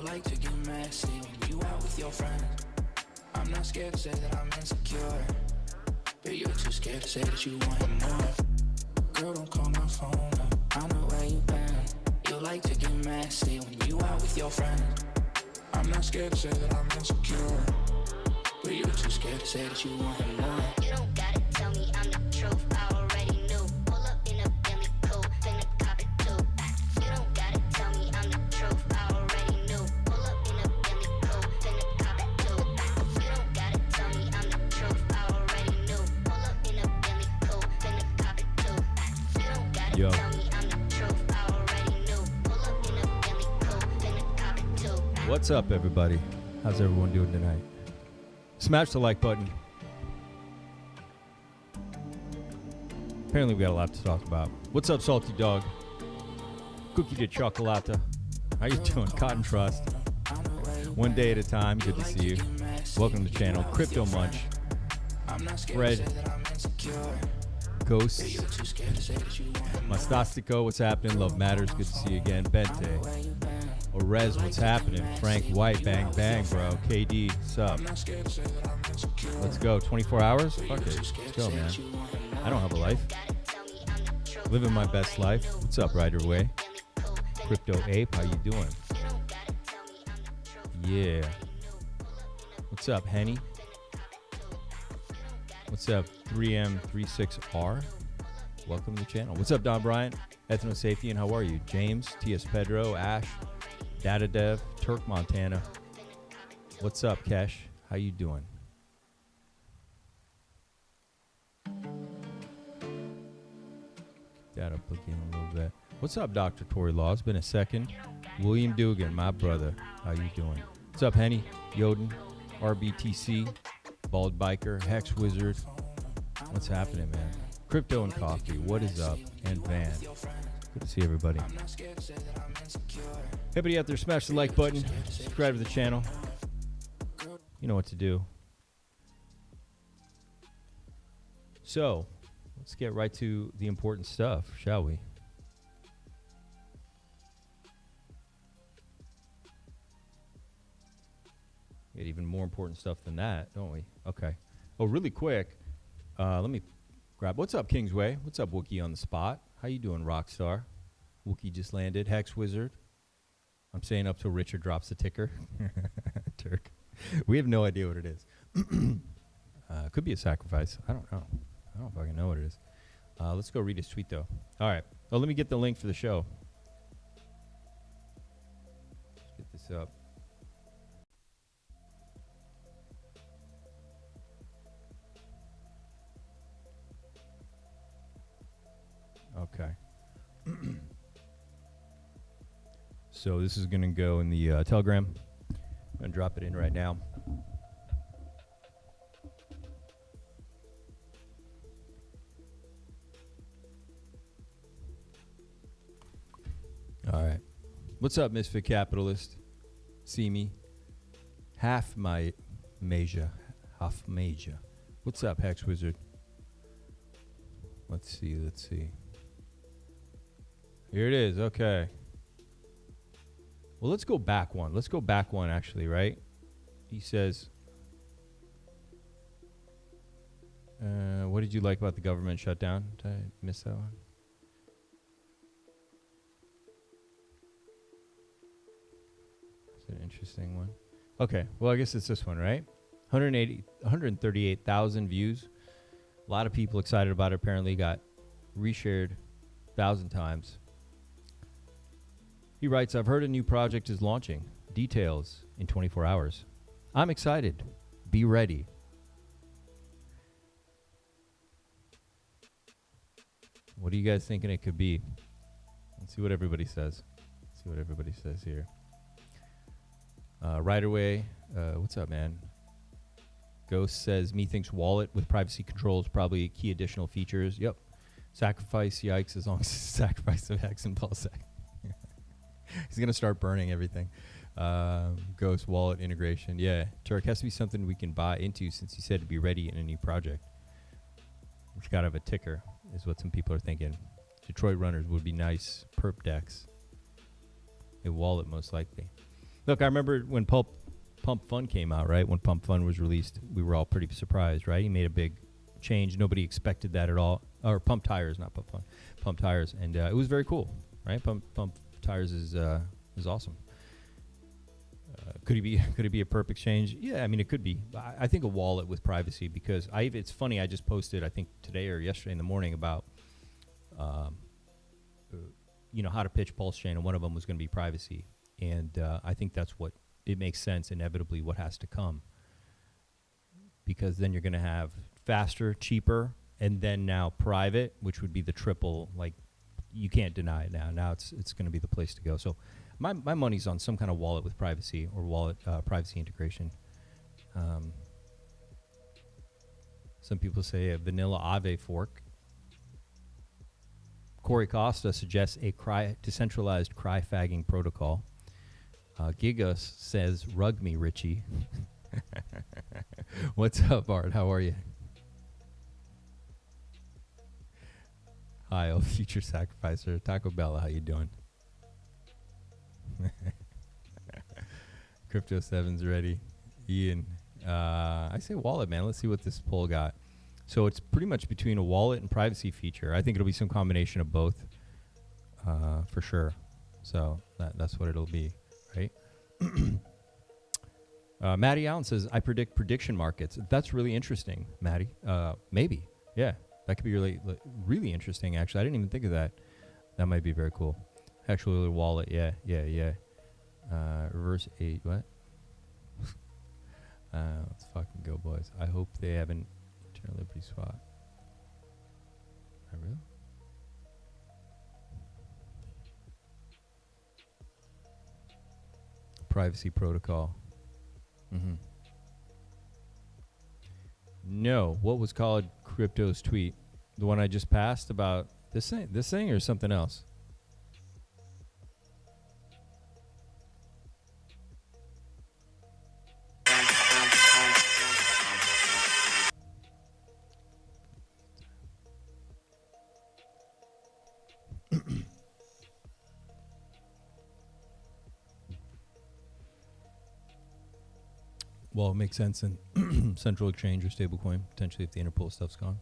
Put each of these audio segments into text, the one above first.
like to get messy when you out with your friends. I'm not scared to say that I'm insecure, but you're too scared to say that you want more. Girl, don't call my phone up, I know where you been. You like to get messy when you out with your friends. I'm not scared to say that I'm insecure, but you're too scared to say that you want more. You don't gotta tell me I'm the truth, I already knew. Pull up in a Bentley coupe, finna cop it too. You don't gotta tell me I'm the truth, I already knew. Pull up in a Bentley coupe, finna cop it too. You don't gotta tell me I'm the truth, I already knew. Pull up in a Bentley coupe, finna cop it too. You don't gotta tell me I'm the truth, I already knew. Pull up in a Bentley coupe, finna cop it too. What's up, everybody? How's everyone doing tonight? Smash the like button. Apparently we got a lot to talk about. What's up, Salty Dog? Cookie de Chocolata. How you doing? Cotton Trust. One day at a time. Good to see you. Welcome to the channel. Crypto Munch. Fred. Ghost. Mastastico. What's happening? Love Matters. Good to see you again. Bente. Orez, what's happening? Frank White, bang, bang, bro. KD, what's up? Let's go. 24 hours? Fuck it. Let's go, man. I don't have a life. Living my best life. What's up, Rider Way? Crypto Ape, how you doing? Yeah. What's up, Henny? What's up, 3M36R? Welcome to the channel. What's up, Don Bryant? Ethnosapien, how are you? James, T.S. Pedro, Ash, Data Dev, Turk Montana. What's up, Kesh? How you doing? That up again a little bit. What's up, Dr. Tory Law? It's been a second. William Dugan, my brother. How you doing? What's up, Henny? Yoden, RBTC, Bald Biker, Hex Wizard. What's happening, man? Crypto and Coffee. What is up? And Van. Good to see everybody. Everybody out there, smash the like button. Subscribe to the channel. You know what to do. So, let's get right to the important stuff, shall we? Get even more important stuff than that, don't we? Okay. Oh, really quick. Let me grab. What's up, Kingsway? What's up, Wookie on the spot? How you doing, Rockstar? Wookie just landed. Hex Wizard. I'm saying up till Richard drops the ticker. Turk. We have no idea what it is. Could be a sacrifice. I don't know. I don't fucking know what it is. Let's go read his tweet, though. All right. Oh, let me get the link for the show. Let's get this up. Okay. So this is going to go in the Telegram. I'm going to drop it in right now. All right. What's up, Misfit Capitalist? See me? Half my Masia. Half Masia. What's up, Hex Wizard? Let's see. Here it is. Okay. Well, let's go back one. Let's go back one, actually, right? He says, what did you like about the government shutdown? Did I miss that one? It's an interesting one. Okay. Well, I guess it's this one, right? 138,000 views. A lot of people excited about it. Apparently got reshared 1,000 times. He writes, I've heard a new project is launching. Details in 24 hours. I'm excited. Be ready. What are you guys thinking it could be? Let's see what everybody says. Here. Right away. What's up, man? Ghost says, methinks wallet with privacy controls, probably key additional features. Yep. Sacrifice, yikes, as long as it's sacrifice of Hex and Pulsec. He's going to start burning everything. Ghost wallet integration. Yeah, Turk has to be something we can buy into since he said to be ready in a new project. We've got to have a ticker, is what some people are thinking. Detroit Runners would be nice. Perp Dex. A wallet, most likely. Look, I remember when Pump Fun came out, right? When Pump Fun was released, we were all pretty surprised, right? He made a big change. Nobody expected that at all. Or Pump Tires, not Pump Fun. Pump Tires. And it was very cool, right? Pump Tires is awesome. Could it be a perfect change? Yeah, I mean, it could be. I think a wallet with privacy, because it's funny, I just posted, I think today or yesterday in the morning about, how to pitch Pulse Chain, and one of them was going to be privacy. And I think that's what, it makes sense, inevitably, what has to come. Because then you're going to have faster, cheaper, and then now private, which would be the triple, like, you can't deny it now. Now it's going to be the place to go. So my money's on some kind of wallet with privacy, or wallet privacy integration. Some people say a vanilla Aave fork. Corey Costa suggests a decentralized cry-fagging protocol. Gigas says, rug me, Richie. What's up, Art? How are you? Hi, oh, future sacrificer. Taco Bella, how you doing? Crypto 7's ready. Ian, I say wallet, man. Let's see what this poll got. So it's pretty much between a wallet and privacy feature. I think it'll be some combination of both, for sure. So that's what it'll be, right? Maddie Allen says, I predict prediction markets. That's really interesting, Maddie. Maybe. Yeah, that could be really interesting, actually. I didn't even think of that. That might be very cool. Actually, wallet, yeah. Reverse 8, what? Let's fucking go, boys. I hope they have an internal Liberty swap. Really? Privacy protocol. No, what was called Crypto's tweet? The one I just passed about this thing or something else? Well, it makes sense in central exchange or stablecoin, potentially, if the Interpol stuff's gone.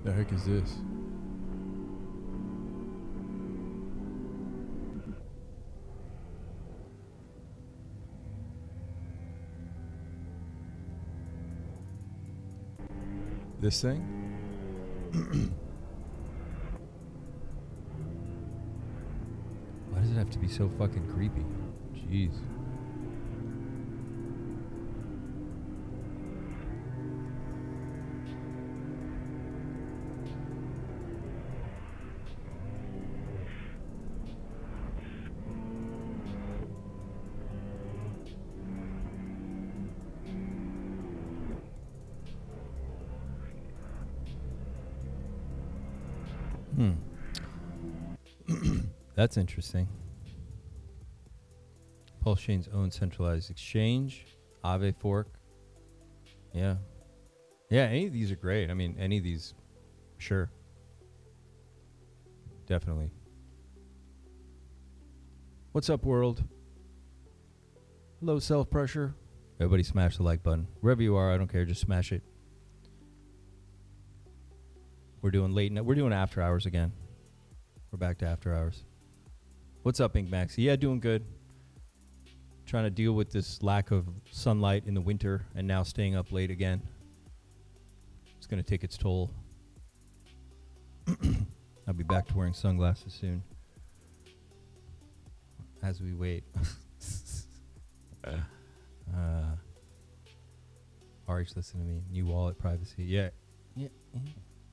The heck is this? This thing? Why does it have to be so fucking creepy? Jeez. That's interesting. Pulse Chain's own centralized exchange. Aave fork. Yeah. Yeah, any of these are great. I mean, any of these, sure. Definitely. What's up, world? Hello, self-pressure. Everybody smash the like button. Wherever you are, I don't care. Just smash it. We're doing we're doing after hours again. We're back to after hours. What's up, Ink Maxi? Yeah, doing good. Trying to deal with this lack of sunlight in the winter and now staying up late again. It's going to take its toll. I'll be back to wearing sunglasses soon. As we wait. RH, listen to me. New wallet privacy. Yeah.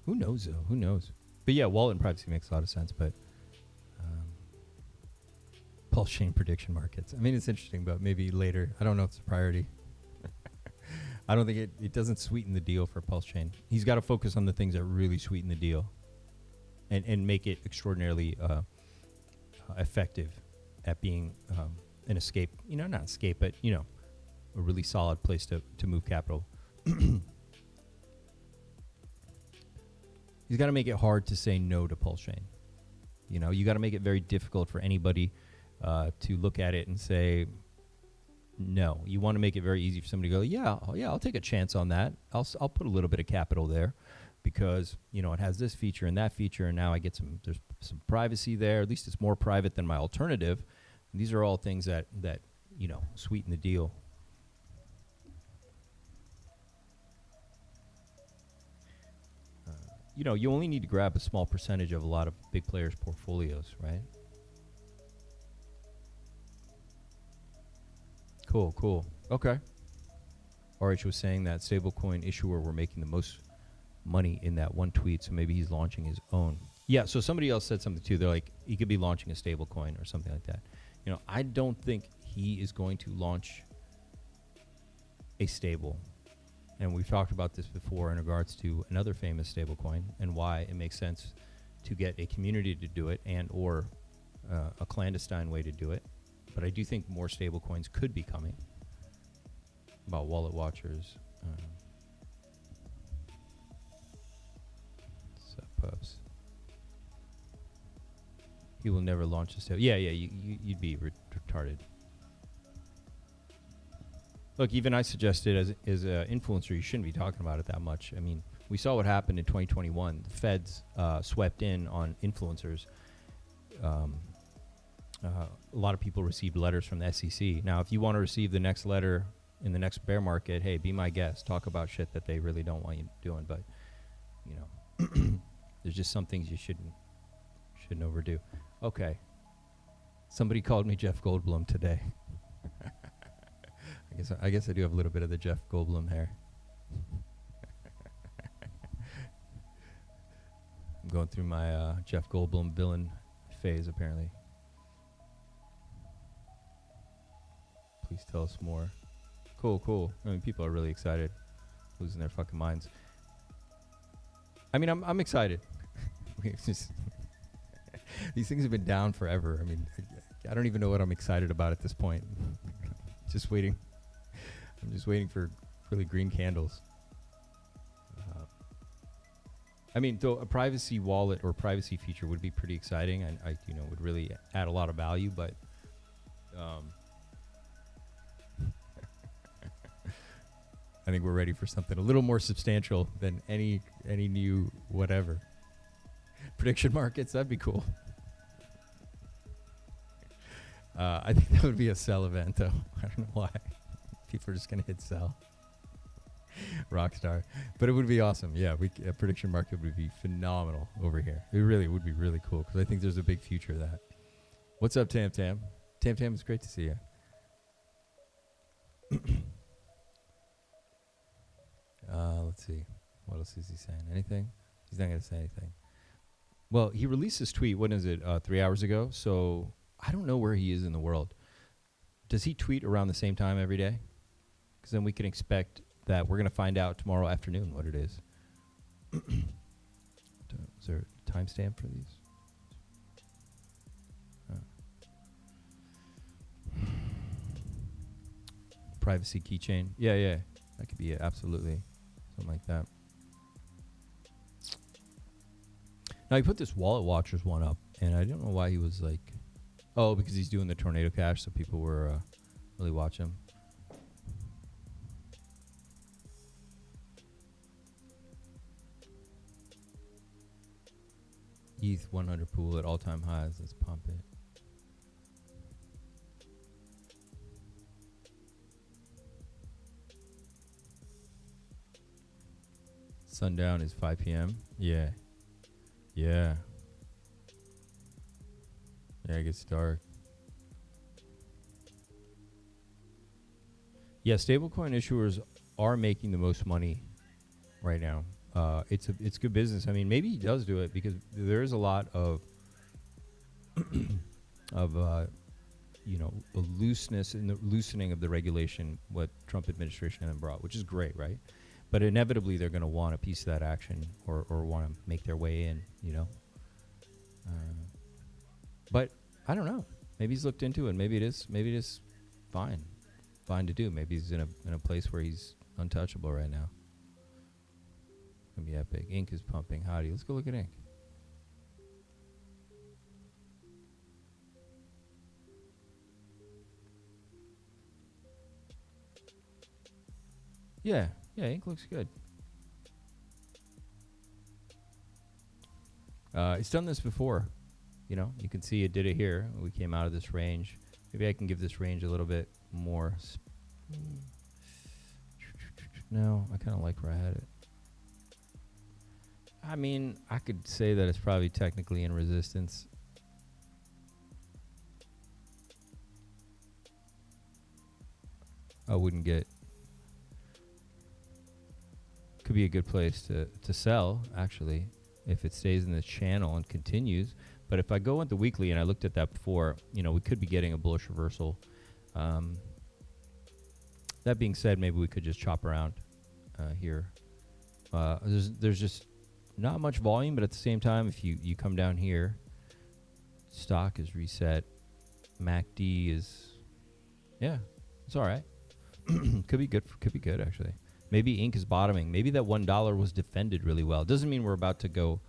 Who knows, though? Who knows? But yeah, wallet and privacy makes a lot of sense, but Pulse Chain prediction markets. I mean, it's interesting, but maybe later. I don't know if it's a priority. I don't think it doesn't sweeten the deal for Pulse Chain. He's got to focus on the things that really sweeten the deal, and make it extraordinarily effective at being an escape. Not escape, but a really solid place to move capital. He's got to make it hard to say no to Pulse Chain. You got to make it very difficult for anybody to look at it and say no. You want to make it very easy for somebody to go, yeah, I'll take a chance on that. I'll put a little bit of capital there because it has this feature and that feature, and now I get there's some privacy there. At least it's more private than my alternative. And these are all things that sweeten the deal. You only need to grab a small percentage of a lot of big players' portfolios, right? Cool. Okay. RH was saying that stablecoin issuer were making the most money in that one tweet, so maybe he's launching his own. Yeah, so somebody else said something too. They're like, he could be launching a stablecoin or something like that. I don't think he is going to launch a stable. And we've talked about this before in regards to another famous stablecoin and why it makes sense to get a community to do it and or a clandestine way to do it. But I do think more stablecoins could be coming. About wallet watchers. Pups. He will never launch a stable. Yeah, you'd be retarded. Look, even I suggested as an influencer, you shouldn't be talking about it that much. I mean, we saw what happened in 2021. The feds swept in on influencers. A lot of people received letters from the SEC. Now, if you want to receive the next letter in the next bear market, hey, be my guest. Talk about shit that they really don't want you doing. But, there's just some things you shouldn't overdo. Okay. Somebody called me Jeff Goldblum today. I guess I do have a little bit of the Jeff Goldblum hair. I'm going through my Jeff Goldblum villain phase, apparently. Please tell us more. Cool. I mean, people are really excited, losing their fucking minds. I mean, I'm excited. It's just these things have been down forever. I mean, I don't even know what I'm excited about at this point. Just waiting. I'm just waiting for really green candles. I mean, though a privacy wallet or privacy feature would be pretty exciting, and I would really add a lot of value. But I think we're ready for something a little more substantial than any new whatever. Prediction markets, that'd be cool. I think that would be a sell event, though. I don't know why. People are just going to hit sell. Rockstar. But it would be awesome. Yeah, a prediction market would be phenomenal over here. It really would be really cool because I think there's a big future of that. What's up, Tam Tam? Tam Tam, it's great to see you. Let's see. What else is he saying? Anything? He's not going to say anything. Well, he released his tweet, what is it, 3 hours ago? So I don't know where he is in the world. Does he tweet around the same time every day? Because then we can expect that we're going to find out tomorrow afternoon what it is. Is there a timestamp for these? Privacy keychain. Yeah. That could be it, absolutely. Something like that. Now, he put this Wallet Watchers one up, and I don't know why he was like... Oh, because he's doing the Tornado Cash, so people were really watching him. ETH 100 pool at all-time highs. Let's pump it. Sundown is 5 p.m. Yeah, it gets dark. Yeah, stablecoin issuers are making the most money right now. It's good business. I mean, maybe he does do it because there is a lot of a looseness in the loosening of the regulation, what Trump administration then brought, which is great, right? But inevitably they're going to want a piece of that action or want to make their way in, But I don't know. Maybe he's looked into it. Maybe it is fine to do. Maybe he's in a place where he's untouchable right now. Gonna be epic. Ink is pumping. Howdy. Let's go look at Ink. Yeah, Ink looks good. It's done this before. You can see it did it here. We came out of this range. Maybe I can give this range a little bit more. No, I kind of like where I had it. I mean, I could say that it's probably technically in resistance. I wouldn't get. Could be a good place to sell, actually, if it stays in this channel and continues. But if I go into weekly, and I looked at that before, we could be getting a bullish reversal. That being said, maybe we could just chop around here. There's just not much volume, but at the same time, if you come down here, stock is reset. MACD is, it's all right. Could be good actually. Maybe Ink is bottoming. Maybe that $1 was defended really well. It doesn't mean we're about to go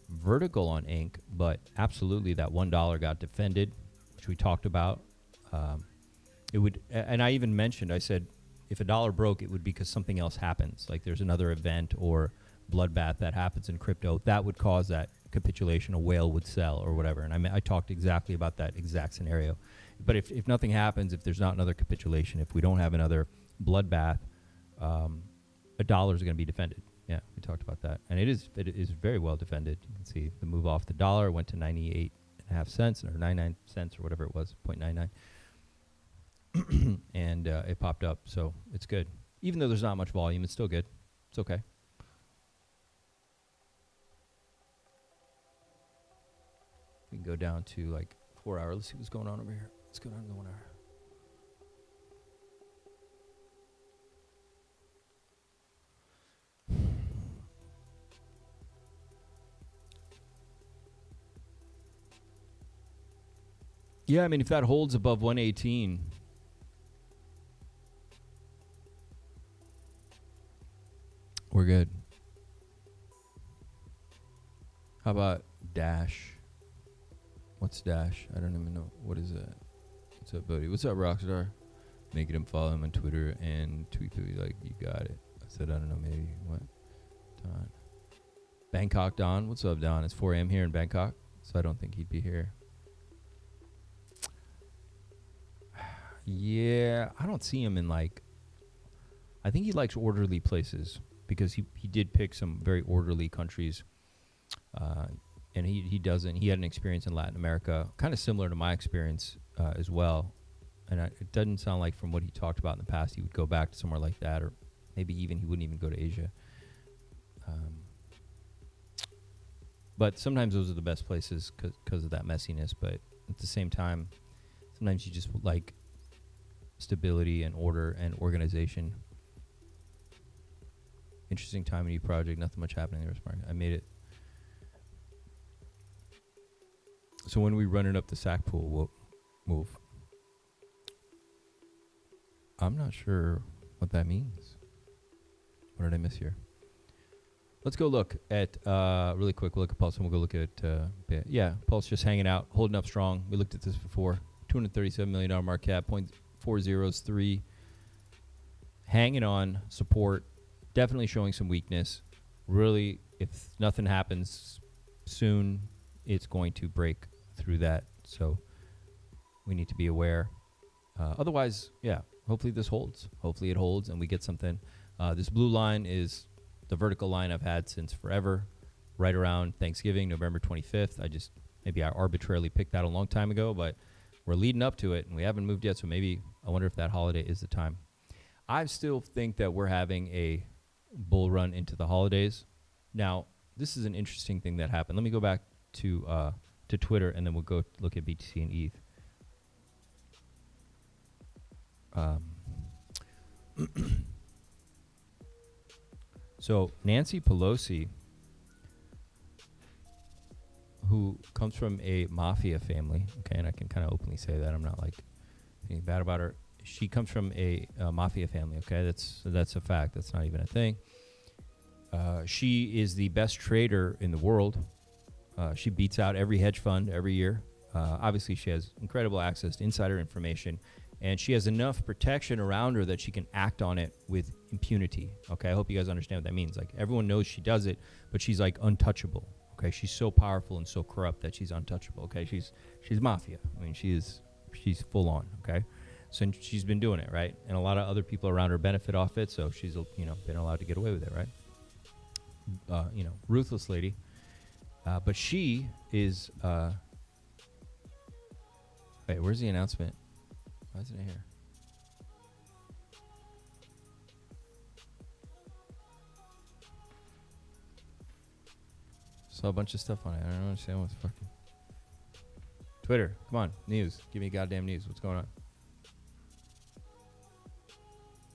vertical on Ink, but absolutely that $1 got defended, which we talked about. It would, and I even mentioned, I said, if a dollar broke, it would be because something else happens. Like there's another event or bloodbath that happens in crypto that would cause that capitulation. A whale would sell or whatever. And I talked exactly about that exact scenario. But if nothing happens, if there's not another capitulation, if we don't have another bloodbath, a dollar is going to be defended. Yeah, we talked about that. And it is very well defended. You can see the move off the dollar went to 98.5 cents or 99 cents or whatever it was, 0.99. And it popped up, so it's good. Even though there's not much volume, it's still good. It's okay. We can go down to like 4 hour. Let's see what's going on over here. Let's go down to the 1 hour. Yeah, I mean, if that holds above 118, we're good. How about Dash? What's Dash? I don't even know. What is that? What's up, buddy? What's up, Rockstar? Making him follow him on Twitter and tweet like, you got it. I said, I don't know, maybe. What? Don. Bangkok Don. What's up, Don? It's 4 a.m. here in Bangkok, so I don't think he'd be here. Yeah, I don't see him in like, I think he likes orderly places because he did pick some very orderly countries. And he doesn't, he had an experience in Latin America, kind of similar to my experience as well. And it doesn't sound like from what he talked about in the past, he would go back to somewhere like that, or maybe even he wouldn't even go to Asia. But sometimes those are the best places because of that messiness. But at the same time, sometimes you just like stability and order and organization. Interesting time, new project, nothing much happening there. I made it. So when we run it up the sack pool, we'll move. I'm not sure what that means. What did I miss here? Let's go look at, really quick, we'll look at Pulse and we'll go look at, yeah, Pulse just hanging out, holding up strong. We looked at this before. $237 million market cap, 0.403. Hanging on, support, definitely showing some weakness. Really, if nothing happens soon, it's going to break through that. So we need to be aware. Otherwise, yeah, hopefully this holds. Hopefully it holds and we get something. This blue line is the vertical line I've had since forever, right around Thanksgiving, November 25th. Maybe I arbitrarily picked that a long time ago, but we're leading up to it and we haven't moved yet. So maybe I wonder if that holiday is the time. I still think that we're having a bull run into the holidays. Now, this is an interesting thing that happened. Let me go back to Twitter and then we'll go look at BTC and ETH. So Nancy Pelosi, who comes from a mafia family, okay, and I can kind of openly say that, I'm not like being bad about her. She comes from a mafia family, okay? That's a fact. That's not even a thing. She is the best trader in the world. She beats out every hedge fund every year. Obviously, she has incredible access to insider information, and she has enough protection around her that she can act on it with impunity. Okay, I hope you guys understand what that means. Like, everyone knows she does it, but she's like untouchable. Okay, she's so powerful and so corrupt that she's untouchable. Okay, she's mafia. I mean, she's full on. Okay, so she's been doing it, right? And a lot of other people around her benefit off it, so she's been allowed to get away with it, right? Ruthless lady. But she is. Wait, where's the announcement? Why isn't it here? Saw a bunch of stuff on it. I don't understand what's fucking. Twitter, come on, news. Give me goddamn news. What's going on?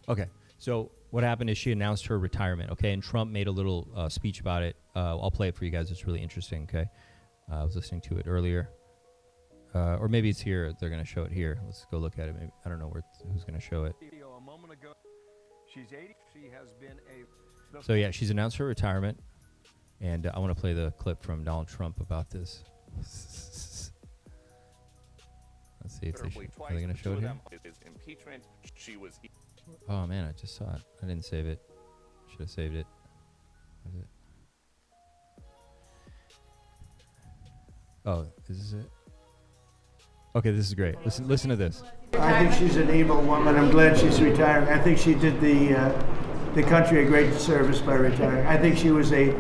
Okay, so what happened is she announced her retirement, okay? And Trump made a little speech about it. I'll play it for you guys. It's really interesting, okay? I was listening to it earlier. Or maybe it's here. They're going to show it here. Let's go look at it. Maybe I don't know who's going to show it. A moment ago, she's 80. She has been So, yeah, she's announced her retirement. And I want to play the clip from Donald Trump about this. Let's see if are they going to show it here? Impeachment. She was. Oh, man, I just saw it. I didn't save it. Should have saved it. What is it? Oh, is this it? Okay, this is great. Listen to this. I think she's an evil woman. I'm glad she's retiring. I think she did the country a great service by retiring. I think she was a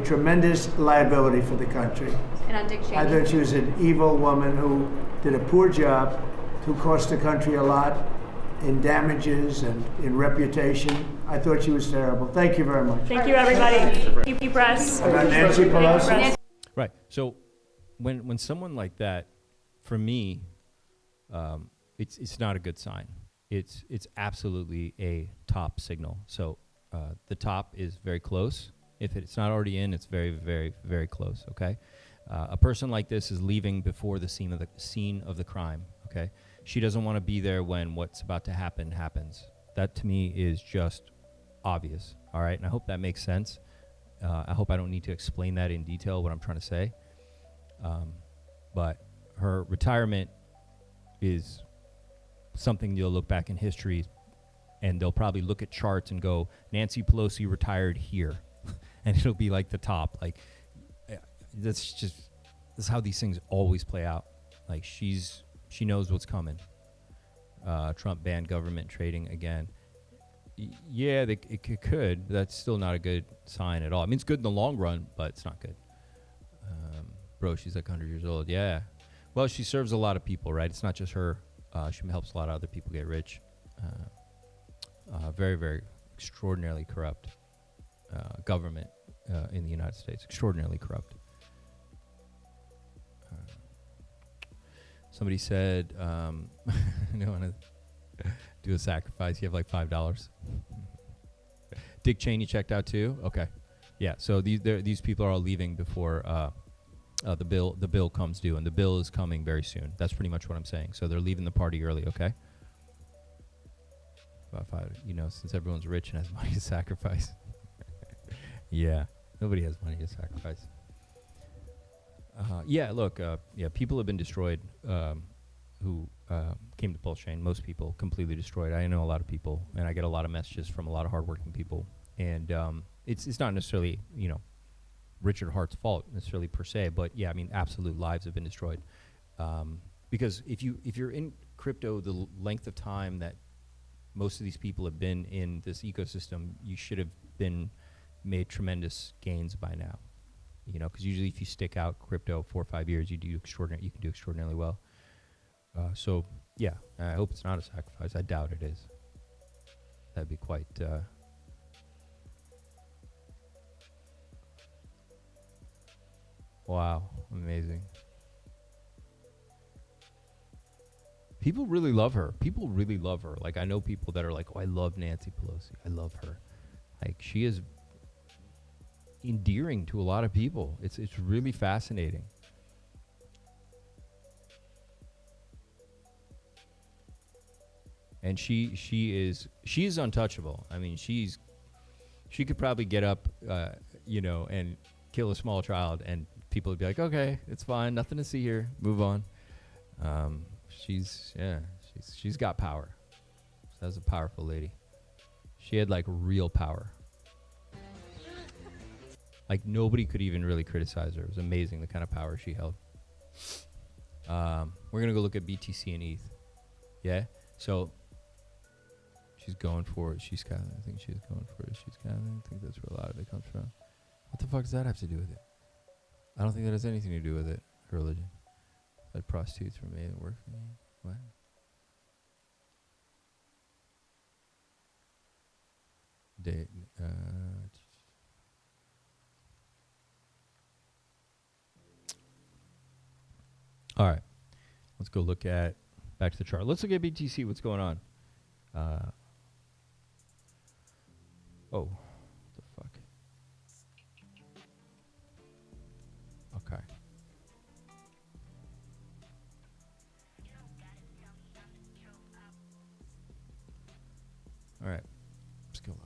tremendous liability for the country. And on Dick Cheney. I thought she was an evil woman who did a poor job, who cost the country a lot in damages and in reputation. I thought she was terrible. Thank you very much. Thank you, everybody. Thank you, press. About Nancy Pelosi. Right. So when someone like that, for me, it's not a good sign. It's absolutely a top signal. So the top is very close. If it's not already in, it's very, very, very close. Okay. A person like this is leaving before the scene of the crime. Okay. She doesn't want to be there when what's about to happen happens. That to me is just obvious. All right. And I hope that makes sense. I hope I don't need to explain that in detail, what I'm trying to say. But her retirement is something you'll look back in history and they'll probably look at charts and go, Nancy Pelosi retired here. And it'll be like the top. Like, that's how these things always play out. Like, she knows what's coming. Trump banned government trading again. Yeah, it could. That's still not a good sign at all. I mean, it's good in the long run, but it's not good. Bro, she's like 100 years old. Yeah. Well, she serves a lot of people, right? It's not just her. She helps a lot of other people get rich. Very, very extraordinarily corrupt government in the United States. Extraordinarily corrupt. Somebody said, you want to do a sacrifice. You have like $5. Dick Cheney checked out too. Okay, yeah. So these people are all leaving before the bill comes due, and the bill is coming very soon. That's pretty much what I'm saying. So they're leaving the party early. Okay. About $5. Since everyone's rich and has money to sacrifice. Yeah, nobody has money to sacrifice. Yeah, look, people have been destroyed who came to Pulse Chain. Most people completely destroyed. I know a lot of people, and I get a lot of messages from a lot of hardworking people. And it's not necessarily, Richard Hart's fault necessarily per se, but yeah, I mean, absolute lives have been destroyed. Because if you're in crypto the length of time that most of these people have been in this ecosystem, you should have been made tremendous gains by now. Because usually if you stick out crypto 4 or 5 years, you can do extraordinarily well. So yeah, I hope it's not a sacrifice. I doubt it is. That'd be quite. Wow, amazing. People really love her. People really love her. Like, I know people that are like, oh, I love Nancy Pelosi. I love her. Like, she is endearing to a lot of people. It's really fascinating. And she is untouchable. I mean, she could probably get up, and kill a small child, and people would be like, okay, it's fine, nothing to see here, move on. She's got power. That's a powerful lady. She had like real power. Like nobody could even really criticize her. It was amazing the kind of power she held. We're gonna go look at BTC and ETH. Yeah. So she's going for it. She's got. I think she's going for it. She's got. I think that's where a lot of it comes from. What the fuck does that have to do with it? I don't think that has anything to do with it. Her religion. That prostitutes for me and work for me. What? All right. Let's go look at back to the chart. Let's look at BTC. What's going on? What the fuck? Okay. All right. Let's go look.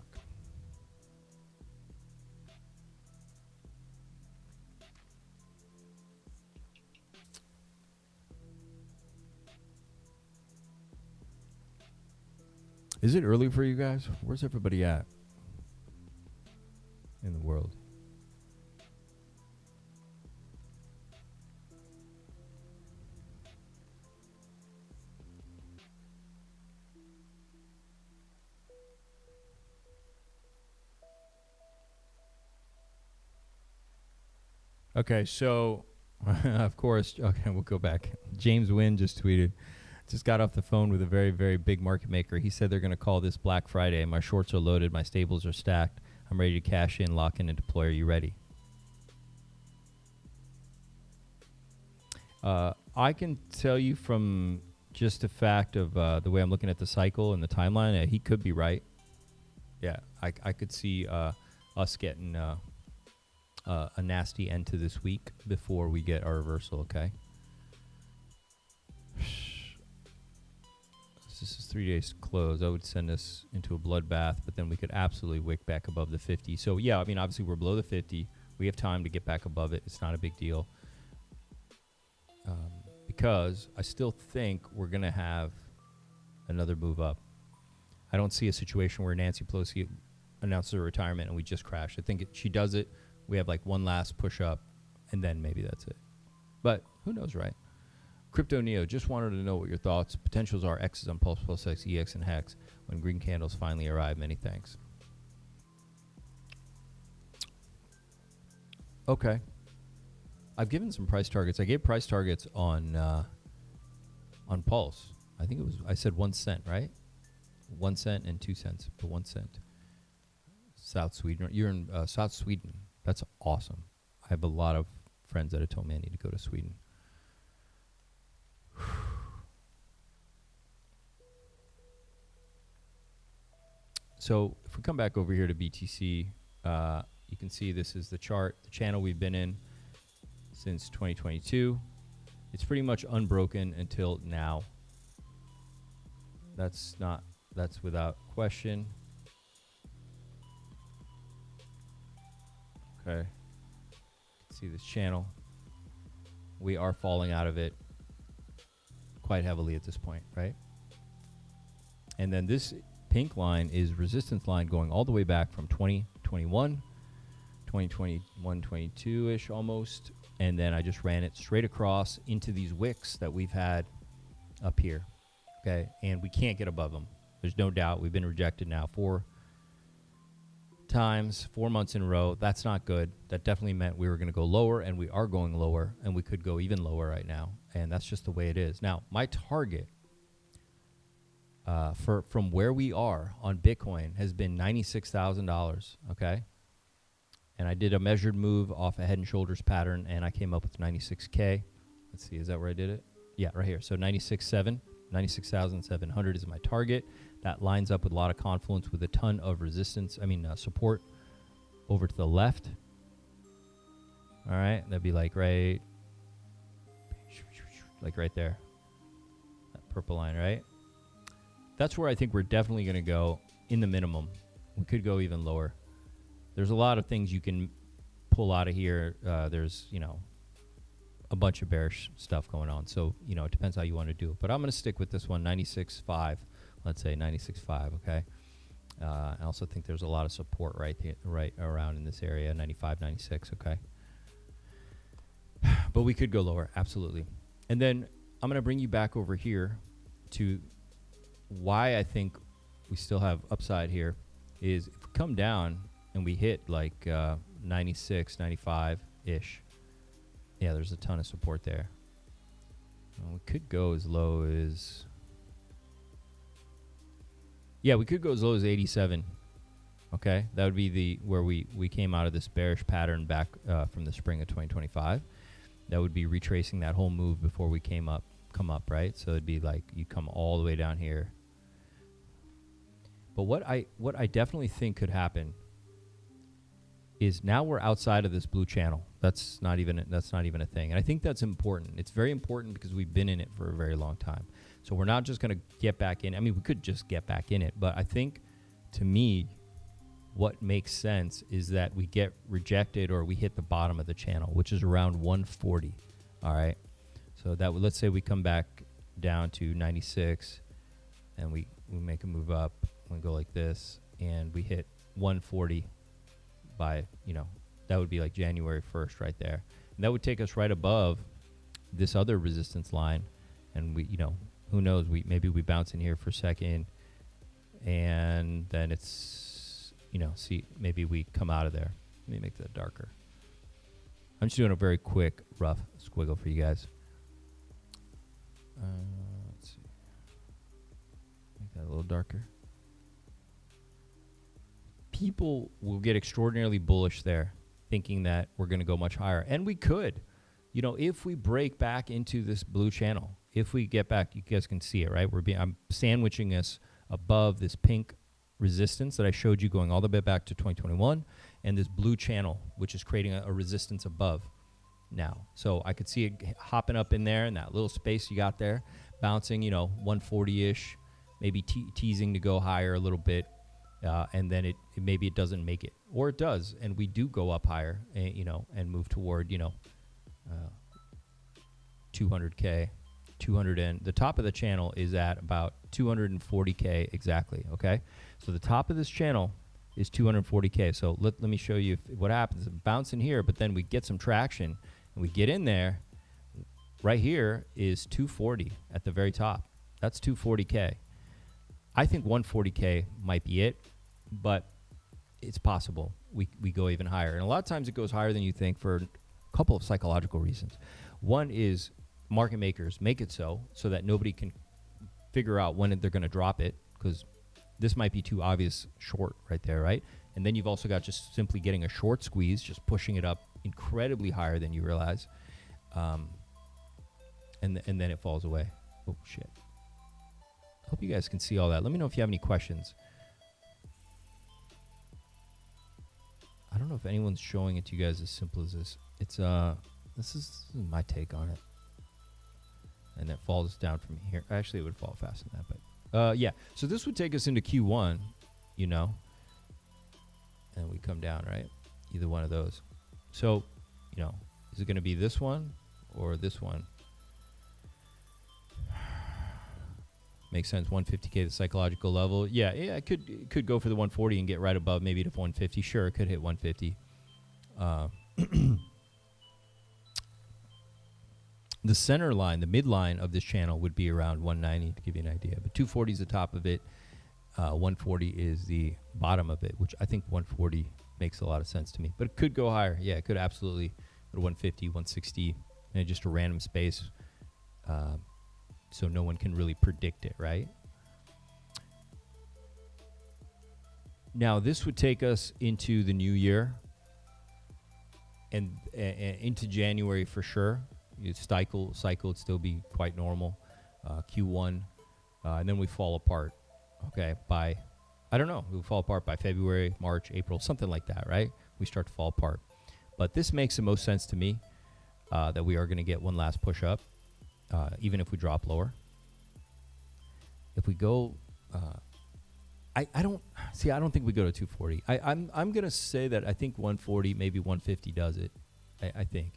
Is it early for you guys? Where's everybody at in the world? Okay, so of course, okay, we'll go back. James Wynn just tweeted. Just got off the phone with a very, very big market maker. He said they're going to call this Black Friday. My shorts are loaded. My stables are stacked. I'm ready to cash in, lock in, and deploy. Are you ready? I can tell you from just the fact of the way I'm looking at the cycle and the timeline, he could be right. Yeah, I could see us getting a nasty end to this week before we get our reversal, okay? This is 3 days close. I would send us into a bloodbath, but then we could absolutely wick back above the 50. So, yeah, I mean, obviously we're below the 50. We have time to get back above it. It's not a big deal. Because I still think we're going to have another move up. I don't see a situation where Nancy Pelosi announces her retirement and we just crash. I think she does it. We have like one last push up, and then maybe that's it. But who knows, right? Crypto Neo, just wanted to know what your thoughts, potentials are X's on Pulse Plus X, EX, and Hex when green candles finally arrive. Many thanks. Okay. I've given some price targets. I gave price targets on Pulse. I think it was, I said 1 cent, right? 1 cent and 2 cents, but 1 cent. South Sweden. You're in South Sweden. That's awesome. I have a lot of friends that have told me I need to go to Sweden. So if we come back over here to BTC, you can see this is the chart, the channel we've been in since 2022. It's pretty much unbroken until now. That's without question. Okay. You can see this channel. We are falling out of it quite heavily at this point, right? And then this pink line is resistance line going all the way back from 2021, 2021, 22-ish almost. And then I just ran it straight across into these wicks that we've had up here. Okay. And we can't get above them. There's no doubt. We've been rejected now 4 times, 4 months in a row. That's not good. That definitely meant we were going to go lower, and we are going lower, and we could go even lower right now. And that's just the way it is. Now, my target from where we are on Bitcoin has been $96,000, okay? And I did a measured move off a head and shoulders pattern, and I came up with 96K. Let's see, is that where I did it? Yeah, right here. So 96.7. 96,700 is my target. That lines up with a lot of confluence with a ton of resistance. Support over to the left. All right, that'd be like right there. That purple line, right? That's where I think we're definitely going to go in the minimum. We could go even lower. There's a lot of things you can pull out of here. There's, a bunch of bearish stuff going on. So, it depends how you want to do it. But I'm going to stick with this one, 96.5. Let's say 96.5, okay? I also think there's a lot of support right around in this area, 95, 96, okay? But we could go lower, absolutely. And then I'm going to bring you back over here to why I think we still have upside here is if we come down and we hit like 96, 95-ish, yeah, there's a ton of support there. We could go as low as... Yeah, we could go as low as 87. Okay, that would be where we came out of this bearish pattern back from the spring of 2025. That would be retracing that whole move before we come up, right? So it'd be like you come all the way down here. But what I definitely think could happen is now we're outside of this blue channel. That's not even a thing. And I think that's important. It's very important because we've been in it for a very long time. So we're not just going to get back in. I mean, we could just get back in it, but I think to me what makes sense is that we get rejected or we hit the bottom of the channel, which is around 140. All right. So that let's say we come back down to 96 and we make a move up. We go like this and we hit 140 by, that would be like January 1st right there. And that would take us right above this other resistance line. And we, who knows, maybe we bounce in here for a second and then it's, see, maybe we come out of there. Let me make that darker. I'm just doing a very quick, rough squiggle for you guys. Let's see. Make that a little darker. People will get extraordinarily bullish there, thinking that we're going to go much higher. And we could. If we break back into this blue channel, if we get back, you guys can see it, right? I'm sandwiching us above this pink resistance that I showed you going all the way back to 2021 and this blue channel, which is creating a resistance above now. So I could see it hopping up in there in that little space you got there, bouncing, 140-ish, maybe teasing to go higher a little bit. And then maybe it doesn't make it, or it does, and we do go up higher, and move toward 200K, 200, and the top of the channel is at about 240K exactly. Okay, so the top of this channel is 240K. So let me show you what happens. Bounce in here, but then we get some traction, and we get in there. Right here is 240 at the very top. That's 240K. I think 140K might be it, but it's possible we go even higher. And a lot of times it goes higher than you think for a couple of psychological reasons. One is market makers make it so that nobody can figure out when they're going to drop it, because this might be too obvious short right there, right? And then you've also got just simply getting a short squeeze, just pushing it up incredibly higher than you realize. And then it falls away. Oh, shit. Hope you guys can see all that. Let me know if you have any questions. I don't know if anyone's showing it to you guys as simple as this. It's this is my take on it. And it falls down from here. Actually, it would fall faster than that, but yeah. So this would take us into Q1, and we come down, right? Either one of those. So, is it going to be this one or this one? Makes sense. 150K, the psychological level. Yeah, it could go for the 140 and get right above, maybe to 150. Sure, it could hit 150. The center line, the midline of this channel would be around 190 to give you an idea. But 240 is the top of it. 140 is the bottom of it, which I think 140 makes a lot of sense to me. But it could go higher. Yeah, it could absolutely go to 150, 160, and just a random space. So no one can really predict it, right? Now, this would take us into the new year and into January for sure. Cycle would still be quite normal. Q1 and then we fall apart. Okay, by I don't know, we fall apart by February, March, April, something like that, right? We start to fall apart. But this makes the most sense to me that we are going to get one last push up, even if we drop lower. If we go, I don't think we go to 240. I'm going to say that I think 140, maybe 150 does it. I think.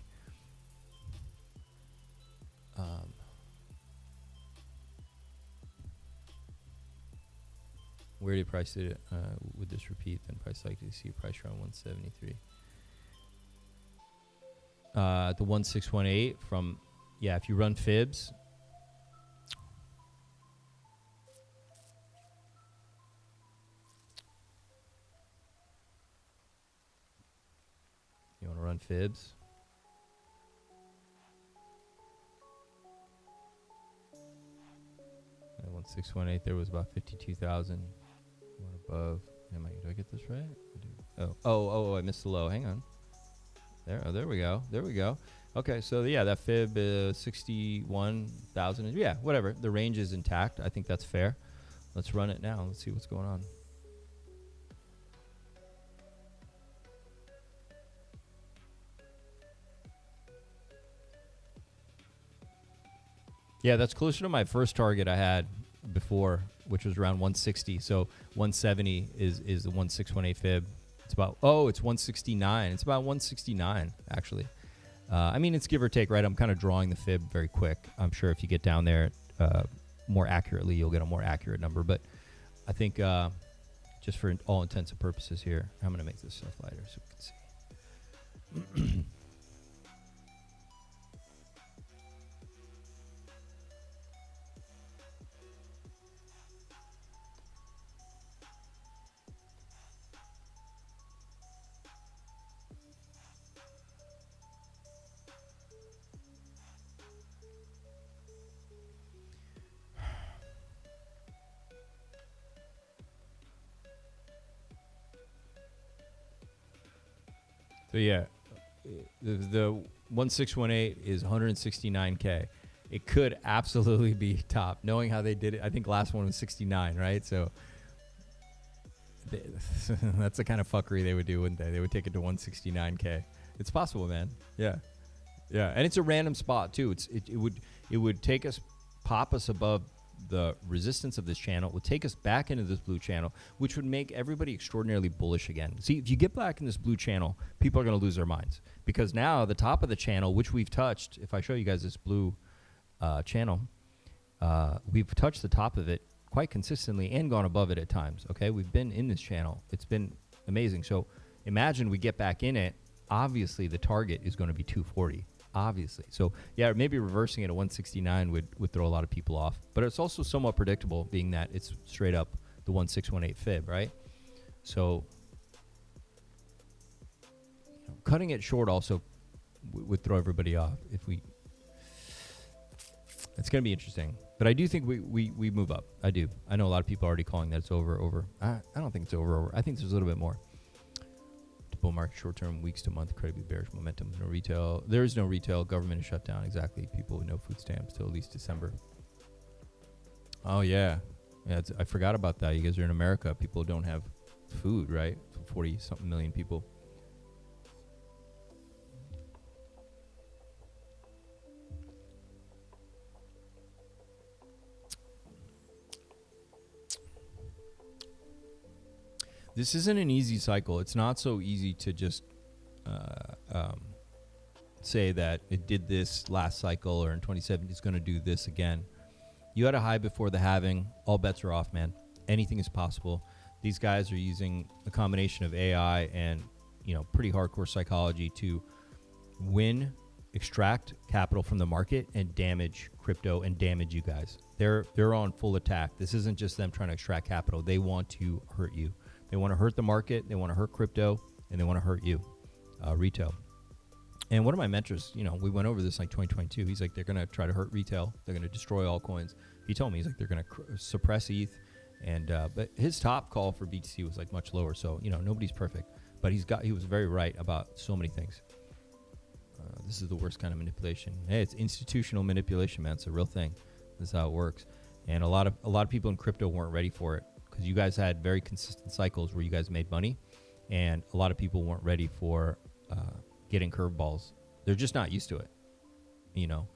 Where do you price it? Would this repeat? Then price likely to see a price around 173. The 1618 from, yeah, if you run fibs. You want to run fibs? That 1618 there was about 52,000. One above. Do I get this right? I do. Oh, I missed the low. Hang on. There we go. There we go. Okay, so yeah, that fib is 61,000. Yeah, whatever. The range is intact. I think that's fair. Let's run it now. Let's see what's going on. Yeah, that's closer to my first target I had before, which was around 160. So 170 is the 1618 fib. It's about, it's 169. It's about 169, actually. I mean, it's give or take, right? I'm kind of drawing the fib very quick. I'm sure if you get down there more accurately, you'll get a more accurate number. But I think just for all intents and purposes here, I'm going to make this stuff lighter so we can see. So yeah, the 1618 is 169K. It could absolutely be top. Knowing how they did it, I think last one was 69, right? So that's the kind of fuckery they would do, wouldn't they? They would take it to 169K. It's possible, man. Yeah, and it's a random spot too. It would take us, pop us above the resistance of this channel, would take us back into this blue channel, which would make everybody extraordinarily bullish again. See, if you get back in this blue channel, people are going to lose their minds, because now the top of the channel, which we've touched, if I show you guys this blue channel, we've touched the top of it quite consistently and gone above it at times. Okay, we've been in this channel. It's been amazing. So imagine we get back in it. Obviously, the target is going to be 240. Obviously. So yeah, maybe reversing it at 169 would throw a lot of people off. But it's also somewhat predictable, being that it's straight up the 1618 fib, right? So cutting it short also would throw everybody off if we. It's going to be interesting. But I do think we move up. I do. I know a lot of people are already calling that it's over. I don't think it's over. I think there's a little bit more. Bull market, short-term, weeks to month, incredibly bearish momentum. No retail. There is no retail. Government is shut down. Exactly. People with no food stamps till at least December. Oh yeah. I forgot about that. You guys are in America. People don't have food, right? 40-something million people. This isn't an easy cycle. It's not so easy to just say that it did this last cycle, or in 2017 it's going to do this again. You had a high before the halving. All bets are off, man. Anything is possible. These guys are using a combination of AI and pretty hardcore psychology to win, extract capital from the market, and damage crypto and damage you guys. They're on full attack. This isn't just them trying to extract capital. They want to hurt you. They want to hurt the market, they want to hurt crypto, and they want to hurt you, retail. And one of my mentors, we went over this like 2022. He's like, they're going to try to hurt retail. They're going to destroy altcoins. He told me, he's like, they're going to suppress ETH. And but his top call for BTC was like much lower. So, nobody's perfect. But he was very right about so many things. This is the worst kind of manipulation. Hey, it's institutional manipulation, man. It's a real thing. This is how it works. And a lot of people in crypto weren't ready for it because you guys had very consistent cycles where you guys made money, and a lot of people weren't ready for getting curveballs. They're just not used to it, you know.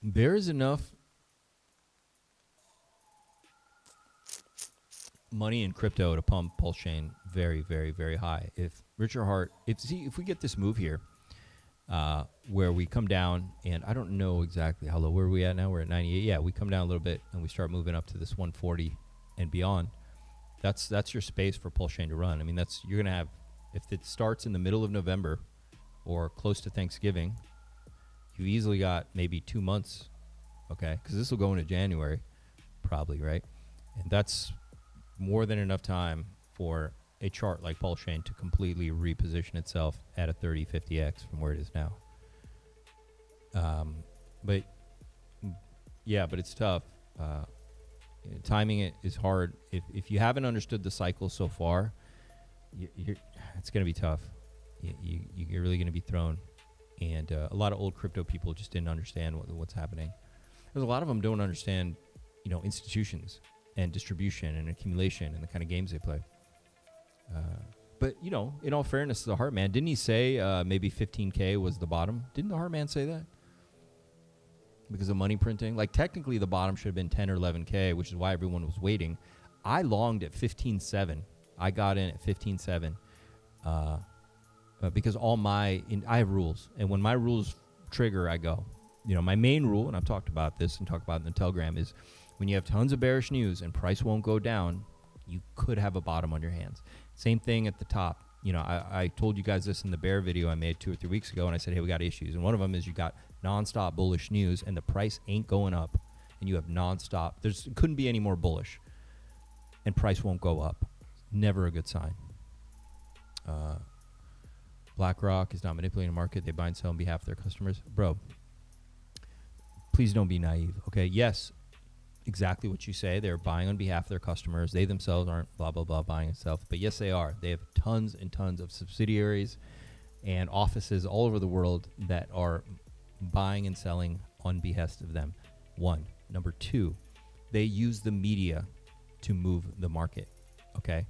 There is enough money in crypto to pump Pulse Chain very, very, very high. If Richard Hart, if we get this move here, where we come down, and I don't know exactly how low, where are we at now? We're at 98. Yeah, we come down a little bit and we start moving up to this 140 and beyond. That's your space for Pulse Chain to run. I mean, you're gonna have, if it starts in the middle of November or close to Thanksgiving, you've easily got maybe 2 months, okay? Because this will go into January, probably, right? And that's more than enough time for a chart like Pulse Chain to completely reposition itself at a 30, 50x from where it is now. But it's tough. Timing it is hard. If you haven't understood the cycle so far, it's going to be tough. You're really going to be thrown. And a lot of old crypto people just didn't understand what's happening. There's a lot of them don't understand, institutions and distribution and accumulation and the kind of games they play. But, in all fairness to the Heartman, didn't he say maybe 15K was the bottom? Didn't the Heartman say that? Because of money printing? Like, technically, the bottom should have been 10 or 11K, which is why everyone was waiting. I longed at 15.7. I got in at 15.7 because I have rules. And when my rules trigger, I go. My main rule, and I've talked about this and talked about it in the Telegram, is when you have tons of bearish news and price won't go down, you could have a bottom on your hands. Same thing at the top. I told you guys this in the bear video I made 2 or 3 weeks ago, and I said, hey, we got issues. And one of them is you got nonstop bullish news, and the price ain't going up, and you have nonstop. It couldn't be any more bullish, and price won't go up. Never a good sign. BlackRock is not manipulating the market. They buy and sell on behalf of their customers. Bro, please don't be naive, okay? Yes, exactly what you say. They're buying on behalf of their customers. They themselves aren't blah, blah, blah buying and stuff. But yes, they are. They have tons and tons of subsidiaries and offices all over the world that are buying and selling on behest of them. One. Number two, they use the media to move the market, okay?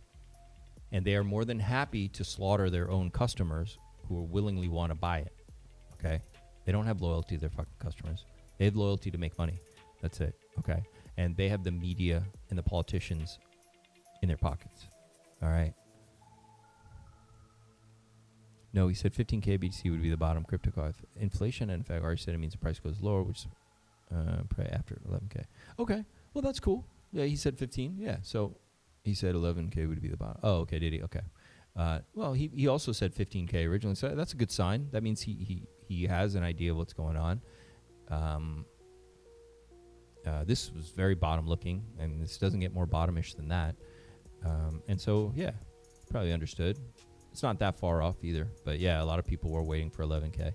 And they are more than happy to slaughter their own customers who willingly want to buy it, okay? They don't have loyalty to their fucking customers. They have loyalty to make money. That's it, okay? And they have the media and the politicians in their pockets, all right? No, he said 15K BTC would be the bottom crypto coin. Inflation, in fact, already said it means the price goes lower, which probably after 11K. Okay, well, that's cool. Yeah, he said 15. Yeah, so he said 11K would be the bottom. Oh, okay, did he? Okay. Well, he also said 15K originally, so that's a good sign. That means he has an idea of what's going on. This was very bottom looking, and this doesn't get more bottomish than that. And so, yeah, probably understood. It's not that far off either, but yeah, a lot of people were waiting for 11K.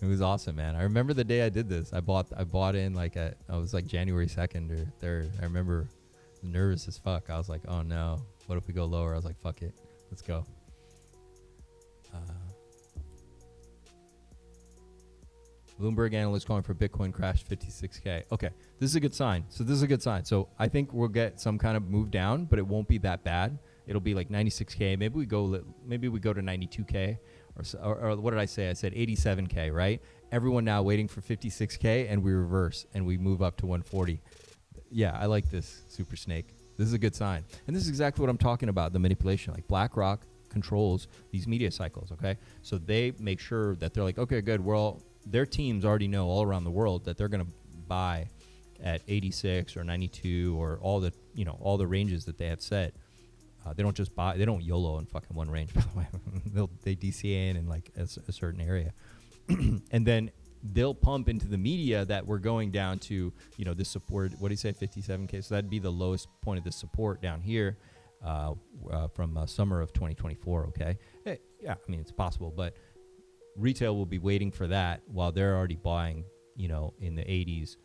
It was awesome, man. I remember the day I did this. I bought in I was like January 2nd or 3rd. I remember nervous as fuck. I was like, oh no, what if we go lower? I was like, fuck it, let's go. Bloomberg analyst calling for Bitcoin crash 56K. Okay, this is a good sign. So I think we'll get some kind of move down, but it won't be that bad. It'll be like 96K. Maybe we go to 92K, or what did I say? I said 87K, right? Everyone now waiting for 56K, and we reverse and we move up to 140. Yeah, I like this, Super Snake. This is a good sign, and this is exactly what I'm talking about. The manipulation, like BlackRock controls these media cycles. Okay, so they make sure that they're like, okay, good. Their teams already know all around the world that they're going to buy at 86 or 92 or all the ranges that they have set. They don't just buy. They don't YOLO in fucking one range, by the way. They DCA in like a certain area, and then they'll pump into the media that we're going down to, this support. What do you say, 57K? So that'd be the lowest point of the support down here from summer of 2024. Okay, yeah, I mean it's possible, but retail will be waiting for that while they're already buying, in the 80s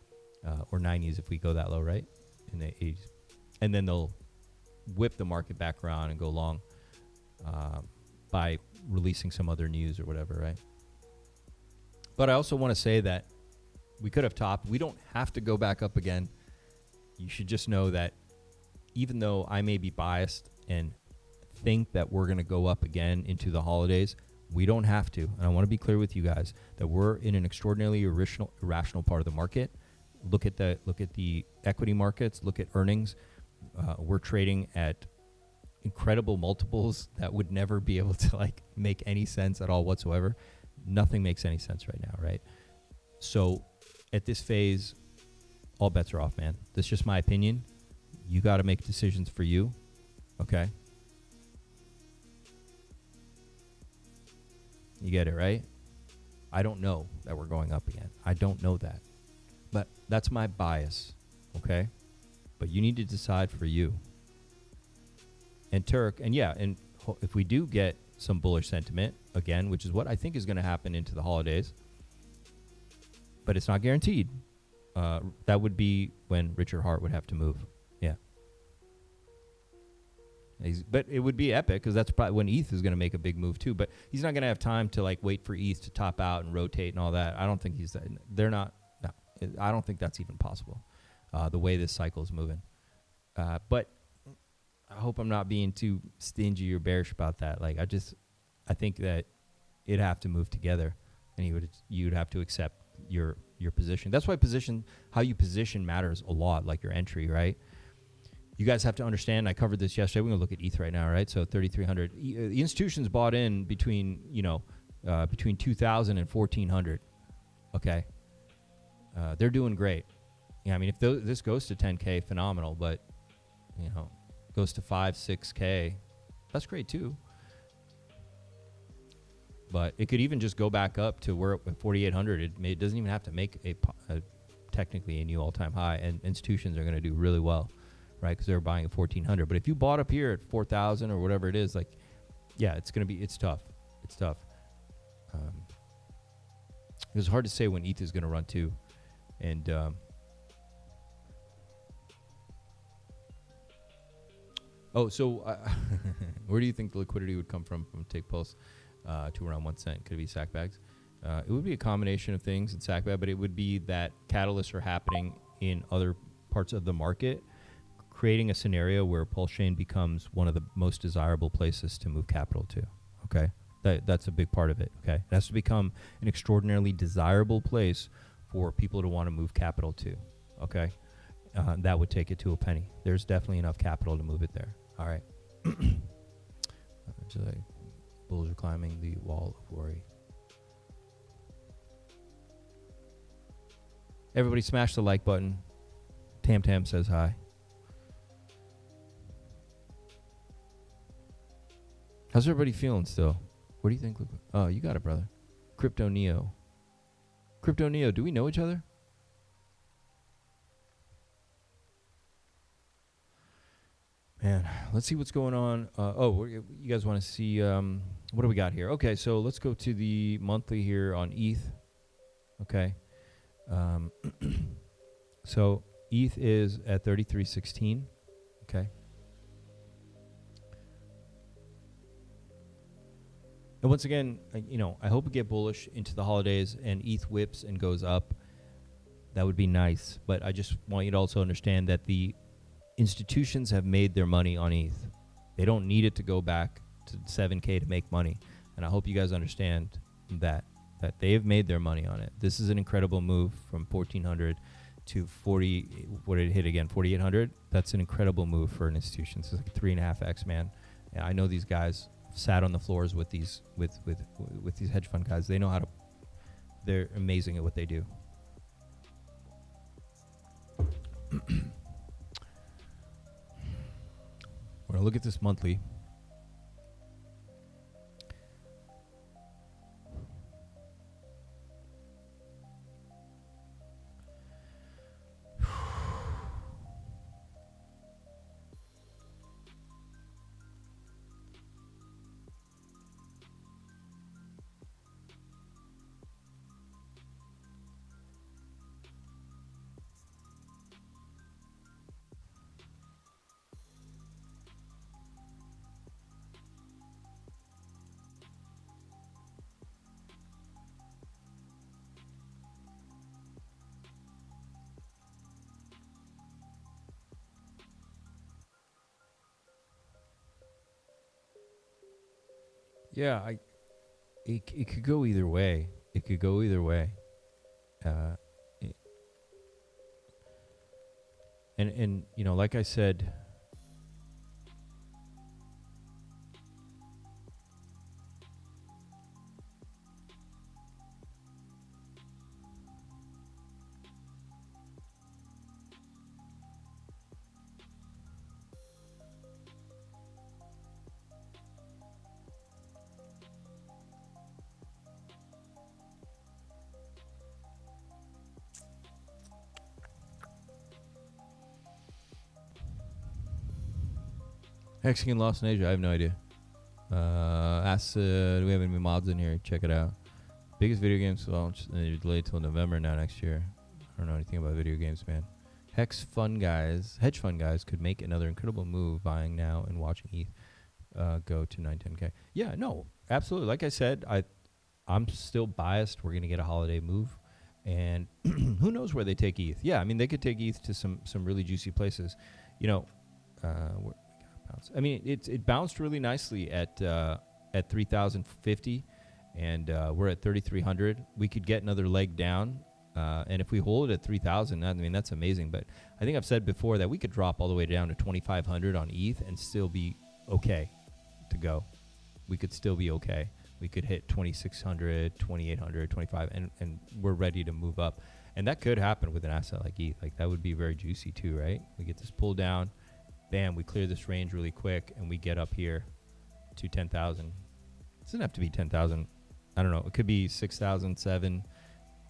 or 90s if we go that low, right? In the 80s, and then they'll whip the market back around and go long. by releasing some other news or whatever, right? But I also want to say that we could have topped. We don't have to go back up again. You should just know that even though I may be biased and think that we're going to go up again into the holidays, we don't have to. And I want to be clear with you guys that we're in an extraordinarily irrational part of the market. Look at the equity markets. Look at earnings. We're trading at incredible multiples that would never be able to like make any sense at all whatsoever. Nothing makes any sense right now, right? So at this phase, all bets are off, man. That's just my opinion. You got to make decisions for you, okay? You get it, right? I don't know that we're going up again. I don't know that. But that's my bias, okay? But you need to decide for you. And Turk, and yeah, and if we do get some bullish sentiment again, which is what I think is going to happen into the holidays, but it's not guaranteed. That would be when Richard Hart would have to move. Yeah. But it would be epic because that's probably when ETH is going to make a big move too. But he's not going to have time to like wait for ETH to top out and rotate and all that. I don't think they're not. No, I don't think that's even possible. The way this cycle is moving. But I hope I'm not being too stingy or bearish about that. Like I think that it'd have to move together, and you'd have to accept your position. That's why how you position matters a lot, like your entry, right? You guys have to understand, I covered this yesterday. We're going to look at ETH right now, right? So 3,300. The institutions bought in between 2,000 and 1,400. Okay. They're doing great. Yeah, I mean, if this goes to 10K, phenomenal. But, goes to 5, 6K, that's great too. But it could even just go back up to where at 4,800. It doesn't even have to make technically a new all-time high. And institutions are going to do really well, right? Because they're buying at 1,400. But if you bought up here at 4,000 or whatever it is, like, yeah, it's tough. It's tough. It's hard to say when ETH is going to run too. And where do you think the liquidity would come from Take Pulse to around 1 cent? Could it be sack bags? It would be a combination of things in sack bag, but it would be that catalysts are happening in other parts of the market, creating a scenario where Pulse Chain becomes one of the most desirable places to move capital to. Okay, that's a big part of it. Okay, it has to become an extraordinarily desirable place for people to want to move capital to. Okay, that would take it to a penny. There's definitely enough capital to move it there. All right. Bulls are climbing the wall of worry. Everybody smash the like button. Tam Tam says hi. How's everybody feeling still? What do you think? Oh, you got it, brother. Crypto Neo, do we know each other? Man, let's see what's going on. You guys want to see, what do we got here? Okay, so let's go to the monthly here on ETH. Okay. So ETH is at 33.16. Okay. And once again, I hope we get bullish into the holidays and ETH whips and goes up. That would be nice. But I just want you to also understand that the institutions have made their money on ETH. They don't need it to go back to 7K to make money. And I hope you guys understand that they have made their money on it. This is an incredible move from 1,400 to 40. What did it hit again? 4,800. That's an incredible move for an institution. It's like 3.5x, man. And I know these guys sat on the floors with these these hedge fund guys. They know how to. They're amazing at what they do. We're gonna look at this monthly. Yeah, it could go either way. It could go either way. It, and you know, like I said, Mexican Lost in Asia. I have no idea. Ask, do we have any mods in here? Check it out. Biggest video games launch delayed till November now next year. I don't know anything about video games, man. Hedge fund guys could make another incredible move buying now and watching ETH go to 910K. Yeah, no, absolutely. Like I said, I'm still biased. We're going to get a holiday move. And who knows where they take ETH? Yeah, I mean, they could take ETH to some really juicy places. You know, I mean, it bounced really nicely at 3,050, and we're at 3,300. We could get another leg down, and if we hold it at 3,000, I mean, that's amazing. But I think I've said before that we could drop all the way down to 2,500 on ETH and still be okay to go. We could still be okay. We could hit 2,600, 2,800, 25, and we're ready to move up. And that could happen with an asset like ETH. Like, that would be very juicy too, right? We get this pull down. Bam, we clear this range really quick, and we get up here to 10,000. It doesn't have to be 10,000. I don't know. It could be 6,000, 7,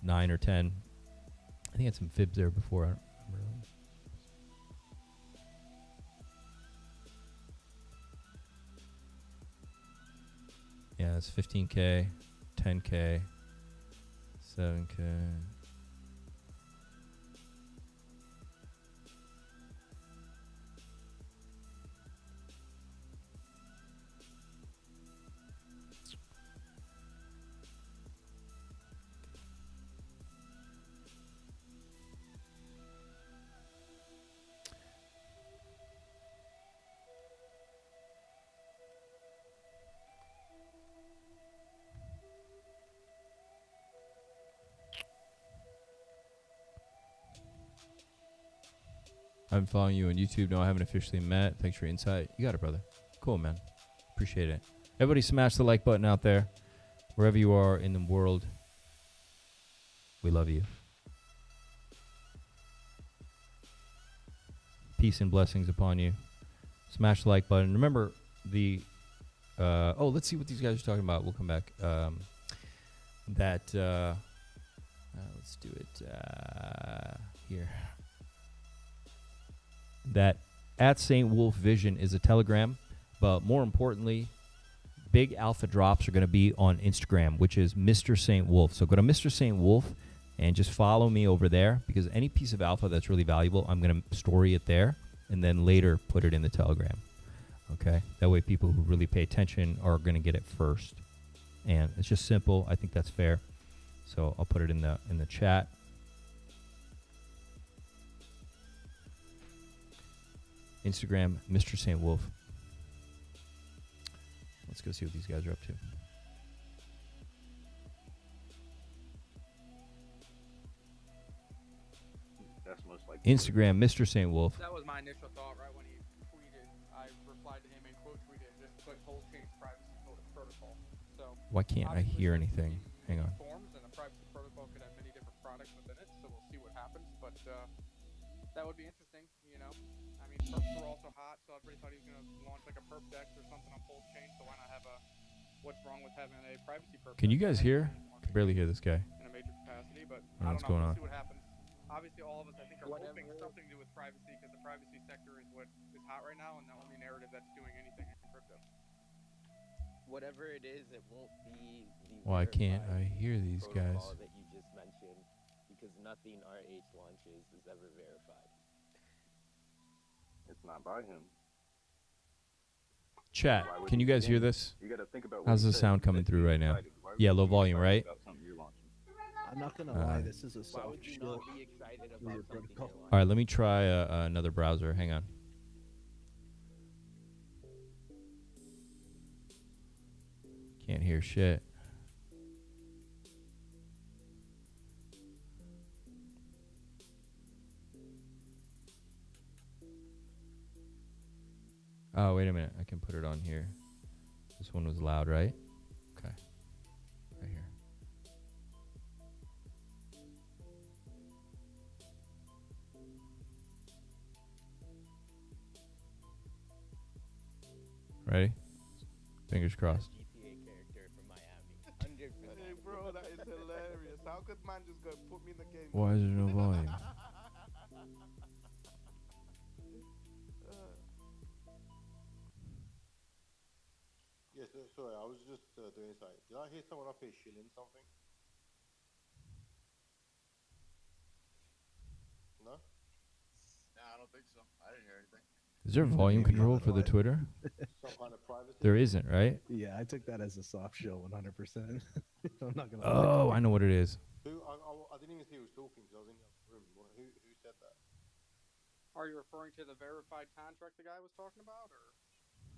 9, or 10. I think I had some fibs there before. I don't remember. Yeah, it's 15K, 10K, 7K. I'm following you on YouTube. No, I haven't officially met. Thanks for your insight. You got it, brother. Cool, man. Appreciate it. Everybody smash the like button out there. Wherever you are in the world, we love you. Peace and blessings upon you. Smash the like button. Remember the... let's see what these guys are talking about. We'll come back. Let's do it here. That at St. Wolf Vision is a Telegram, but more importantly, big alpha drops are going to be on Instagram, which is Mr. St. Wolf. So go to Mr. St. Wolf and just follow me over there, because any piece of alpha that's really valuable, I'm going to story it there and then later put it in the Telegram. Okay? That way people who really pay attention are going to get it first. And it's just simple. I think that's fair. So I'll put it in the chat. Instagram, Mr. St. Wolf. Let's go see what these guys are up to. That's most likely. Instagram, Mr. St. Wolf. That was my initial thought right when he tweeted. I replied to him and quote tweeted, just put whole change privacy protocol. So Why can't I hear anything? Hang on. Forms and the privacy protocol could have many different products within it, so we'll see what happens. But that would be interesting, you know. I mean, perps were also hot, so everybody thought he was going to launch like a perp dex or something on full chain. So why not have a what's wrong with having a privacy perp? Can you guys hear? I can barely hear this guy. In a major capacity, but I don't know what's going on. We'll see what happens. Obviously, all of us, I think, are hoping something to do with privacy, because the privacy sector is what is hot right now, and the only narrative that's doing anything in crypto. Whatever it is, it won't be the Why can't I hear these guys? that you just mentioned, because nothing RH launches is ever verified. It's not by him. Chat, can you guys hear this? You gotta think about How's the sound coming through right now? Yeah, low volume, right? I'm not gonna lie, this is a Why soft would you shit. not be excited about something you're launching? All right, let me try another browser. Hang on. Can't hear shit. Oh, wait a minute. I can put it on here. This one was loud, right? Okay. Right here. Ready? Fingers crossed. GTA character from Miami. 100%. Hey, bro, that is hilarious. How could man just go put me in the game? Why is there no volume? Yes, sorry, I was just doing something. Did I hear someone up here shilling something? No? Nah, I don't think so. I didn't hear anything. Is there volume control for the Twitter? Some kind of privacy? There isn't, right? Yeah, I took that as a soft show 100%. I'm not gonna Oh, I know what it is. Who? I didn't even see who was talking because I was in the other room. Who said that? Are you referring to the verified contract the guy was talking about, or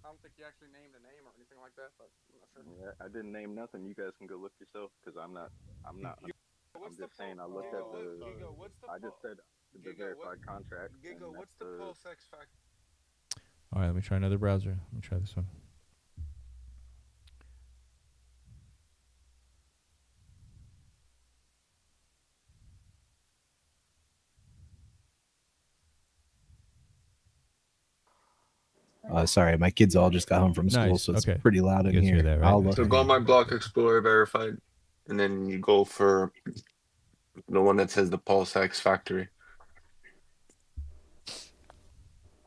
I don't think he actually named a name or anything like that, but I'm not sure. Yeah, I didn't name nothing. You guys can go look yourself because I'm not. I'm just saying. I looked at the. I just said the verified contract. Giga, what's the pulse X factor? All right, let me try another browser. Let me try this one. Sorry, my kids all just got home from school, Nice, so it's okay. pretty loud You in guys hear here. that, right? I'll look. So go on my Block Explorer verified, and then you go for the one that says the Pulse X Factory.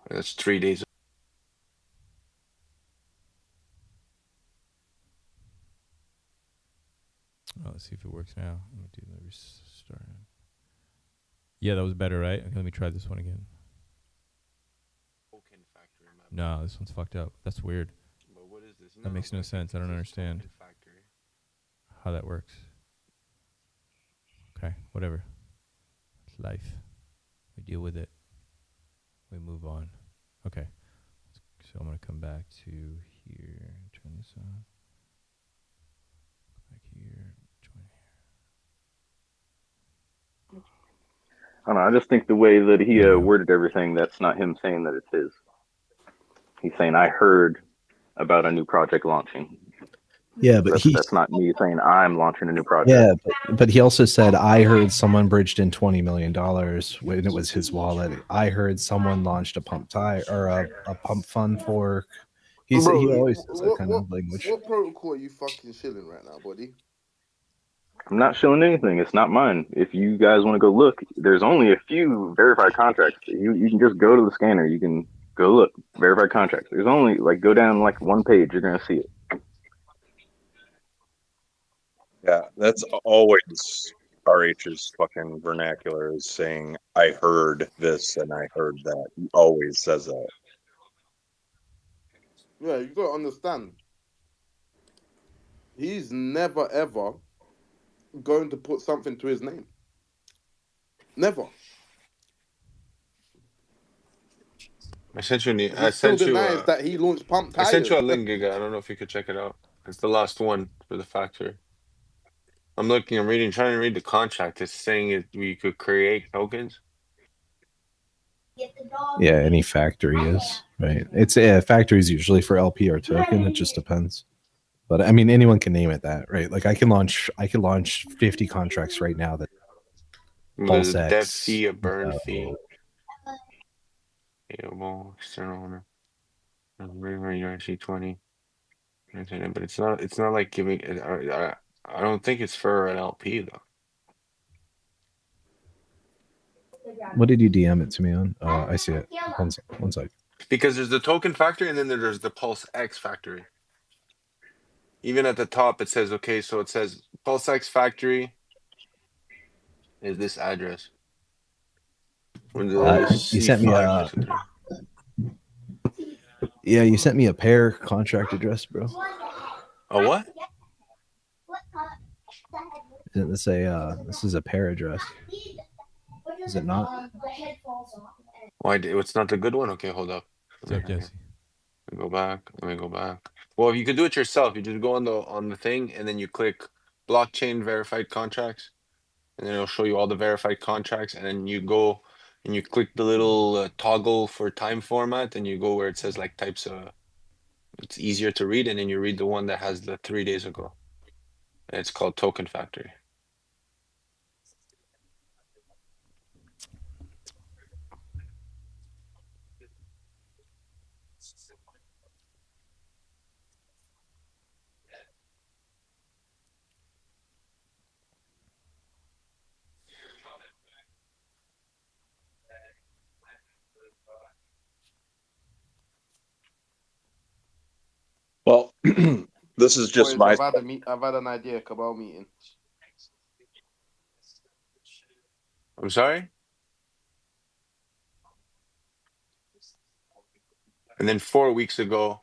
That's 3 days. Oh, let's see if it works now. Let me do the restart. Yeah, that was better, right? Okay, let me try this one again. Token Factory. No, this one's fucked up. That's weird. But what is this? That makes no sense. I don't understand how that works. Okay, whatever. It's life. We deal with it. We move on. Okay. So I'm going to come back to here. Turn this on. Back here. Join here. I don't know. I just think the way that he worded everything, that's not him saying that it's his. He's saying, I heard about a new project launching. Yeah, but that's not me saying I'm launching a new project. Yeah, but he also said, I heard someone bridged in $20 million when it was his wallet. I heard someone launched a pump tire or a pump fund for. He always says that kind of language. What protocol are you fucking shilling right now, buddy? I'm not showing anything. It's not mine. If you guys want to go look, there's only a few verified contracts. You can just go to the scanner. You can go look. Verified contracts. There's only, go down one page. You're going to see it. Yeah, that's always RH's fucking vernacular, is saying, I heard this and I heard that. He always says that. Yeah, you got to understand. He's never, ever going to put something to his name. Never. I sent you. He still denies that he launched pump tires. I sent you a link, Giga. I don't know if you could check it out. It's the last one for the factory. I'm reading, trying to read the contract. It's saying we could create tokens. Yeah, any factory is, right? It's factories usually for LP or token. It just depends. But I mean, anyone can name it that, right? Like I can launch 50 contracts right now that There's a dev fee, a burn fee. Payable, external owner. URC20. But it's not like giving it. I don't think it's for an LP though. What did you DM it to me on? I see it. One sec. Because there's the token factory and then there's the Pulse X factory. Even at the top it says, okay, so it says Pulse X factory is this address. You sent me you sent me a pair contract address, bro. A what? Isn't this this is a pair address? Is it not? Why? It's not the good one. Okay, hold up. What's up, Jesse? Let me go back. Well, you could do it yourself. You just go on the thing, and then you click blockchain verified contracts, and then it'll show you all the verified contracts. And then you go and you click the little toggle for time format, and you go where it says like types of. It's easier to read, and then you read the one that has the 3 days ago. And it's called Token Factory. Well, this is just Boys, my. I've had an idea. Cabal meeting. I'm sorry? And then 4 weeks ago,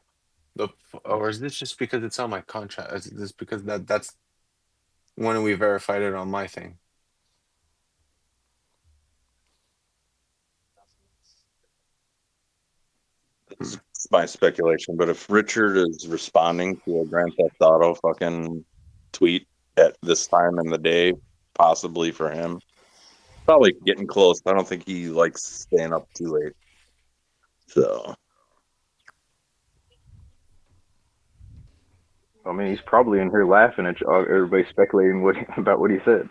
or is this just because it's on my contract? Is this because that's when we verified it on my thing? It's my speculation, but if Richard is responding to a Grand Theft Auto fucking tweet at this time in the day, possibly for him, probably getting close. I don't think he likes staying up too late. So, I mean, he's probably in here laughing at everybody speculating about what he said.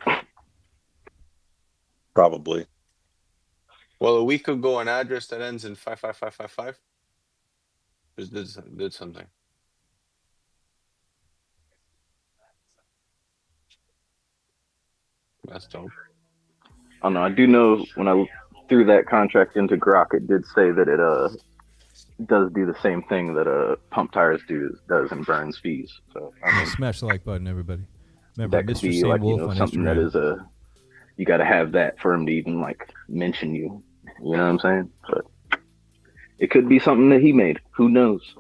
probably. Well, a week ago, an address that ends in 55555 just did something. That's dope. I don't know. I do know when I threw that contract into Grok, it did say that it does do the same thing that Pump Tires does and burns fees. So I mean, smash the like button, everybody. Remember, that could Mr. be Sam like Wolf on something Instagram. that is you got to have that for him to even like mention you. You know what I'm saying? But it could be something that he made. Who knows?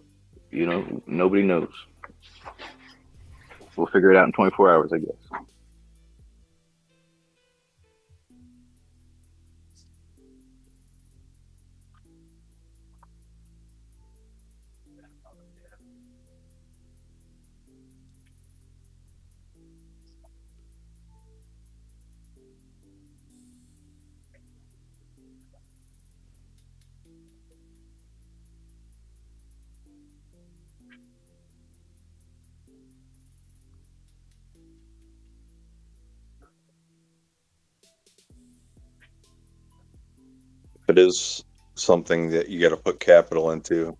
You know, nobody knows. We'll figure it out in 24 hours, I guess. If it is something that you got to put capital into, what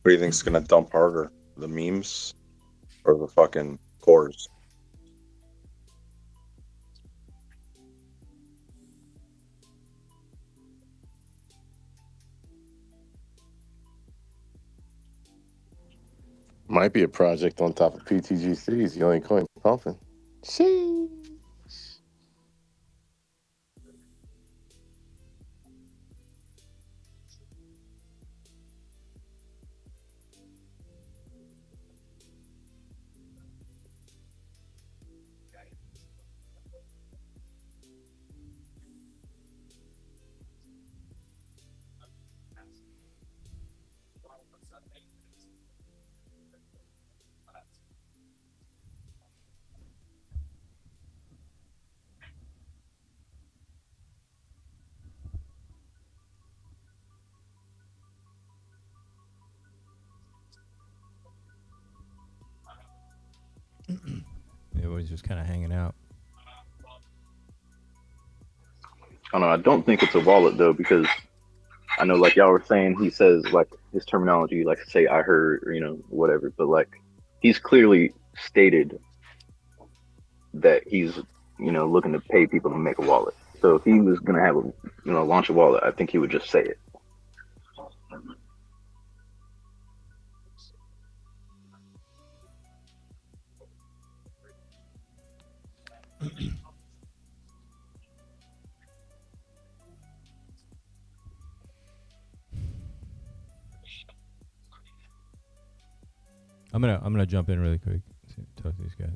do you think's going to dump harder, the memes or the fucking cores? Might be a project on top of PTGCs. The only coin pumping. Sheesh. Everybody's just kind of hanging out. I don't know. I don't think it's a wallet though, because I know, like y'all were saying, he says like his terminology, like say I heard, or, whatever. But like he's clearly stated that he's looking to pay people to make a wallet. So if he was gonna have launch a wallet, I think he would just say it. I'm gonna jump in really quick. Talk to these guys.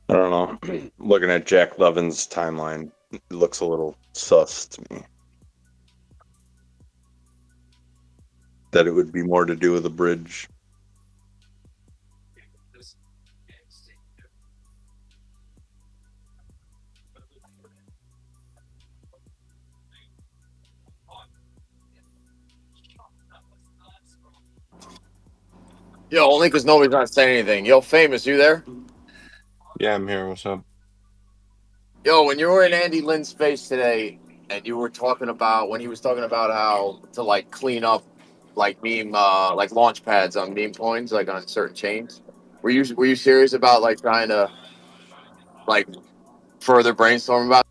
I don't know. Looking at Jack Levin's timeline, It looks a little sus to me. That it would be more to do with the bridge. Yo, only because nobody's not saying anything. Yo, Famous, you there? Yeah, I'm here. What's up? Yo, when you were in Andy Lynn's face today, and you were talking about when he was talking about how to like clean up like meme like launch pads on meme coins, like on certain chains. Were you serious about like trying to like further brainstorm about?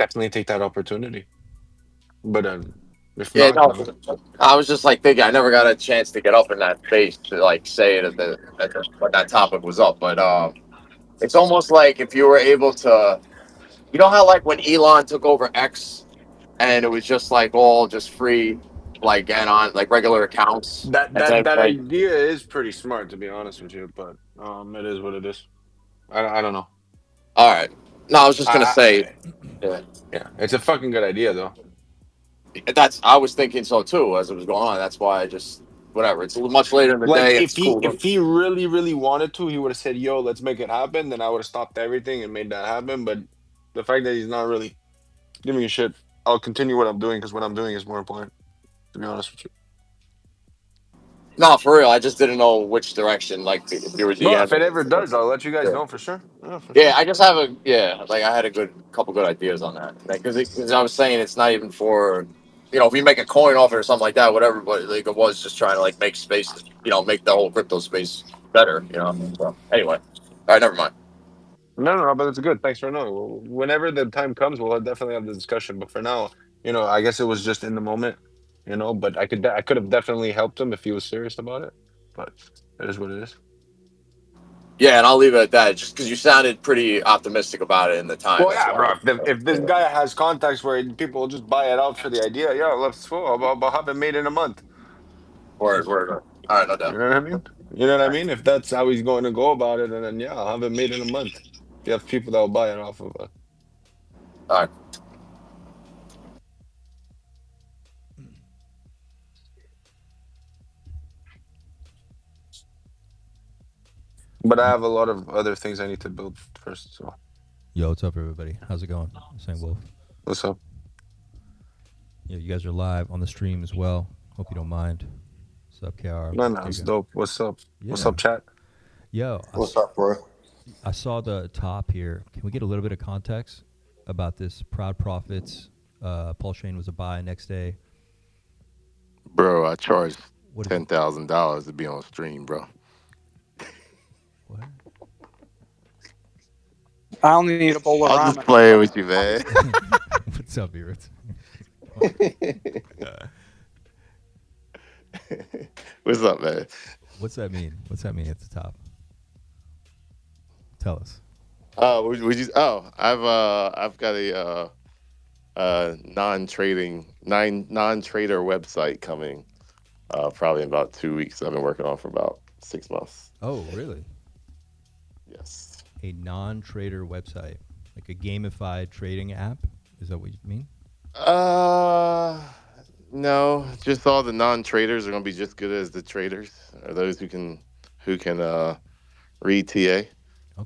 Definitely take that opportunity. But if Yeah, not, no. no. I was just like thinking I never got a chance to get up in that space to like say it when that topic was up. But it's almost like if you were able to, you know how like when Elon took over X and it was just like all just free, like and on like regular accounts, That and that then that like idea is pretty smart, to be honest with you. But it is what it is. I don't know. all right. No, I was just gonna say, I yeah, yeah, it's a fucking good idea though. I was thinking so too as it was going on. That's why I just whatever. It's much later in the Like day. if It's he cool. if he really really wanted to, he would have said, "Yo, let's make it happen." Then I would have stopped everything and made that happen. But the fact that he's not really giving a shit, I'll continue what I'm doing because what I'm doing is more important. To be honest with you. No, for real. I just didn't know which direction. Like if you were No, if DMing. it ever does, I'll let you guys Yeah. know for sure. Yeah, for Yeah, sure. I just have like I had a couple good ideas on that. Because I was saying it's not even for, if you make a coin off it or something like that, whatever. But like it was just trying to like make space, make the whole crypto space better. So, anyway, all right, never mind. No, but it's good. Thanks for knowing. Whenever the time comes, we'll definitely have the discussion. But for now, I guess it was just in the moment, But I could have definitely helped him if he was serious about it. But it is what it is. Yeah, and I'll leave it at that. Just because you sounded pretty optimistic about it in the time. Well, That's yeah, why. bro. If this Yeah. guy has contacts where people will just buy it out for the idea, yeah, let's go. I'll have it made in a month. Word. All right, no You doubt. know what I mean? You know what I mean? If that's how he's going to go about it, and then yeah, I'll have it made in a month. If you have people that will buy it off of it. All right. But I have a lot of other things I need to build first. So Yo, what's up, everybody? How's it going? Saying Wolf. what's up? Yeah, you guys are live on the stream as well. Hope you don't mind. What's up, KR? No, it's Giga? dope. What's up? What's Yeah. up, chat? Yo, What's up, bro? I saw the top here. Can we get a little bit of context about this Proud Profits? Paul Shane was a buy next day. Bro, I charged What is it? $10,000 to be on stream, bro. What? I only need a bowl of I'm just ramen. playing with you, man. What's up, Beavis? What's up, man? What's that mean? What's that mean at the top? Tell us. I've got a non-trader website coming probably in about 2 weeks. I've been working on for about 6 months. Oh, really? Yes. A non-trader website, like a gamified trading app? Is that what you mean? No, just all the non-traders are gonna be just good as the traders, or those who can read TA. Okay.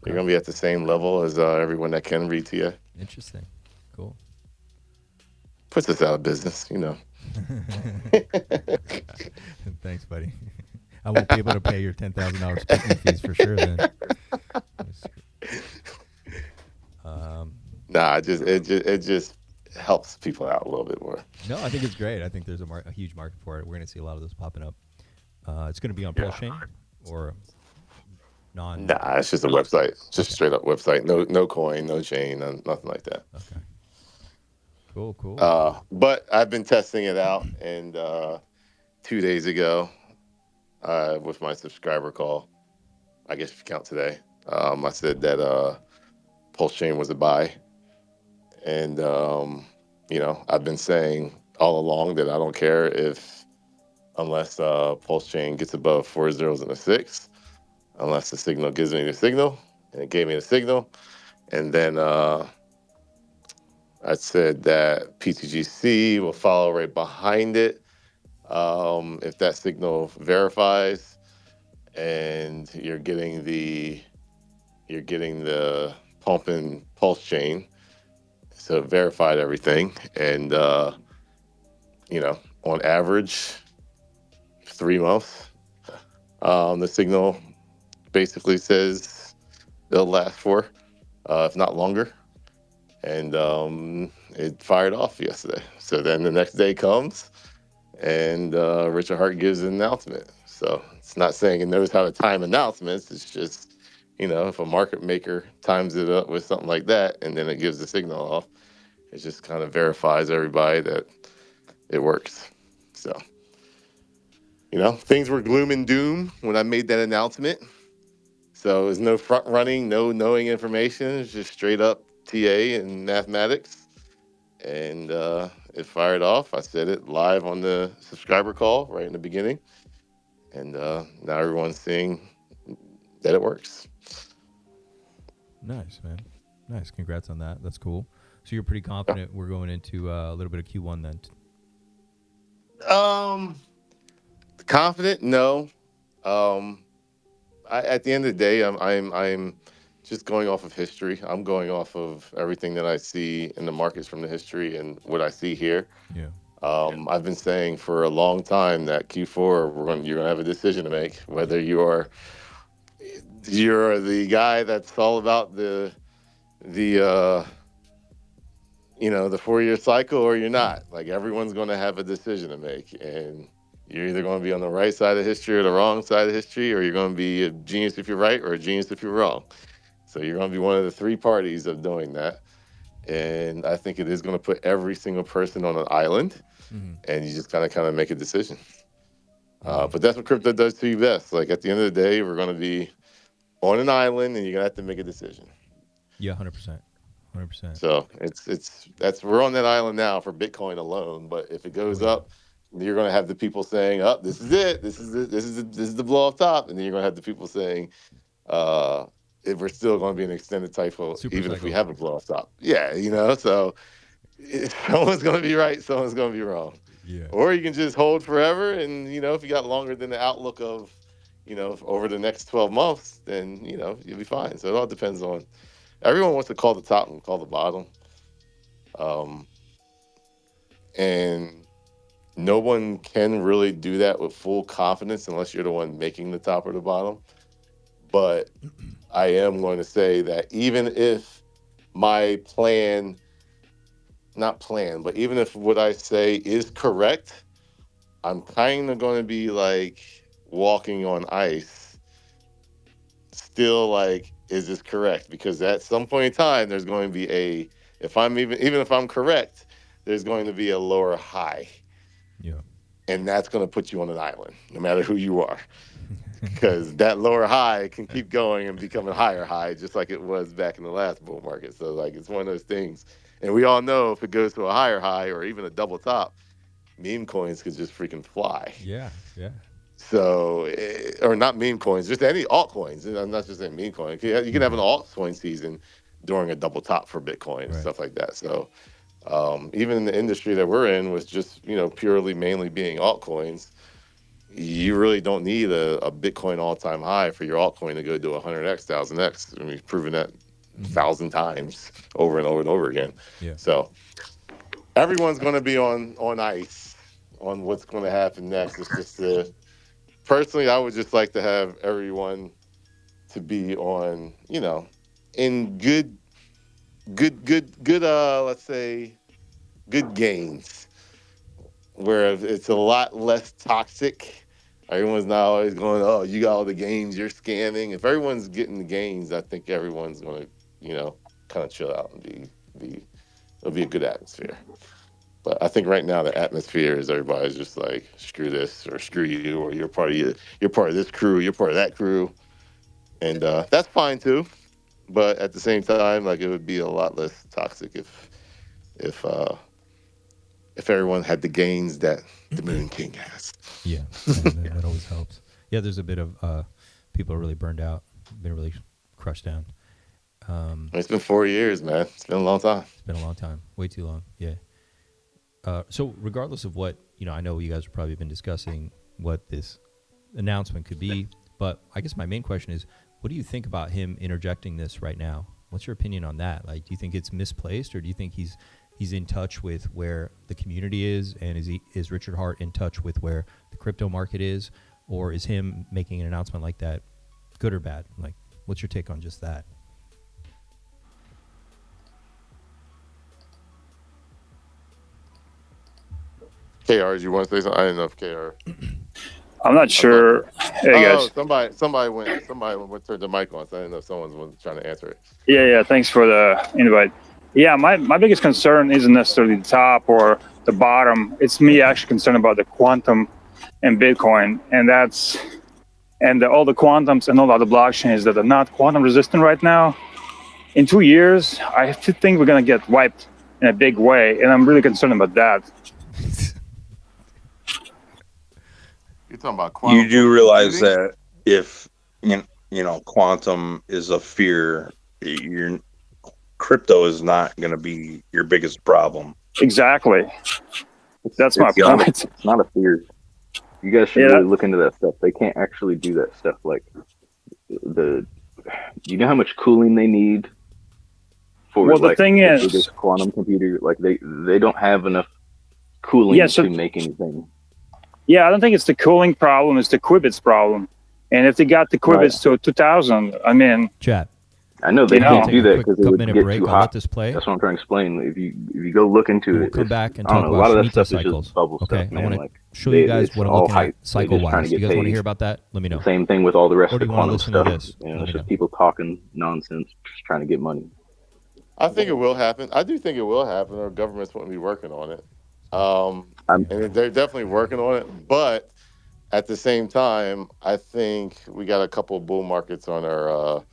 They're gonna be at the same level as everyone that can read TA. Interesting. Cool. Puts us out of business, Thanks, buddy. I won't be able to pay your $10,000 speaking fees for sure. Then. Nah, it just helps people out a little bit more. No, I think it's great. I think there's a huge market for it. We're going to see a lot of those popping up. It's going to be on Pulse Chain or non. Nah, it's just a website, just straight up website. No coin, no chain, nothing like that. Okay. Cool. But I've been testing it out, and 2 days ago, with my subscriber call, I guess if you count today, I said that Pulse Chain was a buy, and I've been saying all along that I don't care unless Pulse Chain gets above 4 zeros and a 6, unless the signal gives me the signal, and it gave me the signal, And then I said that PTGC will follow right behind it if that signal verifies, and you're getting the pump and pulse chain, so it verified everything, and on average 3 months, the signal basically says they'll last for, if not longer. And it fired off yesterday. So then the next day comes, and Richard Hart gives an announcement. So it's not saying it knows how to time announcements. It's just, if a market maker times it up with something like that, and then it gives the signal off, it just kind of verifies everybody that it works. So, things were gloom and doom when I made that announcement. So there's no front running, no knowing information. It's just straight up TA and mathematics. And it fired off. I said it live on the subscriber call right in the beginning. And now everyone's seeing that it works. Nice, man. Nice. Congrats on that. That's cool. So you're pretty confident we're going into a little bit of Q1 then? Confident? No. At the end of the day, I'm just going off of history. I'm going off of everything that I see in the markets from the history and what I see here. Yeah. I've been saying for a long time that Q4 you're gonna have a decision to make, whether you're the guy that's all about the 4-year cycle, or you're not. Like, everyone's gonna have a decision to make, and you're either going to be on the right side of history or the wrong side of history, or you're going to be a genius if you're right or a genius if you're wrong. So you're going to be one of the three parties of doing that. And I think it is going to put every single person on an island, and you just kind of make a decision. But that's what crypto does to you best. Like, at the end of the day, we're going to be on an island, and you're going to have to make a decision. Yeah, 100%. 100%. So we're on that island now for Bitcoin alone. But if it goes up, you're going to have the people saying, "Oh, this is it. This is the blow off top," and then you're going to have the people saying, "If we're still going to be an extended cycle, even if we have a blow off top." Yeah, So someone's going to be right, someone's going to be wrong. Yeah. Or you can just hold forever, and if you got longer than the outlook of, over the next 12 months, then you'll be fine. So it all depends on. Everyone wants to call the top and call the bottom, and no one can really do that with full confidence unless you're the one making the top or the bottom. But I am going to say that even if my even if what I say is correct, I'm kind of going to be like walking on ice. Still, like, is this correct? Because at some point in time, there's going to be even if I'm correct, there's going to be a lower high. Yeah. And that's going to put you on an island, no matter who you are. Because that lower high can keep going and become a higher high, just like it was back in the last bull market. So, like, it's one of those things. And we all know if it goes to a higher high or even a double top, meme coins could just freaking fly. Yeah, yeah. So, or not meme coins, just any altcoins. I'm not just saying meme coin. You can have an altcoin season during a double top for Bitcoin and stuff like that. So, even in the industry that we're in, with just purely mainly being altcoins, you really don't need a Bitcoin all-time high for your altcoin to go to 100x, 1000x. I mean, we've proven that 1,000 times over and over and over again. Yeah. So everyone's going to be on ice on what's going to happen next. It's just personally, I would just like to have everyone to be on, in good, let's say, good gains, where it's a lot less toxic. Everyone's not always going, "Oh, you got all the gains, you're scamming." If everyone's getting the gains, I think everyone's going to, kind of chill out and it'll be a good atmosphere. But I think right now the atmosphere is everybody's just like, screw this or screw you, or you're part of this crew, you're part of that crew. And that's fine too. But at the same time, like, it would be a lot less toxic if everyone had the gains that the Moon King has. Yeah, that always helps. Yeah, there's a bit of people are really burned out, been really crushed down. It's been 4 years, man. It's been a long time. It's been a long time, way too long. Yeah. So regardless of what, I know you guys have probably been discussing what this announcement could be, but I guess my main question is, what do you think about him interjecting this right now? What's your opinion on that? Like, do you think it's misplaced, or do you think he's in touch with where the community is, and is Richard Hart in touch with where the crypto market is, or is him making an announcement like that good or bad? Like, what's your take on just that? KR, you want to say something? I didn't know if KR. I'm not sure. Hey guys. Somebody went turned the mic on, so I didn't know if someone was trying to answer it. Yeah. Thanks for the invite. Yeah, my biggest concern isn't necessarily the top or the bottom. It's me actually concerned about the quantum and Bitcoin, and all the quantums and all the other blockchains that are not quantum resistant right now. In 2 years, I think we're gonna get wiped in a big way, and I'm really concerned about that. You're talking about quantum. You do realize that if quantum is a fear, your crypto is not going to be your biggest problem. Exactly. That's my point. It's not a fear. You guys should really look into that stuff. They can't actually do that stuff. Like you know how much cooling they need for the thing the is, biggest quantum computer? Like they don't have enough cooling to make anything. Yeah, I don't think it's the cooling problem, it's the qubits problem. And if they got the qubits to 2000, I mean... Chat. I know they can't do that because it would get break. too I'll hot. let this play. That's what I'm trying to explain. If you go look into we'll it, come back and I don't talk know, about a lot of that Shemitah stuff is cycles. just bubble Okay, stuff, man. I want to like, show you guys what I'm looking at They're just trying cycle-wise. to You get guys want to paid. hear about that? Let me know. Same thing with all the rest Or of do the you want to quantum listen to stuff. this? It's just people talking nonsense, just trying to get money. I think it will happen. I do think it will happen. Our government's going to be working on it. And they're definitely working on it. But at the same time, I think we got a couple of bull markets on our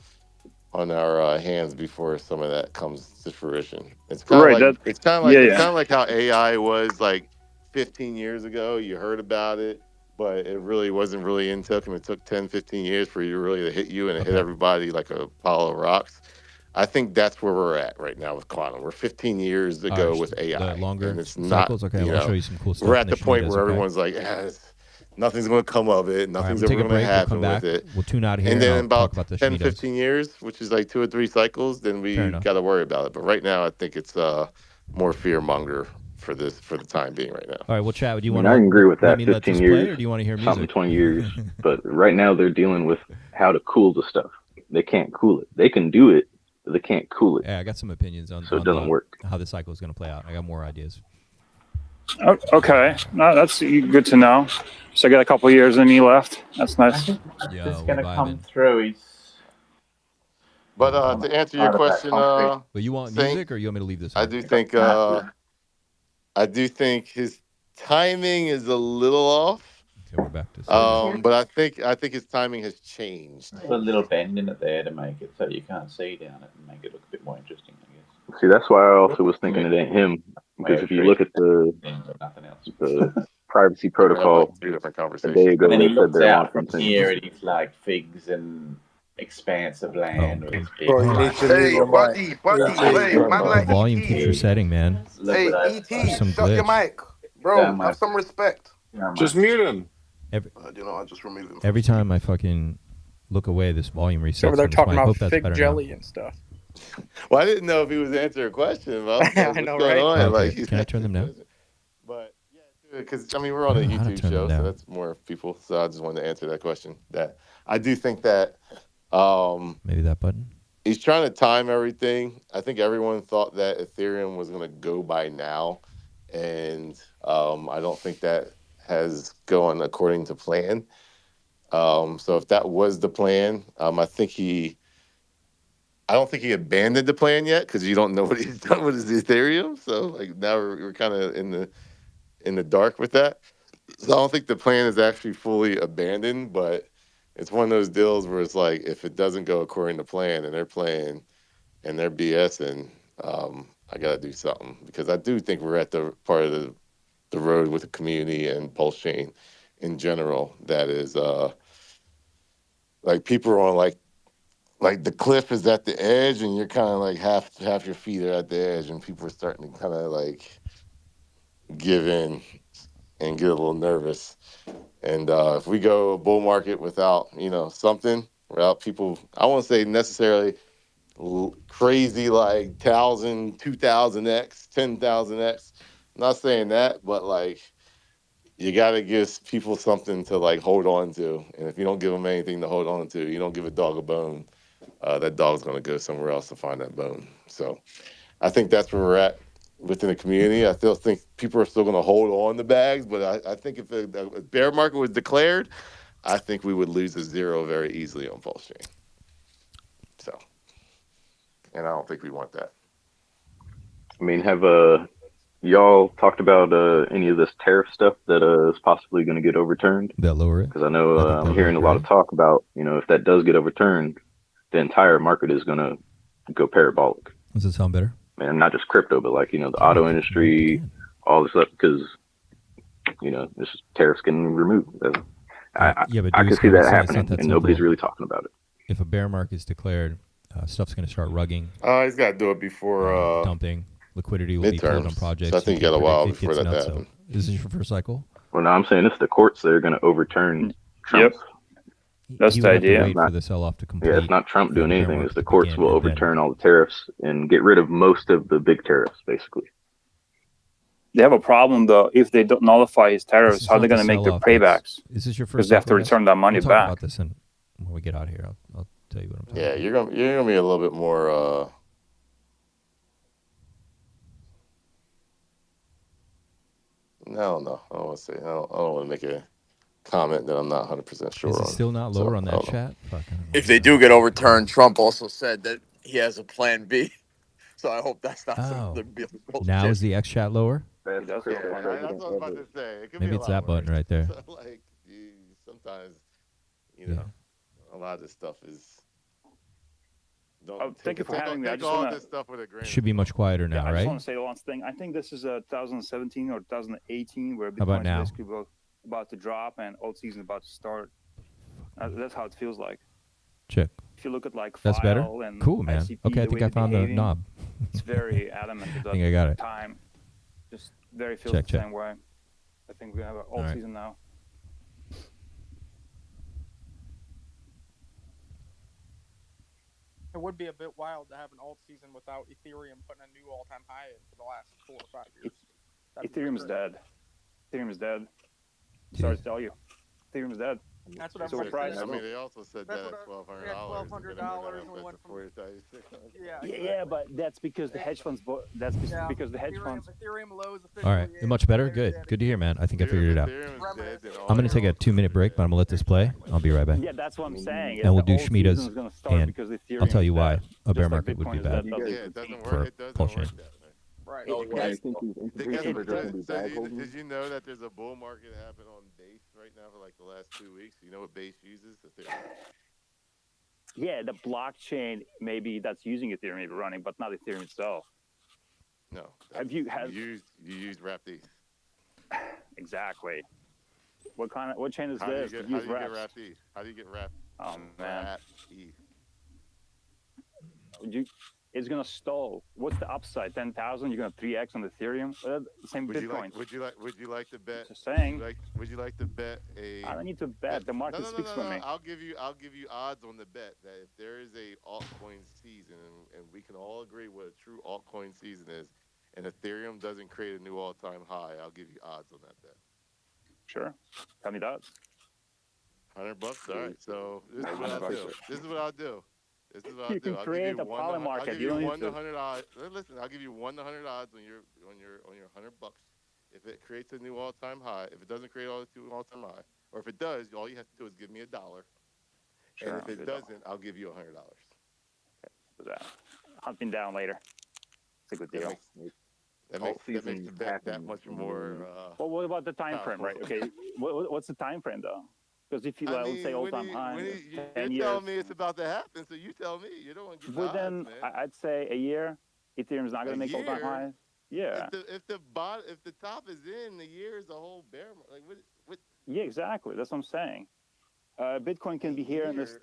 hands before some of that comes to fruition. It's kind of like how AI was like 15 years ago. You heard about it, but it really wasn't really into it. And it took 10, 15 years for you to hit you, and it hit everybody like a pile of rocks. I think that's where we're at right now with quantum. We're 15 years ago with AI, longer and it's cycles. not. Okay, I'll show you some cool stuff. We're at the point where everyone's like, nothing's going to come of it. Nothing's ever going to happen with it. We'll tune out of here. And then in about about 10, 15 years, which is like 2 or 3 cycles, then we got to worry about it. But right now, I think it's more fear monger for the time being right now. All right, well, Chad, do you want I can agree with that. 15 years, or do you want to hear something music? 20 years. But right now, they're dealing with how to cool the stuff. They can't cool it. They can do it, but they can't cool it. Yeah, I got some opinions on it doesn't work. How this cycle is going to play out. I got more ideas. Oh, okay, no, that's good to know. So I got a couple of years in me left. That's nice. It's going to come through. But to answer your question, but you want music, or you want me to leave this? I do think his timing is a little off. Okay, we're back to but I think his timing has changed. Put a little bend in it there to make it so you can't see down it and make it look a bit more interesting, I guess. See, that's why I also was thinking it ain't him, because if you look at the privacy protocol, two different a conversations. day ago And then they he said looks they're out from launching here things. and he's like figs and expanse of land with his big Hey, buddy, wait, man, The like volume ET. keeps resetting, man. Hey, ET, some shut your glitch. mic, bro. Have some respect. Just mute him. I just removed him. Every time I fucking look away, this volume resets. Over there on this talking mic. I about hope that's fig better jelly now. and stuff. Well, I didn't know if he was answering a question. But I know, right? Okay, can I turn them down? But yeah, because we're on a How to YouTube turn them show, so down. that's more people. So I just wanted to answer that question. That I do think that Maybe that button. he's trying to time everything. I think everyone thought that Ethereum was going to go by now, and I don't think that has gone according to plan. So if that was the plan, I don't think he abandoned the plan yet, because you don't know what he's done with his Ethereum. So like now we're kind of in the dark with that. So I don't think the plan is actually fully abandoned, but it's one of those deals where it's like, if it doesn't go according to plan and they're playing and they're BSing, I got to do something, because I do think we're at the part of the road with the community and Pulse Chain in general that is like people are on like like the cliff is at the edge, and you're kind of like half your feet are at the edge, and people are starting to kind of like give in and get a little nervous. And if we go a bull market without something, without people, I won't say necessarily crazy like 1,000, 2,000x, 10,000x. I'm not saying that, but like you got to give people something to like hold on to. And if you don't give them anything to hold on to, you don't give a dog a bone, that dog's going to go somewhere else to find that bone. So I think that's where we're at within the community. I still think people are still going to hold on to bags, but I think if a bear market was declared, I think we would lose a zero very easily on Pulse Chain. So, and I don't think we want that. I mean, have y'all talked about any of this tariff stuff that is possibly going to get overturned? That lower it? Because I know I'm hearing a lot of talk about, if that does get overturned, the entire market is going to go parabolic. Does it sound better? And not just crypto, but like, the auto industry, all this stuff, because, this tariffs getting removed. I can see that happening, and nobody's really talking about it. If a bear market is declared, stuff's going to start rugging. He's got to do it before dumping. Liquidity will be pulled on projects. So I think you got a while before that happens. So is this your first cycle? Well, no, I'm saying it's the courts that are going to overturn Trump. Yep. That's the idea. Wait for the sell-off to complete. Yeah, it's not Trump doing anything. It's the courts will overturn all the tariffs and get rid of most of the big tariffs, basically. They have a problem though. If they don't nullify his tariffs, how are they going to make their paybacks? Is this your first? Because they have to return that money we'll back. Talk about this when we get out of here. I'll tell you what I'm talking Yeah, about. you're gonna be a little bit more. No, I don't want to say. I don't want to make a comment that I'm not 100% sure Is it on. still not lower on that chat? Fuck, If they do get overturned, Trump also said that he has a plan B. So I hope that's not something to be Now is the X chat lower? That's what I was about to say. It could Maybe be a it's lot that button worse. right there. So, like, sometimes, a lot of this stuff is. Thank you for having me. I Take just all wanna, this stuff with a grain. Should be much quieter now, I just right? want to say the last thing. I think this is 2017 or 2018 where How about Bitcoin is now? basically about to drop and alt season about to start. That's how it feels like. Check. If you look at like That's better. File and Cool, man. ICP, Okay, I the think way I they're found the behaving, knob. It's very adamant I about think I got it. time. Just very feels Check, the check. same way. I think we're gonna have an alt right. season now. It would be a bit wild to have an alt season without Ethereum putting a new all-time high in for the last 4 or 5 years. Ethereum's dead. Ethereum's dead. Sorry to tell you, Ethereum's dead. That's what So everybody price. said. I mean, they also said that at $1,200. $1,200 and we went from Yeah, but that's because the hedge funds. That's because the hedge funds. Ethereum lows All right, much better. Good to hear, man. I think I figured it out. I'm gonna take a 2-minute break, but I'm gonna let this play. I'll be right back. Yeah, that's what I'm saying. And we'll The do alt Shemitah's, season's gonna start and because I'll tell you Ethereum's why dead. a bear Just like market would be Bitcoin is bad dead, doesn't Yeah, it doesn't for work. It doesn't Pulse work Chain. that way. Right. Did you know that there's a bull market happening on base right now for like the last 2 weeks? You know what base uses? Ethereum. Yeah, the blockchain maybe that's using Ethereum maybe running, but not Ethereum itself. No. You used wrapped ETH? Exactly. What chain is How do you this? get, You how use do you get wraps. wrapped ETH? How do you get wrapped? Oh man. Wrapped ETH. It's gonna stall. What's the upside? 10,000? You're gonna 3x on Ethereum? Same Bitcoin. Would you like to bet? Just saying. Would you like to bet a? I don't need to bet. The market speaks for me. I'll give you odds on the bet that if there is a altcoin season, and we can all agree what a true altcoin season is, and Ethereum doesn't create a new all-time high, I'll give you odds on that bet. Sure. Tell me that. $100. All right. So this is what I'll do. This is what I'll do. You can create a poly market. You don't need to. 100 odds. Listen, I'll give you 1 to 100 odds on your $100. If it creates a new all-time high, if it doesn't create all-time high, or if it does, all you have to do is give me $1. Sure, and if it doesn't, I'll give you $100. Okay. Hunting down later. It's a good deal. That makes the bet that much more. Well, what about the time frame, right? Okay. What's the time frame though? Because if you let's say all-time high, you're 10 years. telling me it's about to happen, so you tell me. You don't want to give odds, Within, man. I'd say a year. Ethereum's not going to make all-time highs. Yeah. If the top is in, the year is a whole bear. Like what? Yeah, exactly. That's what I'm saying. Bitcoin can be here in this.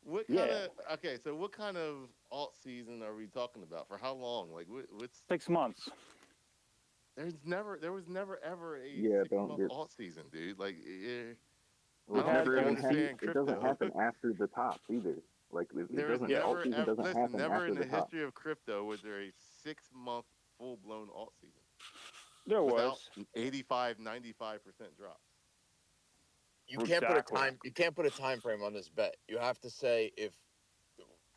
What kind of okay? So what kind of alt season are we talking about? For how long? Like what's 6 months. there was never ever a Yeah, don't 6 month get. alt season, dude. Like Well, I it don't think never you even happens. understand It doesn't crypto. happen after the tops either. Like it There is doesn't. The alt never season ever doesn't listen. happen Never after in the the top. history of crypto was there a 6 month full blown alt season There without was 85-95% drops. You can't put a time. You can't put a time frame on this bet. You have to say if.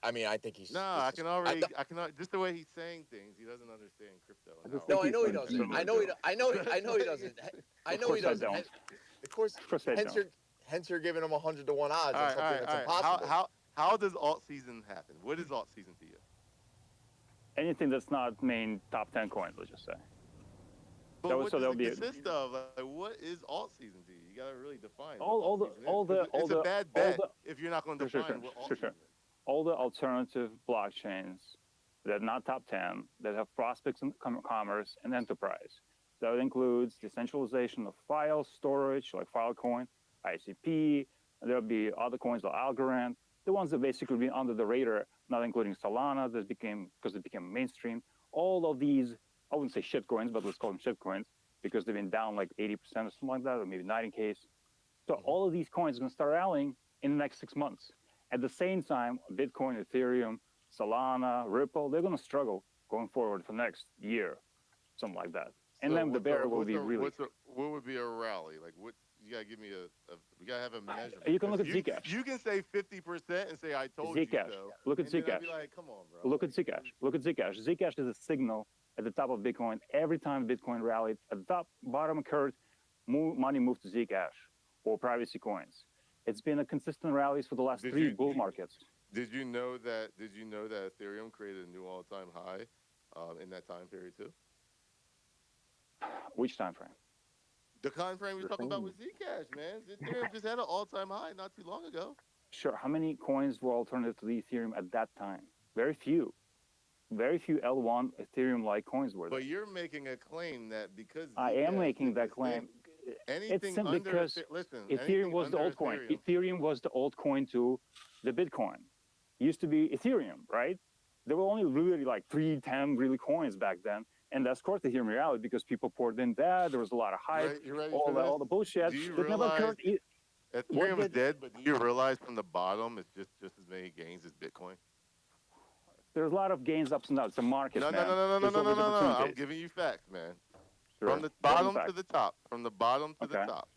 I mean, I think he's. No, I can already. I cannot. Just the way he's saying things, he doesn't understand crypto. And how No, I know he doesn't. I know he. I know he doesn't. I know he doesn't. Of course. Hence, you're giving him 100 to 1 odds on something that's impossible. How does alt season happen? What is alt season to you? Anything that's not main top 10 coins, let's just say. But what does it consist of? Like, what is alt season to you? You gotta really define. It's a bad bet if you're not going to define what alt season is. All the alternative blockchains that are not top 10, that have prospects in commerce and enterprise. That includes decentralization of file storage, like Filecoin, ICP. There'll be other coins like Algorand, the ones that basically be under the radar, not including Solana, because it became mainstream. All of these, I wouldn't say shit coins, but let's call them shit coins, because they've been down like 80% or something like that, or maybe 90 in case. So all of these coins are going to start rallying in the next 6 months. At the same time, Bitcoin, Ethereum, Solana, Ripple, they're going to struggle going forward for next year, something like that. And then the bear will be really. What would be a rally? Like what? You gotta give me we gotta have a measurement. You can look at Zcash. You can say 50% and say I told Zcash. you so. Look at and then Zcash. I'd be like, come on, bro. Look at Zcash. Look at Zcash. Zcash is a signal at the top of Bitcoin. Every time Bitcoin rallied, at the top, bottom occurred, money moved to Zcash or privacy coins. It's been a consistent rallies for the last three bull markets. Did you know that Ethereum created a new all-time high in that time period too? Which time frame? The time frame we're talking about with Zcash, man. Ethereum just had an all-time high not too long ago. Sure. How many coins were alternative to the Ethereum at that time? Very few. Very few L1 Ethereum-like coins were there. But you're making a claim that because I am making that claim. Anything it's under because Ethereum was the old coin. Ethereum was the old coin to the Bitcoin. It used to be Ethereum, right? There were only really like 3-10 really coins back then. And that's, of course, the Ethereum reality because people poured in that. There was a lot of hype, all the bullshit. Do you It never realize occurred. Ethereum is dead, but do you realize from the bottom it's just as many gains as Bitcoin? There's a lot of gains, ups and downs. It's a market, No. man. I'm giving you facts, man. Sure. From the bottom to the top. From the bottom to the top.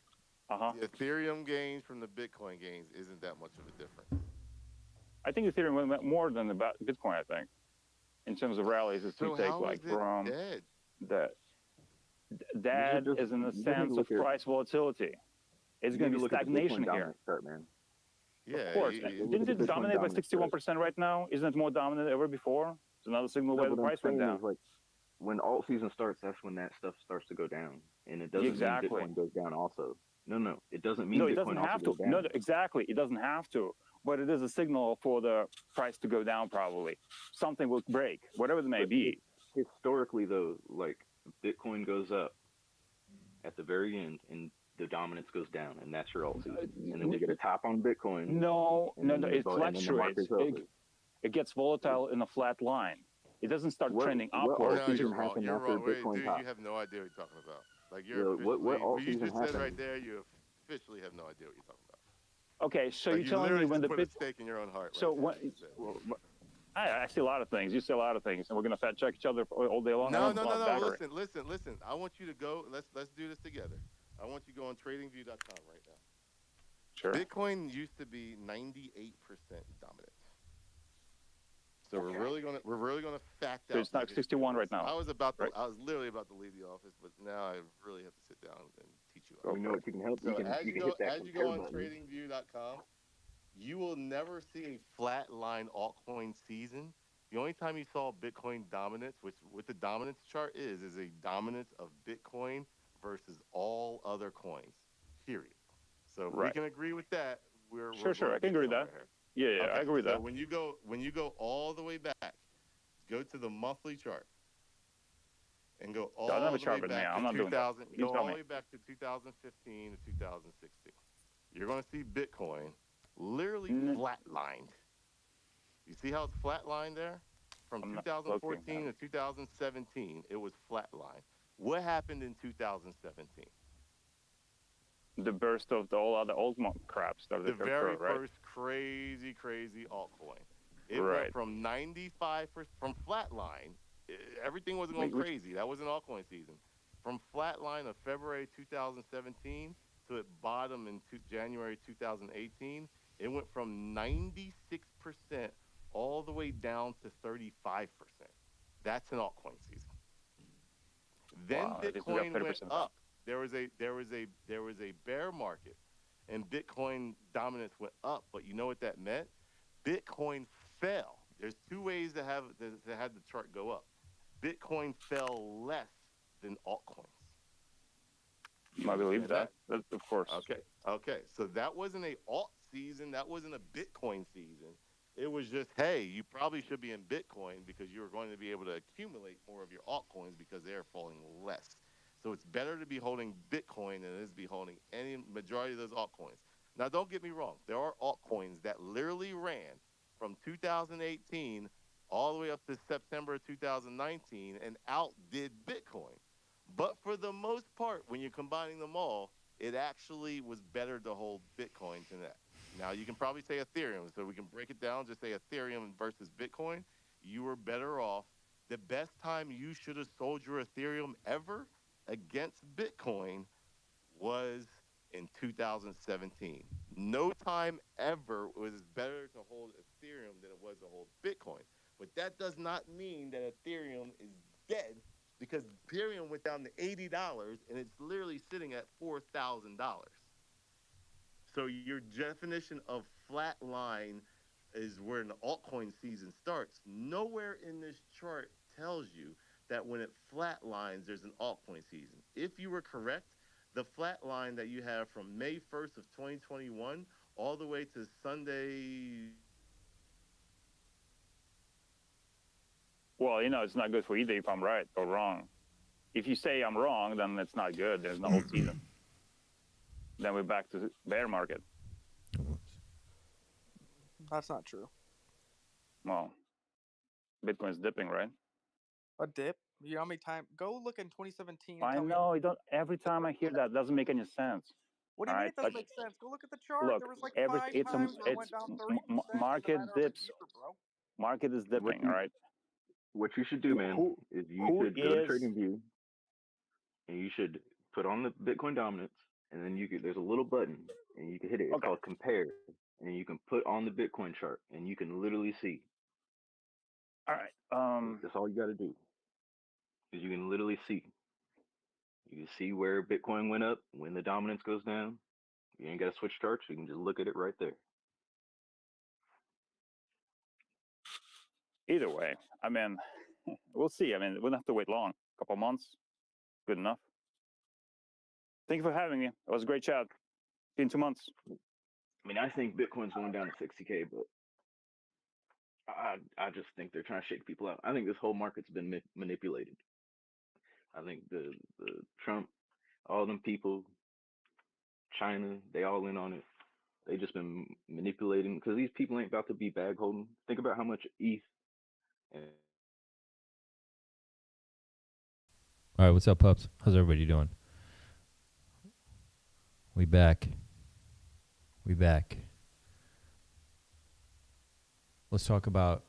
Uh-huh. The Ethereum gains from the Bitcoin gains isn't that much of a difference. I think Ethereum went more than about Bitcoin, I think, in terms of rallies. If you take like from dead? That is in the sense of price volatility. It's going to be stagnation here. Chart, man. Yeah, of course. Didn't it dominate by 61% right now? Isn't it more dominant than ever before? It's another signal why the price went down. Like, when alt season starts, that's when that stuff starts to go down, and it doesn't mean Bitcoin goes down also. No, it doesn't mean it doesn't have to. No, exactly, it doesn't have to. But it is a signal for the price to go down. Probably something will break, whatever it may be. Historically, though, like Bitcoin goes up at the very end, and the dominance goes down, and that's your alt season. And then we get a top on Bitcoin. No, it fluctuates. It gets volatile in a flat line. It doesn't start trending upward. No, you're wrong. You're wrong. Wait, dude, you have no idea what you're talking about. Like what you just said right there, you officially have no idea what you're talking about. Okay, so like you're telling me when the put a stake in your own heart. So I see a lot of things. You see a lot of things, and we're gonna fact check each other all day long. No. Listen. I want you to go. Let's do this together. I want you to go on TradingView.com right now. Sure. Bitcoin used to be 98% dominant. So we're really gonna fact out. So it's not 61 right now. I was literally about to leave the office, but now I really have to sit down and teach you. You know what you can help. So as you go on button. TradingView.com, you will never see a flat line altcoin season. The only time you saw Bitcoin dominance, which what the dominance chart is a dominance of Bitcoin versus all other coins. Period. So if we can agree with that, we're sure. I can agree with that. Yeah, okay. I agree with that. When you go all the way back, go to the monthly chart and go all the way back to 2000. Go all the way back to 2015 to 2016. You're going to see Bitcoin literally flatlined You see how it's flatlined there? From I'm not looking. 2014 to 2017, it was flatline. What happened in 2017? The burst of all other old crap started The to occur, very right? first crazy altcoin. It went Right. from 95 from flatline. Everything wasn't going Wait, which crazy. That wasn't altcoin season. From flatline of February 2017 to it bottom in January 2018, it went from 96% all the way down to 35%. That's an altcoin season. Then wow, it got Bitcoin went 30% down. up. There was a bear market, and Bitcoin dominance went up. But you know what that meant? Bitcoin fell. There's two ways to have the chart go up. Bitcoin fell less than altcoins. I believe Understand that. Of course. Okay. So that wasn't a alt season. That wasn't a Bitcoin season. It was just, hey, you probably should be in Bitcoin because you're going to be able to accumulate more of your altcoins because they're falling less. So it's better to be holding Bitcoin than it is to be holding any majority of those altcoins. Now, don't get me wrong. There are altcoins that literally ran from 2018 all the way up to September 2019 and outdid Bitcoin. But for the most part, when you're combining them all, it actually was better to hold Bitcoin than that. Now, you can probably say Ethereum, so we can break it down, just say Ethereum versus Bitcoin. You were better off. The best time you should have sold your Ethereum ever against Bitcoin was in 2017. No time ever was better to hold Ethereum than it was to hold Bitcoin. But that does not mean that Ethereum is dead because Ethereum went down to $80 and it's literally sitting at $4,000. So your definition of flat line is where an altcoin season starts. Nowhere in this chart tells you that when it flatlines, there's an altcoin season. If you were correct, the flat line that you have from May 1st of 2021 all the way to Sunday. Well, it's not good for either if I'm right or wrong. If you say I'm wrong, then it's not good. There's no whole season. Then we're back to bear market. That's not true. Well, Bitcoin's dipping, right? A dip? You know how many times? Go look in 2017 and I tell me. know. Every time I hear that, doesn't make any sense. What do you mean it doesn't make sense? Go look at the chart. Look, there was like every 5 it's times where it went down 30% market in a matter of a dips. year, bro. Market is dipping, all right? What you should do, man, is you should go to TradingView and you should put on the Bitcoin dominance, and then there's a little button and you can hit it. It's called compare, and you can put on the Bitcoin chart and you can literally see. All right. That's all you got to do. Is you can literally see. You can see where Bitcoin went up when the dominance goes down. You ain't got to switch charts. You can just look at it right there. Either way, I mean, we'll see. I mean, we don't have to wait long. A couple months, good enough. Thank you for having me. It was a great chat. See you in 2 months. I mean, I think Bitcoin's going down to 60K, but I just think they're trying to shake people out. I think this whole market's been manipulated. I think the Trump, all them people, China, they all in on it. They just been manipulating because these people ain't about to be bag holding. Think about how much ETH. All right, what's up, pups? How's everybody doing? We back. Let's talk about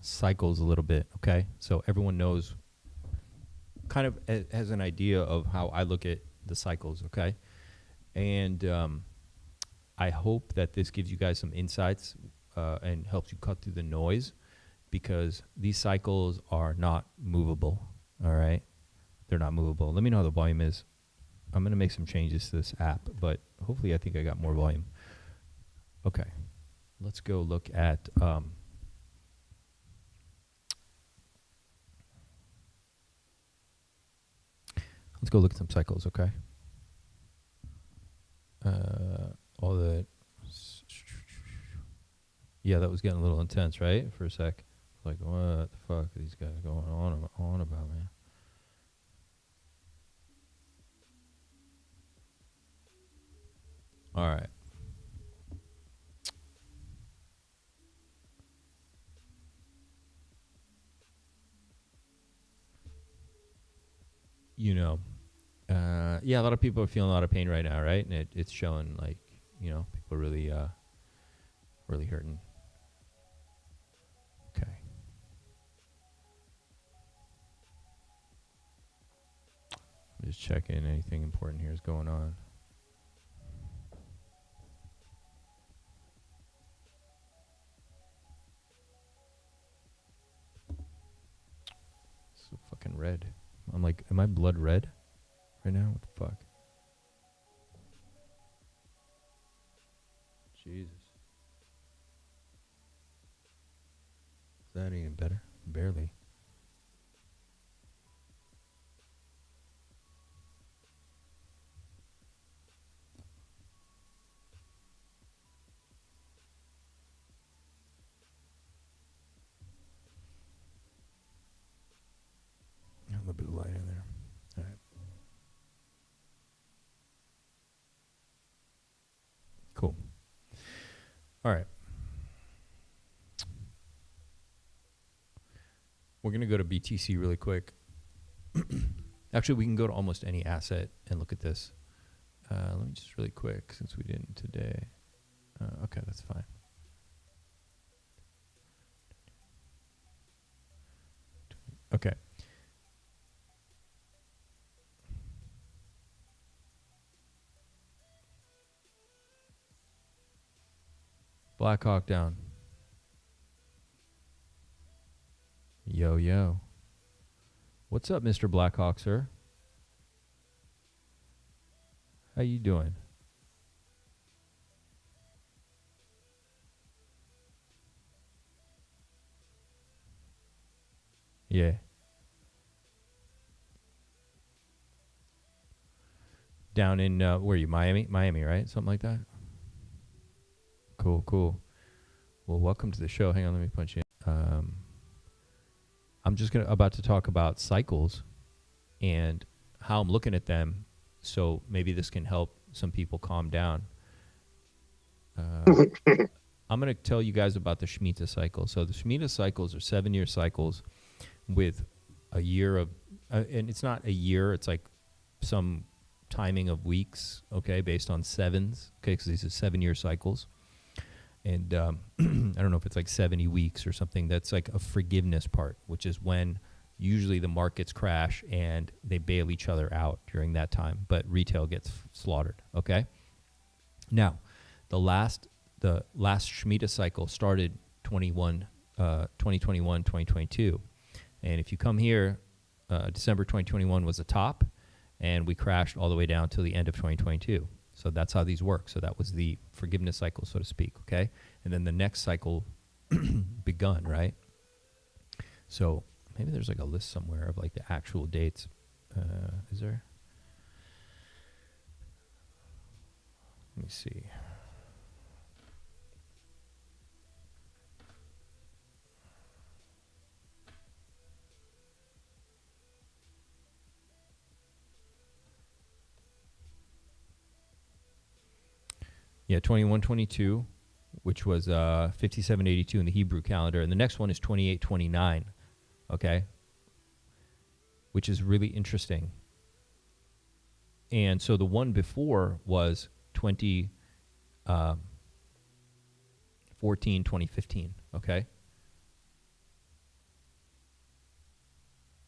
cycles a little bit, okay? So everyone knows, kind of has an idea of how I look at the cycles, okay? And I hope that this gives you guys some insights and helps you cut through the noise, because these cycles are not movable, all right? They're not movable. Let me know how the volume is. I'm going to make some changes to this app, but hopefully I think I got more volume. Okay. Let's go look at some cycles, okay? Yeah, that was getting a little intense, right? For a sec. Like, what the fuck are these guys going on about, man? All right. yeah, a lot of people are feeling a lot of pain right now, right? And it's showing, like, people really, really hurting. Okay. I'm just checking anything important here is going on. So fucking red. I'm like, am I blood red right now? What the fuck? Jesus. Is that even better? Barely. A little bit of light in there. All right. Cool. All right. We're going to go to BTC really quick. Actually, we can go to almost any asset and look at this. Let me just really quick, since we didn't today. Okay, that's fine. Okay. Blackhawk down. Yo, yo. What's up, Mr. Blackhawk, sir? How you doing? Yeah. Down in, where are you? Miami? Miami, right? Something like that? Cool, cool. Well, welcome to the show. Hang on, let me punch you in. I'm just about to talk about cycles and how I'm looking at them, so maybe this can help some people calm down. I'm going to tell you guys about the Shemitah cycle. So the Shemitah cycles are 7-year cycles with a year of, and it's not a year, it's like some timing of weeks, okay, based on sevens, okay, because these are 7-year cycles. And I don't know if it's like 70 weeks or something. That's like a forgiveness part, which is when usually the markets crash and they bail each other out during that time, but retail gets slaughtered, okay? Now, the last Shemitah cycle started 2021, 2022. And if you come here, December 2021 was the top, and we crashed all the way down to the end of 2022. So that's how these work. So that was the forgiveness cycle, so to speak, okay? And then the next cycle begun, right? So maybe there's like a list somewhere of like the actual dates. Is there? Let me see. Yeah, 21-22, which was 57-82 in the Hebrew calendar. And the next one is 28-29, okay? Which is really interesting. And so the one before was 2015, okay?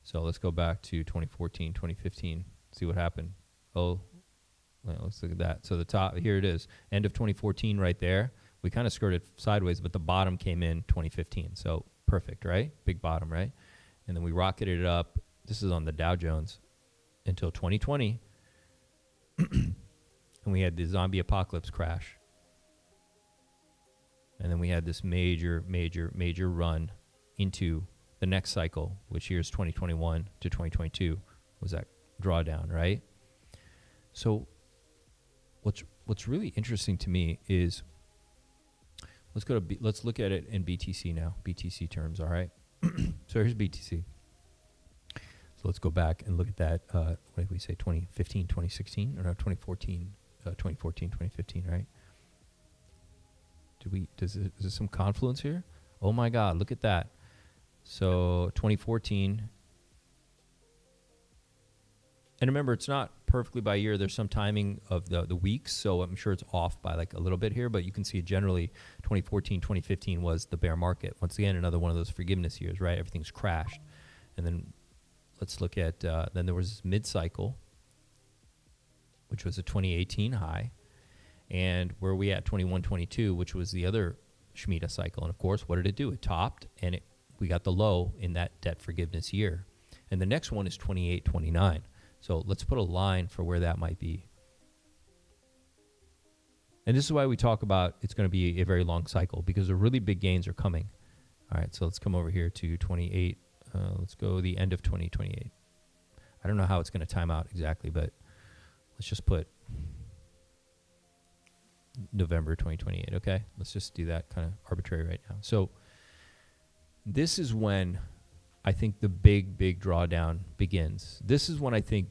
So let's go back to 2014, 2015, see what happened. Oh, well, let's look at that. So the top, here it is, end of 2014 right there. We kind of skirted sideways, but the bottom came in 2015. So perfect, right? Big bottom, right? And then we rocketed it up. This is on the Dow Jones until 2020. And we had the zombie apocalypse crash. And then we had this major run into the next cycle, which here's 2021 to 2022 was that drawdown, right? So what's really interesting to me is let's look at it in BTC now, BTC terms, all right? So here's BTC. So let's go back and look at that, what did we say, 2015, 2016, or no, 2014, 2015, right? Is there some confluence here? Oh my God, look at that. So 2014, And remember, it's not perfectly by year. There's some timing of the weeks, so I'm sure it's off by like a little bit here, but you can see generally 2014, 2015 was the bear market. Once again, another one of those forgiveness years, right? Everything's crashed. And then let's look at, then there was mid-cycle, which was a 2018 high. And where are we at? 21, 22, which was the other Shemitah cycle. And of course, what did it do? It topped, and we got the low in that debt forgiveness year. And the next one is 28, 29. So let's put a line for where that might be. And this is why we talk about it's going to be a very long cycle, because the really big gains are coming. All right, so let's come over here to 28. Let's go the end of 2028. I don't know how it's going to time out exactly, but let's just put November 2028, okay? Let's just do that kind of arbitrary right now. So this is when I think the big drawdown begins. This is when I think,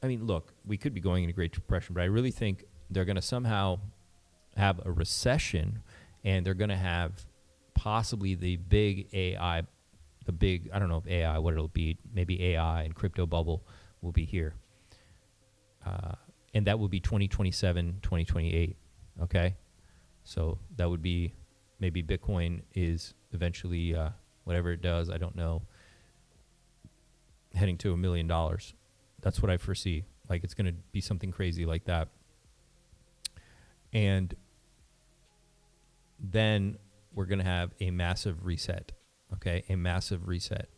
look, we could be going into Great Depression, but I really think they're going to somehow have a recession, and they're going to have possibly the big AI, I don't know if AI, what it'll be, maybe AI and crypto bubble will be here. And that will be 2027, 2028, okay? So that would be, maybe Bitcoin is eventually, whatever it does, I don't know, heading to $1 million. That's what I foresee. Like, it's going to be something crazy like that. And then we're going to have a massive reset, okay? A massive reset,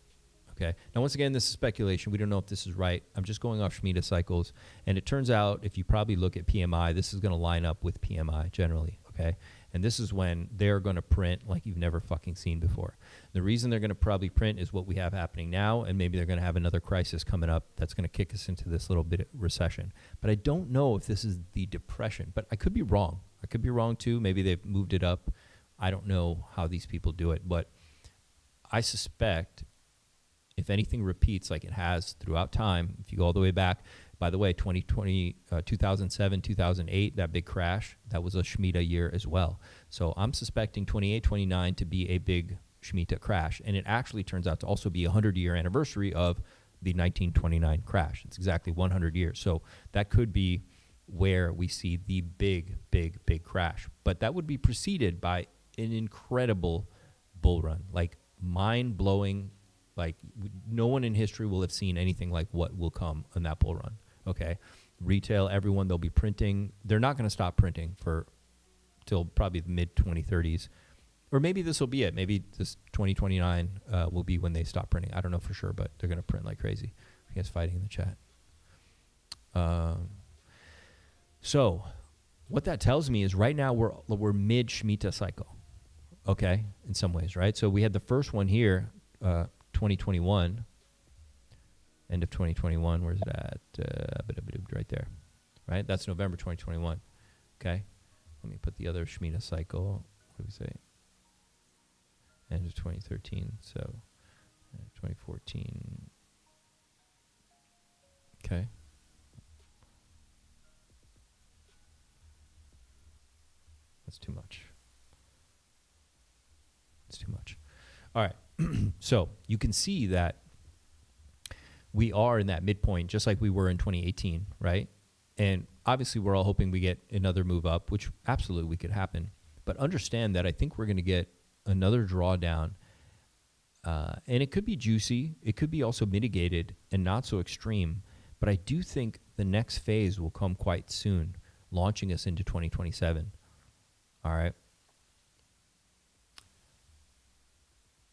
okay? Now, once again, this is speculation. We don't know if this is right. I'm just going off Shemitah cycles. And it turns out, if you probably look at PMI, this is going to line up with PMI generally, okay? And this is when they're going to print like you've never fucking seen before. The reason they're going to probably print is what we have happening now, and maybe they're going to have another crisis coming up that's going to kick us into this little bit of recession. But I don't know if this is the depression. But I could be wrong. I could be wrong too. Maybe they've moved it up. I don't know how these people do it. But I suspect if anything repeats like it has throughout time, if you go all the way back, by the way, 2007, 2008, that big crash, that was a Shemitah year as well. So I'm suspecting 28, 29 to be a big Shemitah crash. And it actually turns out to also be a 100-year anniversary of the 1929 crash. It's exactly 100 years. So that could be where we see the big crash. But that would be preceded by an incredible bull run, like mind-blowing. Like, no one in history will have seen anything like what will come in that bull run, okay? Retail, everyone, they'll be printing. They're not going to stop printing till probably the mid-2030s. Or maybe this will be it. Maybe this 2029 will be when they stop printing. I don't know for sure, but they're going to print like crazy. You guys fighting in the chat. So what that tells me is right now we're mid-Shemitah cycle, okay, in some ways, right? So we had the first one here, 2021, end of 2021. Where's it at? Right there, right? That's November 2021. Okay, let me put the other Shemitah cycle. What do we say? End of 2013. So 2014. Okay. That's too much. It's too much. All right. So you can see that we are in that midpoint, just like we were in 2018, right? And obviously, we're all hoping we get another move up, which absolutely could happen. But understand that I think we're going to get another drawdown, and it could be juicy. It could be also mitigated and not so extreme. But I do think the next phase will come quite soon, launching us into 2027. All right.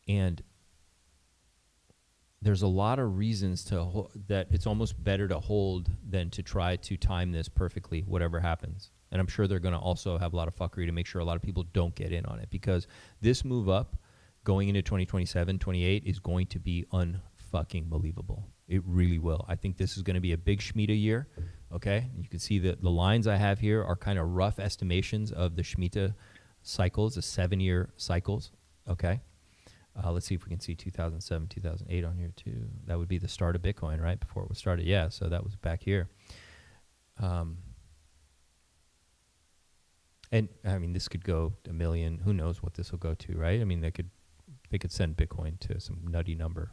And there's a lot of reasons that it's almost better to hold than to try to time this perfectly, whatever happens. And I'm sure they're going to also have a lot of fuckery to make sure a lot of people don't get in on it, because this move up going into 2027, 28 is going to be unfucking believable. It really will. I think this is going to be a big Shemitah year, okay? You can see that the lines I have here are kind of rough estimations of the Shemitah cycles, the 7-year cycles, okay? Let's see if we can see 2007, 2008 on here too. That would be the start of Bitcoin, right? Before it was started. Yeah, so that was back here. And I mean, this could go to $1 million. Who knows what this will go to, right? I mean, they could send Bitcoin to some nutty number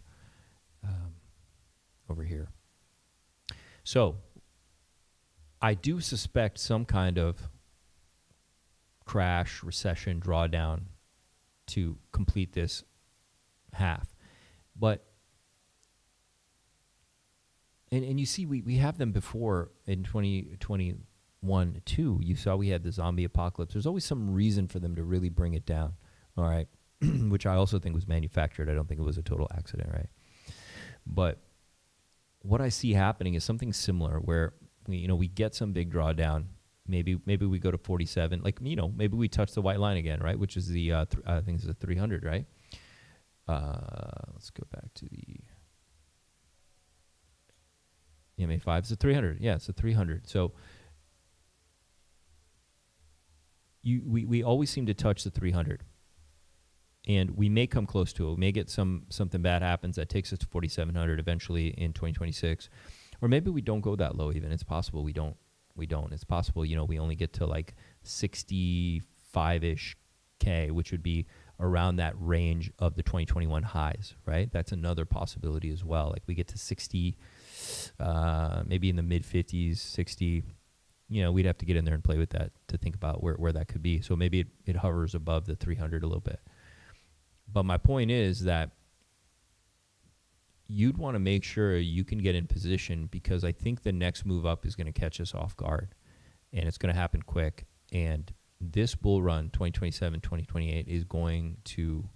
over here. So I do suspect some kind of crash, recession, drawdown to complete this half. But, and you see, we have them before in 2021 too. You saw we had the zombie apocalypse. There's always some reason for them to really bring it down, all right? Which I also think was manufactured. I don't think it was a total accident, right? But what I see happening is something similar where we get some big drawdown. Maybe we go to 47. Like, maybe we touch the white line again, right? Which is the I think it's a 300, right? Let's go back to the MA5. It's a 300. Yeah, it's a 300. So we always seem to touch the 300. And we may come close to it. We may get something bad happens that takes us to 4,700 eventually in 2026. Or maybe we don't go that low even. It's possible we don't. It's possible, we only get to like 65-ish K, which would be around that range of the 2021 highs, right? That's another possibility as well. Like we get to 60, maybe in the mid-50s, 60. We'd have to get in there and play with that to think about where that could be. So maybe it hovers above the 300 a little bit. But my point is that you'd want to make sure you can get in position, because I think the next move up is going to catch us off guard, and it's going to happen quick. And this bull run, 2027, 2028, is going to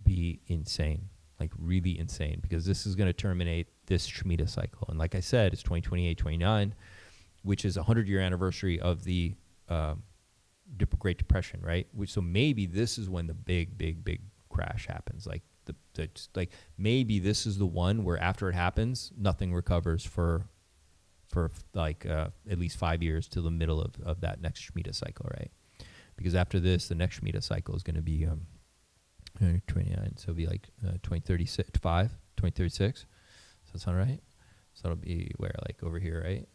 be insane, like really insane, because this is going to terminate this Shemitah cycle. And like I said, it's 2028, 29, which is a 100-year anniversary of the Great Depression, right? So maybe this is when the big crash happens. Like like maybe this is the one where after it happens, nothing recovers for like at least 5 years to the middle of that next Shemitah cycle, right? Because after this, the next Shemitah cycle is going to be 29, so it'll be like 2036. Does that sound right? So it'll be where, like over here, right?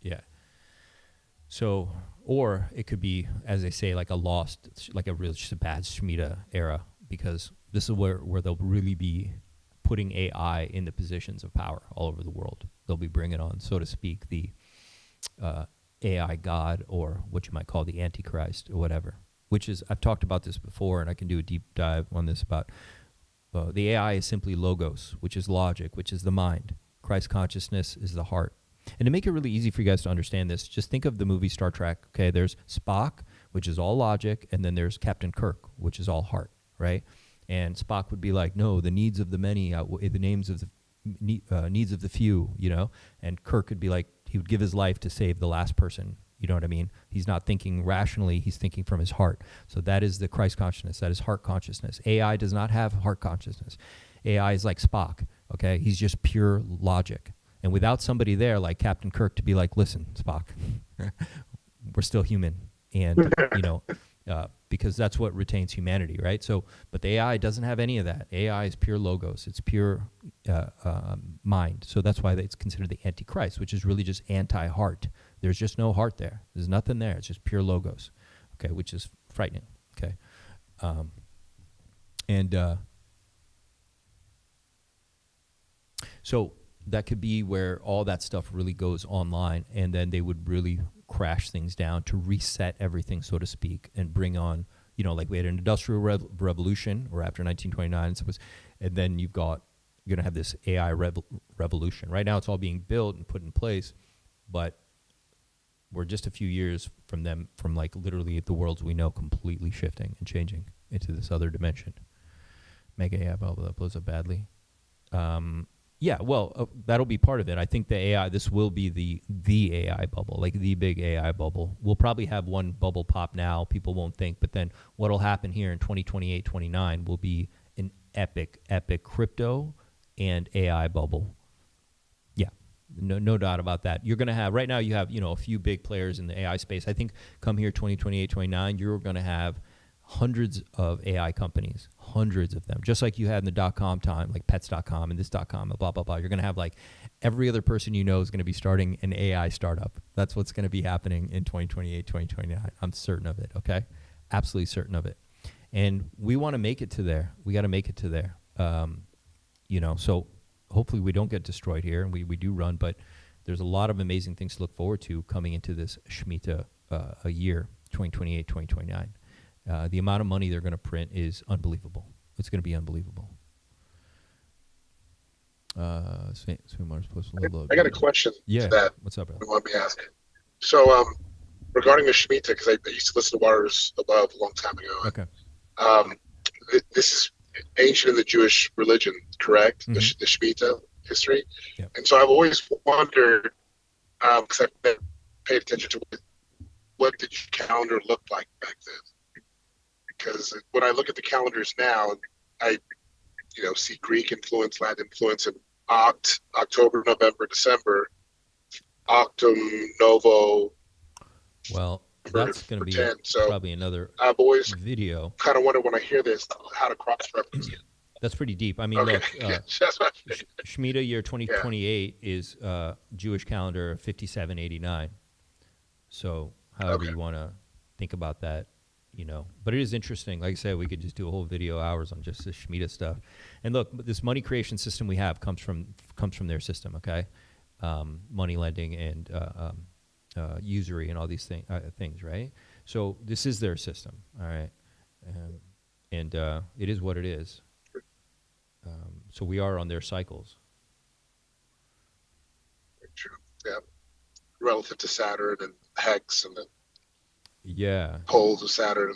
Yeah. So, or it could be, as they say, like just a bad Shemitah era, because this is where they'll really be putting AI in the positions of power all over the world. They'll be bringing on, so to speak, the AI god, or what you might call the Antichrist or whatever, which is, I've talked about this before, and I can do a deep dive on this about the AI is simply logos, which is logic, which is the mind. Christ consciousness is the heart. And to make it really easy for you guys to understand this, just think of the movie Star Trek. Okay, there's Spock, which is all logic, and then there's Captain Kirk, which is all heart, right? And Spock would be like, no, the needs of the many outweigh the needs of the few, And Kirk would be like, he would give his life to save the last person. You know what I mean? He's not thinking rationally. He's thinking from his heart. So that is the Christ consciousness. That is heart consciousness. AI does not have heart consciousness. AI is like Spock, okay? He's just pure logic. And without somebody there like Captain Kirk to be like, listen, Spock, we're still human. And, because that's what retains humanity, right? So, but the AI doesn't have any of that. AI is pure logos. It's pure mind. So that's why it's considered the Antichrist, which is really just anti-heart. There's just no heart there. There's nothing there. It's just pure logos, okay, which is frightening, okay? So that could be where all that stuff really goes online, and then they would really crash things down to reset everything, so to speak, and bring on, like we had an industrial revolution, or after 1929, and then you're going to have this AI revolution. Right now it's all being built and put in place, but we're just a few years from like literally the worlds we know completely shifting and changing into this other dimension. Mega AI bubble that blows up badly. Yeah, well, that'll be part of it. I think the AI, this will be the AI bubble, like the big AI bubble. We'll probably have one bubble pop now. People won't think, but then what'll happen here in 2028, 29 will be an epic crypto and AI bubble. Yeah, no doubt about that. You're going to have, right now you have, a few big players in the AI space. I think come here 2028, 29, you're going to have hundreds of AI companies, hundreds of them, just like you had in the .com time, like pets.com and this.com and blah, blah, blah. You're going to have like every other person is going to be starting an AI startup. That's what's going to be happening in 2028, 2029. I'm certain of it, okay? Absolutely certain of it. And we want to make it to there. We got to make it to there. So hopefully we don't get destroyed here, and we do run, but there's a lot of amazing things to look forward to coming into this Shemitah a year, 2028, 2029. The amount of money they're going to print is unbelievable. It's going to be unbelievable. I got a question Yeah. to that. What's up, bro? You want me to ask? So, regarding the Shemitah, because I used to listen to Waters Above a long time ago. Okay. This is ancient in the Jewish religion, correct? Mm-hmm. The Shemitah history. Yep. And so I've always wondered, because I've never paid attention to what did your calendar look like back then? Because when I look at the calendars now, I see Greek influence, Latin influence, and October, November, December, Octum, Novo. Well, that's going to be probably another I've always video. Kind of wonder when I hear this how to cross-reference it. That's pretty deep. I mean, Okay. look, That's what Shemitah year 2028 is Jewish calendar 5789. So however you want to think about that, But it is interesting. Like I said, we could just do a whole video hours on just this Shemitah stuff. And look, this money creation system we have comes from their system, okay? Money lending and usury and all these things, right? So this is their system, all right? And it is what it is. So we are on their cycles. True. Yeah. Relative to Saturn and Hex and the poles of Saturn.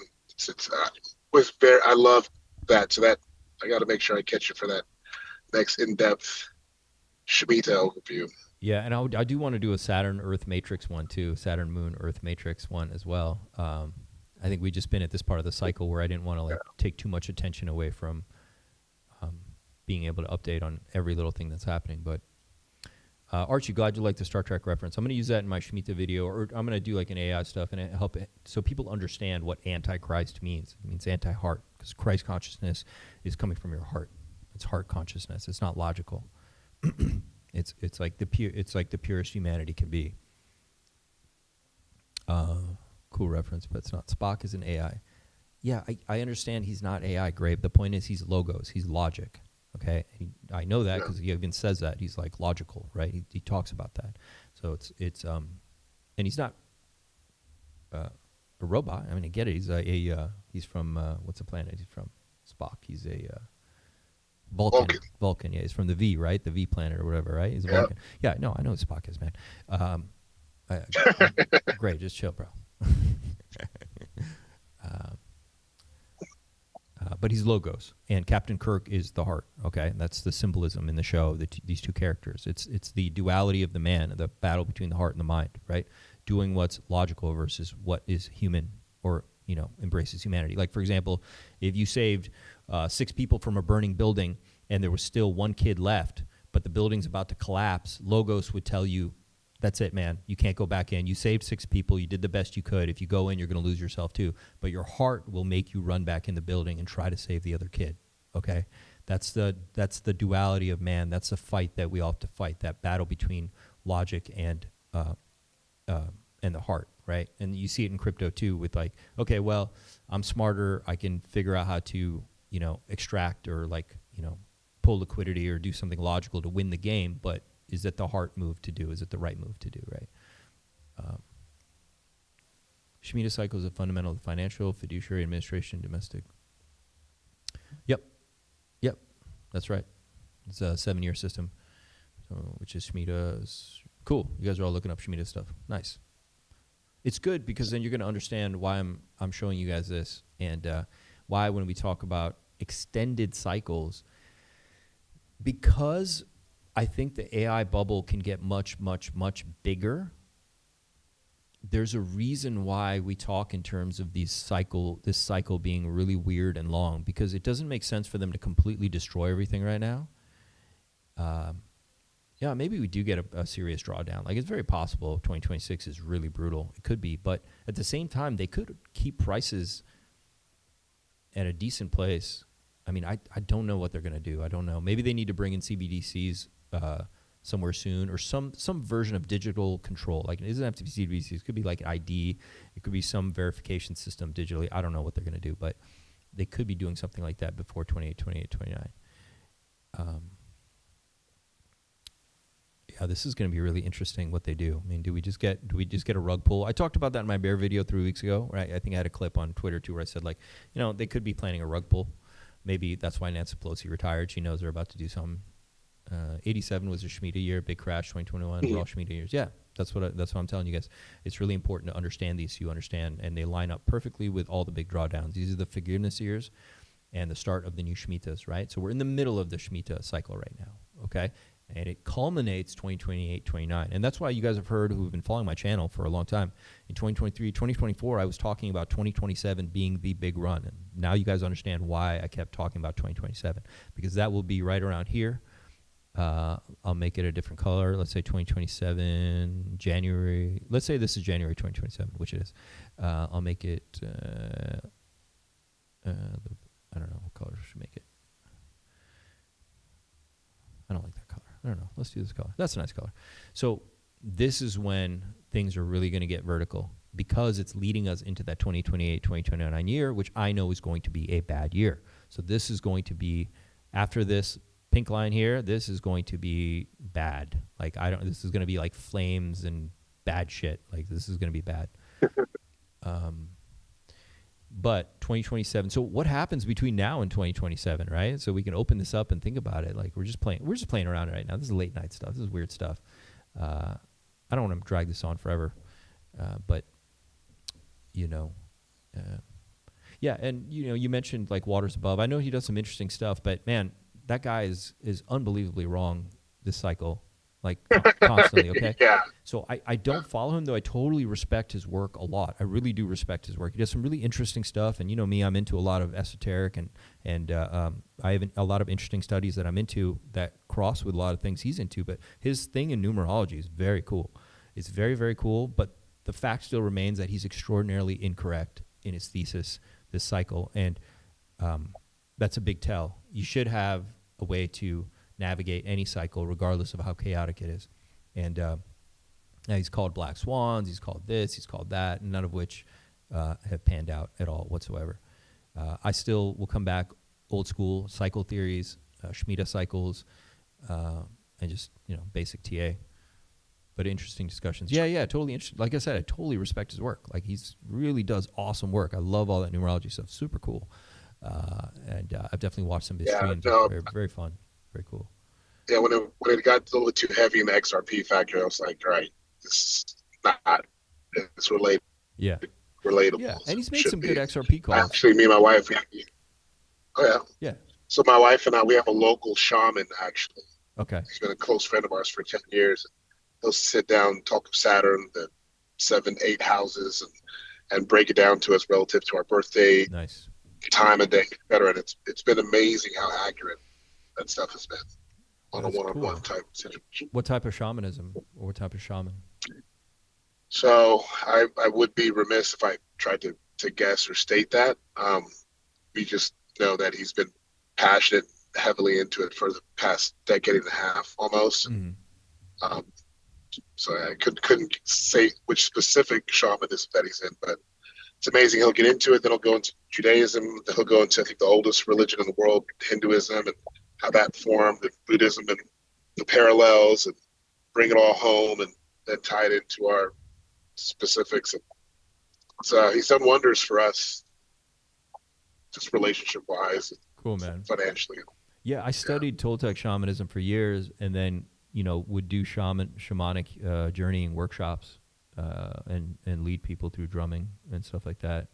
I love that. So that I got to make sure I catch you for that next in-depth Shemitah overview. Yeah, and I do want to do a Saturn Earth Matrix one too, Saturn Moon Earth Matrix one as well. I think we've just been at this part of the cycle where I didn't want to take too much attention away from being able to update on every little thing that's happening. But Archie, glad you like the Star Trek reference. I'm going to use that in my Shemitah video, or I'm going to do like an AI stuff and help it so people understand what Antichrist means. It means anti-heart, because Christ consciousness is coming from your heart. It's heart consciousness. It's not logical. It's like the purest humanity can be. Cool reference, but it's not. Spock is an AI. Yeah, I understand he's not AI, Grape. The point is he's logos. He's logic. Okay, I know that because he even says that he's like logical, right? He talks about that. So it's and he's not a robot. I mean, I get it. He's from what's the planet he's from? Spock. He's a Vulcan. Vulcan. Yeah, he's from the V, right? The V planet or whatever, right? He's a Vulcan. Yeah, no, I know who Spock is, man. Great, just chill, bro. But he's logos, and Captain Kirk is the heart. Okay, that's the symbolism in the show. These two characters. It's the duality of the man, the battle between the heart and the mind. Right, doing what's logical versus what is human, or embraces humanity. Like for example, if you saved 6 people from a burning building, and there was still 1 kid left, but the building's about to collapse, logos would tell you, that's it, man. You can't go back in. You saved 6 people. You did the best you could. If you go in, you're going to lose yourself too. But your heart will make you run back in the building and try to save the other kid. Okay, that's the duality of man. That's the fight that we all have to fight. That battle between logic and the heart, right? And you see it in crypto too. With like, okay, well, I'm smarter. I can figure out how to extract or pull liquidity or do something logical to win the game, but is it the heart move to do? Is it the right move to do, right? Shemitah cycle is a fundamental of financial, fiduciary, administration, domestic. Yep, that's right. It's a 7-year system, which is Shemitah's. Cool, you guys are all looking up Shemitah stuff. Nice. It's good because then you're going to understand why I'm showing you guys this, and why when we talk about extended cycles, because I think the AI bubble can get much, much, much bigger. There's a reason why we talk in terms of this cycle being really weird and long, because it doesn't make sense for them to completely destroy everything right now. Yeah, maybe we do get a serious drawdown. Like, it's very possible 2026 is really brutal. It could be, but at the same time, they could keep prices at a decent place. I mean, I don't know what they're going to do. I don't know. Maybe they need to bring in CBDCs somewhere soon, or some version of digital control. Like, it doesn't have to be CBDCs. It could be like ID. It could be some verification system digitally. I don't know what they're going to do, but they could be doing something like that before 28, 29. yeah, this is going to be really interesting what they do. I mean, do we just get a rug pull? I talked about that in my bear video 3 weeks ago, right? I think I had a clip on Twitter too where I said, like, you know, they could be planning a rug pull. Maybe that's why Nancy Pelosi retired. She knows they're about to do something. 87 was a Shemitah year, big crash. 2021 were all Shemitah years. Yeah, that's what I'm telling you guys. It's really important to understand these so you understand, and they line up perfectly with all the big drawdowns. These are the forgiveness years and the start of the new Shemitahs, right? So we're in the middle of the Shemitah cycle right now, okay? And it culminates 2028, 29. And that's why you guys have heard, who've been following my channel for a long time, in 2023, 2024, I was talking about 2027 being the big run. And now you guys understand why I kept talking about 2027, because that will be right around here. I'll make it a different color. Let's say 2027, January. Let's say this is January 2027, which it is. I'll make it, I don't know what color should make it. I don't like that color. I don't know. Let's do this color. That's a nice color. So this is when things are really going to get vertical, because it's leading us into that 2028, 2029 year, which I know is going to be a bad year. So this is going to be, after this pink line here, this is going to be bad. Like, this is going to be like flames and bad shit. Like, this is going to be bad. But 2027, so what happens between now and 2027, right? So we can open this up and think about it. Like, we're just playing around right now. This is late night stuff. This is weird stuff. I don't want to drag this on forever. But, you know, yeah. And, you know, you mentioned like Waters Above. I know he does some interesting stuff, but man, that guy is unbelievably wrong this cycle, like constantly, okay? Yeah. So I don't follow him, though I totally respect his work a lot. I really do respect his work. He does some really interesting stuff, and you know me, I'm into a lot of esoteric, and I have a lot of interesting studies that I'm into that cross with a lot of things he's into, but his thing in numerology is very cool. It's very, very cool, but the fact still remains that he's extraordinarily incorrect in his thesis this cycle, and that's a big tell. You should have a way to navigate any cycle regardless of how chaotic it is. And now he's called black swans, he's called this, he's called that, none of which have panned out at all whatsoever. I still will come back old school cycle theories, Shemitah cycles, and just, you know, basic TA. But interesting discussions. Yeah, totally interesting. Like I said, I totally respect his work. Like, he's really does awesome work. I love all that numerology stuff. Super cool. And I've definitely watched some of his streams. Very, very fun. Very cool. Yeah, when it got a little bit too heavy in the XRP factor, I was like, all right, this is not, it's related. Yeah. Relatable. Yeah, and he's made some good XRP calls. Actually, me and my wife, yeah. Yeah. So my wife and I, we have a local shaman, actually. Okay. He's been a close friend of ours for 10 years. He'll sit down, talk of Saturn, the 7, 8 houses, and break it down to us relative to our birthday, nice time of day, et cetera. And it's been amazing how accurate that stuff has been on a one-on-one type situation. What type of shamanism, or what type of shaman? So I would be remiss if I tried to guess or state that. We just know that he's been passionate, heavily into it for the past decade and a half, almost. Mm-hmm. So I couldn't say which specific shamanism that he's in, but it's amazing. He'll get into it, then he'll go into Judaism, then he'll go into, I think, the oldest religion in the world, Hinduism, and how that formed, and Buddhism, and the parallels, and bring it all home, and then tie it into our specifics. And so he's done wonders for us, just relationship-wise, cool, man, financially. Yeah, I studied Toltec shamanism for years, and then, you know, would do shamanic journeying workshops and lead people through drumming and stuff like that.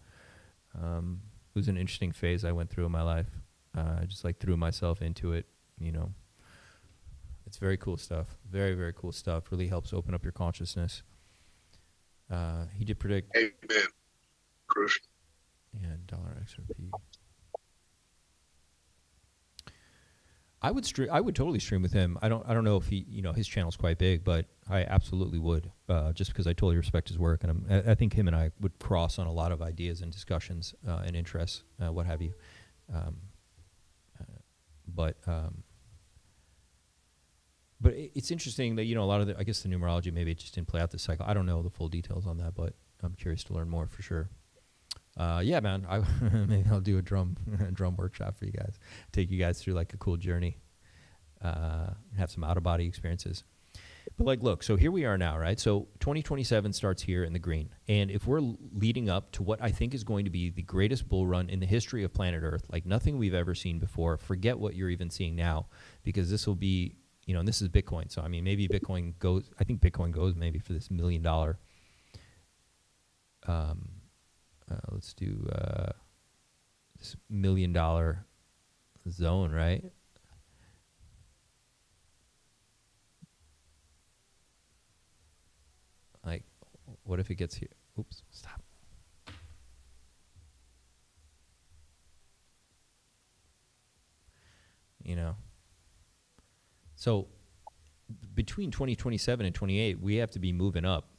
It was an interesting phase I went through in my life. I just like threw myself into it, you know. It's very cool stuff. Very, very cool stuff. Really helps open up your consciousness. He did predict. Amen. Crucial. Yeah, $XRP. I would totally stream with him. I don't know if he, you know, his channel's quite big, but I absolutely would, just because I totally respect his work, and I think him and I would cross on a lot of ideas and discussions and interests, what have you. But it's interesting that, you know, a lot of I guess the numerology, maybe it just didn't play out this cycle. I don't know the full details on that, but I'm curious to learn more for sure. Yeah, man, maybe I'll do a drum workshop for you guys. Take you guys through like a cool journey, have some out of body experiences. But like, look, so here we are now, right? So 2027 starts here in the green. And if we're leading up to what I think is going to be the greatest bull run in the history of planet Earth, like nothing we've ever seen before, forget what you're even seeing now, because this will be, you know, and this is Bitcoin. So, I mean, maybe Bitcoin goes, I think Bitcoin goes maybe for this $1 million. Let's do this $1 million zone, right? Like, what if it gets here? Oops, stop. You know? So, between 2027 and 28, we have to be moving up.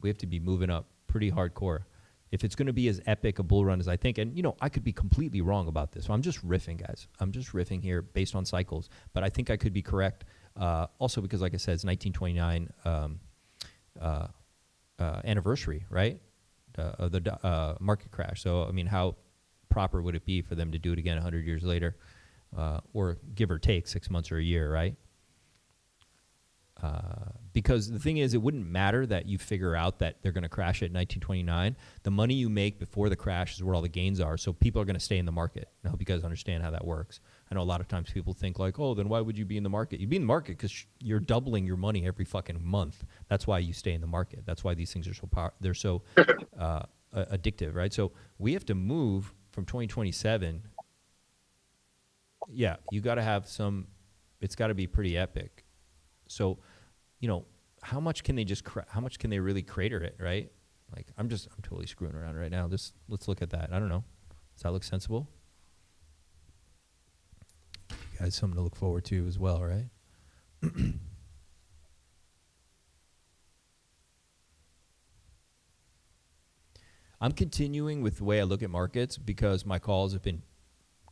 We have to be moving up pretty hardcore. If it's going to be as epic a bull run as I think, and, you know, I could be completely wrong about this. So I'm just riffing, guys. I'm just riffing here based on cycles. But I think I could be correct. Also because, like I said, it's 1929 anniversary, right, of the market crash. So, I mean, how proper would it be for them to do it again 100 years later, or give or take 6 months or a year, right? Because the thing is, it wouldn't matter that you figure out that they're going to crash at 1929. The money you make before the crash is where all the gains are, so people are going to stay in the market. I hope you guys understand how that works. I know a lot of times people think like, oh, then why would you be in the market? You'd be in the market because you're doubling your money every fucking month. That's why you stay in the market. That's why these things are so they're so addictive, right? So we have to move from 2027. Yeah, you got to have some. It's got to be pretty epic. So, you know, how much can they just how much can they really crater it, right? Like, I'm totally screwing around right now. Let's look at that. I don't know. Does that look sensible? You guys, something to look forward to as well, right? I'm continuing with the way I look at markets because my calls have been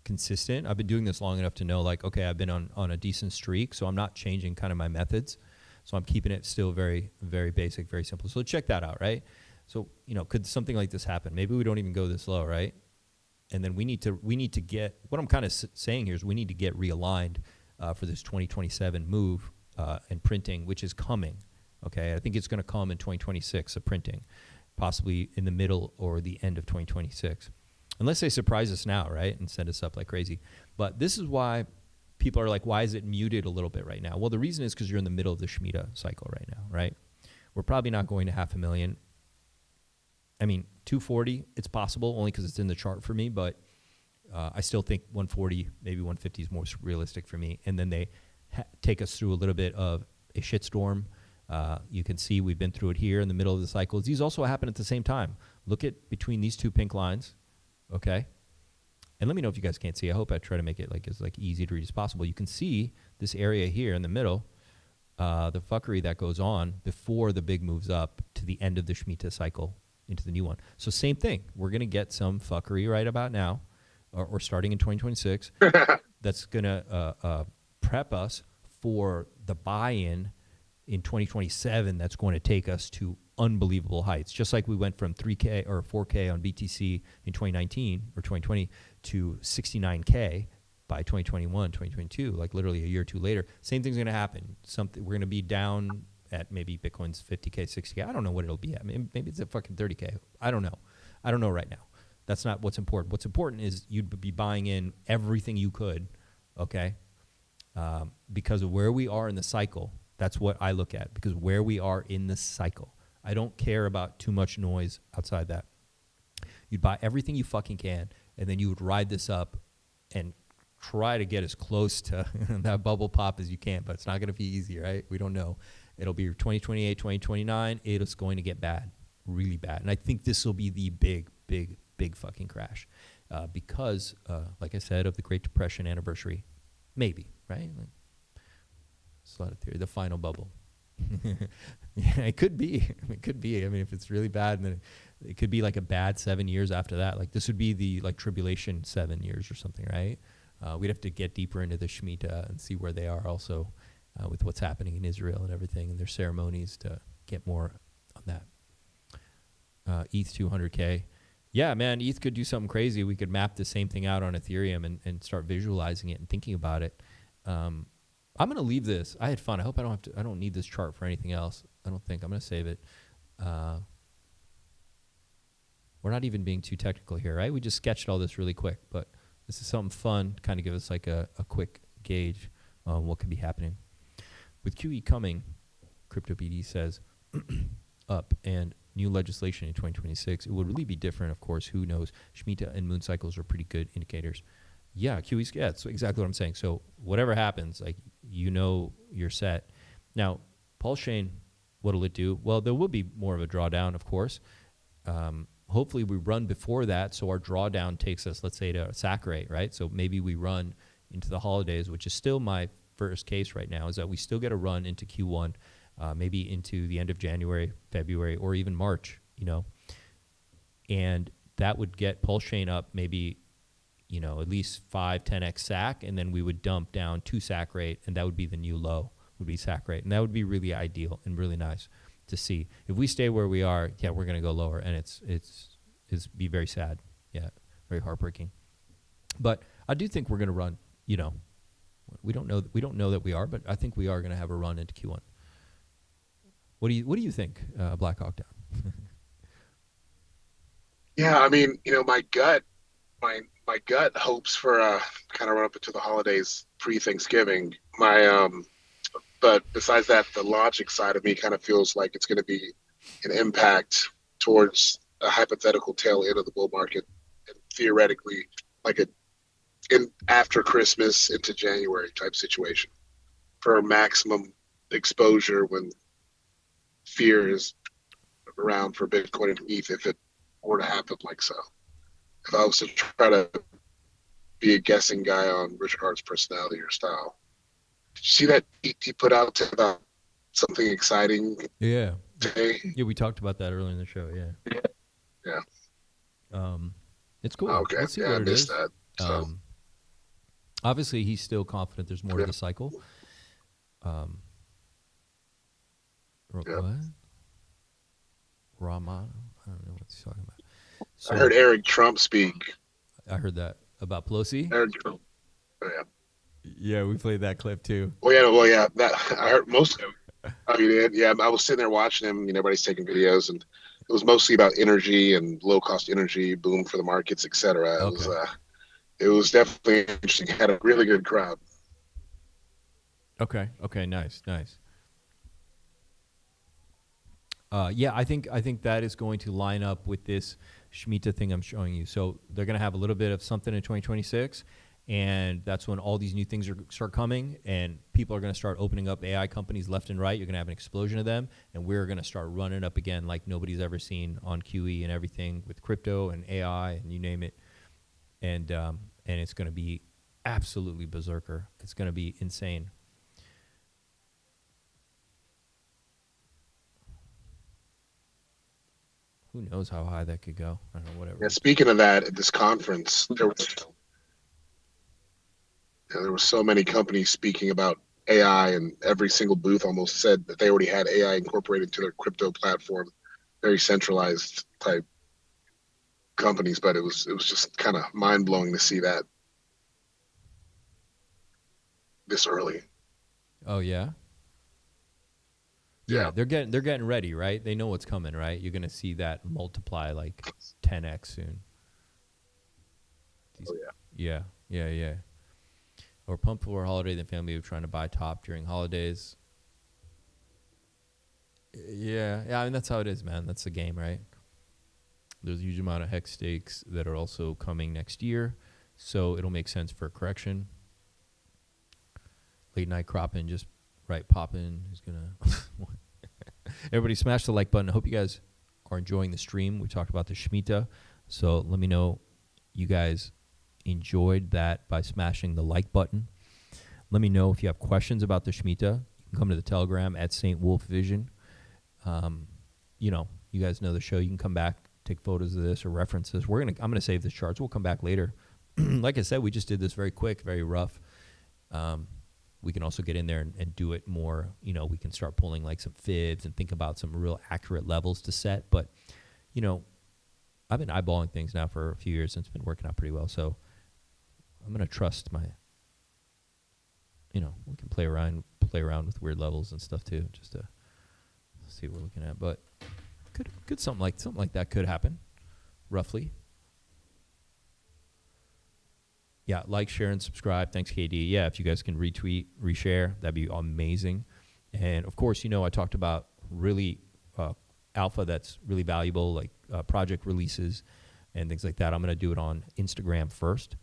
consistent. I've been doing this long enough to know, like, okay, I've been on a decent streak, so I'm not changing kind of my methods. So I'm keeping it still very, very basic, very simple. So check that out, right? So, you know, could something like this happen? Maybe we don't even go this low, right? And then we need to get, what I'm kind of saying here is we need to get realigned for this 2027 move and printing, which is coming, okay? I think it's going to come in 2026, a printing, possibly in the middle or the end of 2026. Unless they surprise us now, right, and send us up like crazy. But this is why people are like, why is it muted a little bit right now? Well, the reason is because you're in the middle of the Shemitah cycle right now, right? We're probably not going to 500,000. I mean, 240, it's possible only because it's in the chart for me, but I still think 140, maybe 150 is more realistic for me. And then they take us through a little bit of a shitstorm. You can see we've been through it here in the middle of the cycles. These also happen at the same time. Look at between these two pink lines. Okay, and let me know if you guys can't see. I hope I try to make it like as like easy to read as possible. You can see this area here in the middle, the fuckery that goes on before the big moves up to the end of the Shemitah cycle into the new one. So same thing. We're gonna get some fuckery right about now, or starting in 2026. That's gonna prep us for the buy-in in 2027. That's going to take us to unbelievable heights, just like we went from 3K or 4K on BTC in 2019 or 2020 to 69K by 2021, 2022, like literally a year or two later. Same thing's going to happen. We're going to be down at maybe Bitcoin's 50K, 60K. I don't know what it'll be at. Maybe it's at fucking 30K. I don't know. I don't know right now. That's not what's important. What's important is you'd be buying in everything you could, okay, because of where we are in the cycle. That's what I look at, because where we are in the cycle. I don't care about too much noise outside that. You'd buy everything you fucking can, and then you would ride this up and try to get as close to that bubble pop as you can, but it's not going to be easy, right? We don't know. It'll be 2028, 2029. It's going to get bad, really bad. And I think this will be the big fucking crash because, like I said, of the Great Depression anniversary. Maybe, right? Like, it's a lot of theory. The final bubble. Yeah, it could be. It could be. I mean, if it's really bad, then it could be like a bad 7 years after that. Like this would be the like tribulation 7 years or something, right? We'd have to get deeper into the Shemitah and see where they are also with what's happening in Israel and everything and their ceremonies to get more on that. ETH 200K. Yeah, man, ETH could do something crazy. We could map the same thing out on Ethereum and start visualizing it and thinking about it. I'm gonna leave this. I had fun. I hope I don't have to. I don't need this chart for anything else. I don't think I'm gonna save it. We're not even being too technical here, right? We just sketched all this really quick, but this is something fun to kind of give us like a quick gauge on what could be happening. With QE coming, CryptoPD says, up, and new legislation in 2026, it would really be different, of course. Who knows? Shemitah and moon cycles are pretty good indicators. Yeah, QE's, yeah, that's exactly what I'm saying. So whatever happens, like, you know you're set. Now, Pulse Chain, what'll it do? Well, there will be more of a drawdown, of course. Hopefully we run before that, so our drawdown takes us, let's say, to sack rate, right? So maybe we run into the holidays, which is still my first case right now, is that we still get a run into Q1, maybe into the end of January, February, or even March, you know. And that would get Pulse Chain up maybe, you know, at least 5, 10x sack, and then we would dump down to sack rate, and that would be the new low, would be sack rate. And that would be really ideal and really nice to see. If we stay where we are, yeah, we're going to go lower, and it's be very sad. Yeah, very heartbreaking. But I do think we're going to run, you know, we don't know that we are, but I think we are going to have a run into Q1. What do you think, Black Hawk Down? Yeah, I mean, you know, my gut hopes for kind of run up into the holidays pre-Thanksgiving. But besides that, the logic side of me kind of feels like it's going to be an impact towards a hypothetical tail end of the bull market, and theoretically, like after Christmas into January type situation for maximum exposure when fear is around for Bitcoin and ETH, if it were to happen like so. If I was to try to be a guessing guy on Richard Hart's personality or style. Did you see that he put out about something exciting? Yeah. Today? Yeah, we talked about that earlier in the show. Yeah. Yeah. It's cool. Okay. Let's see Yeah, what I it missed is. that. So. Obviously, he's still confident there's more to the cycle. What? Rahman? I don't know what he's talking about. So, I heard Eric Trump speak. I heard that about Pelosi. Eric Trump. Oh, yeah. Yeah, we played that clip too. Well, yeah. That I heard most of him. I mean, yeah, I was sitting there watching him. You know, everybody's taking videos, and it was mostly about energy and low cost energy, boom for the markets, etc. Okay. It was definitely interesting. Had a really good crowd. Okay. Nice. Yeah, I think that is going to line up with this Shemitah thing I'm showing you. So they're going to have a little bit of something in 2026, and that's when all these new things start coming, and people are going to start opening up AI companies left and right. You're going to have an explosion of them, and we're going to start running up again like nobody's ever seen on QE and everything with crypto and AI and you name it. And it's going to be absolutely berserker. It's going to be insane. Who knows how high that could go? I don't know, whatever. Yeah, speaking of that, at this conference, there were so many companies speaking about AI, and every single booth almost said that they already had AI incorporated into their crypto platform. Very centralized type companies, but it was just kind of mind blowing to see that this early. Oh yeah. Yeah, they're getting ready, right? They know what's coming, right? You're gonna see that multiply like 10x soon. Yeah. Or pump for holiday, then family of trying to buy top during holidays. Yeah. I mean that's how it is, man. That's the game, right? There's a huge amount of hex stakes that are also coming next year, so it'll make sense for a correction. Late night cropping, just right popping. Who's gonna? Everybody smash the like button. I hope you guys are enjoying the stream. We talked about the Shemitah, so let me know you guys enjoyed that by smashing the like button. Let me know if you have questions about the Shemitah. You can come to the Telegram at St. Wolf Vision. You know, you guys know the show. You can come back, take photos of this or references. I'm gonna save the charts. We'll come back later. Like I said, we just did this very quick, very rough. We can also get in there and do it more. You know, we can start pulling like some fibs and think about some real accurate levels to set. But, you know, I've been eyeballing things now for a few years and it's been working out pretty well. So I'm going to trust you know, we can play around with weird levels and stuff too, just to see what we're looking at. But could something like that could happen, roughly. Yeah, like, share, and subscribe. Thanks, KD. Yeah, if you guys can retweet, reshare, that'd be amazing. And of course, you know, I talked about really alpha that's really valuable, like project releases and things like that. I'm going to do it on Instagram first,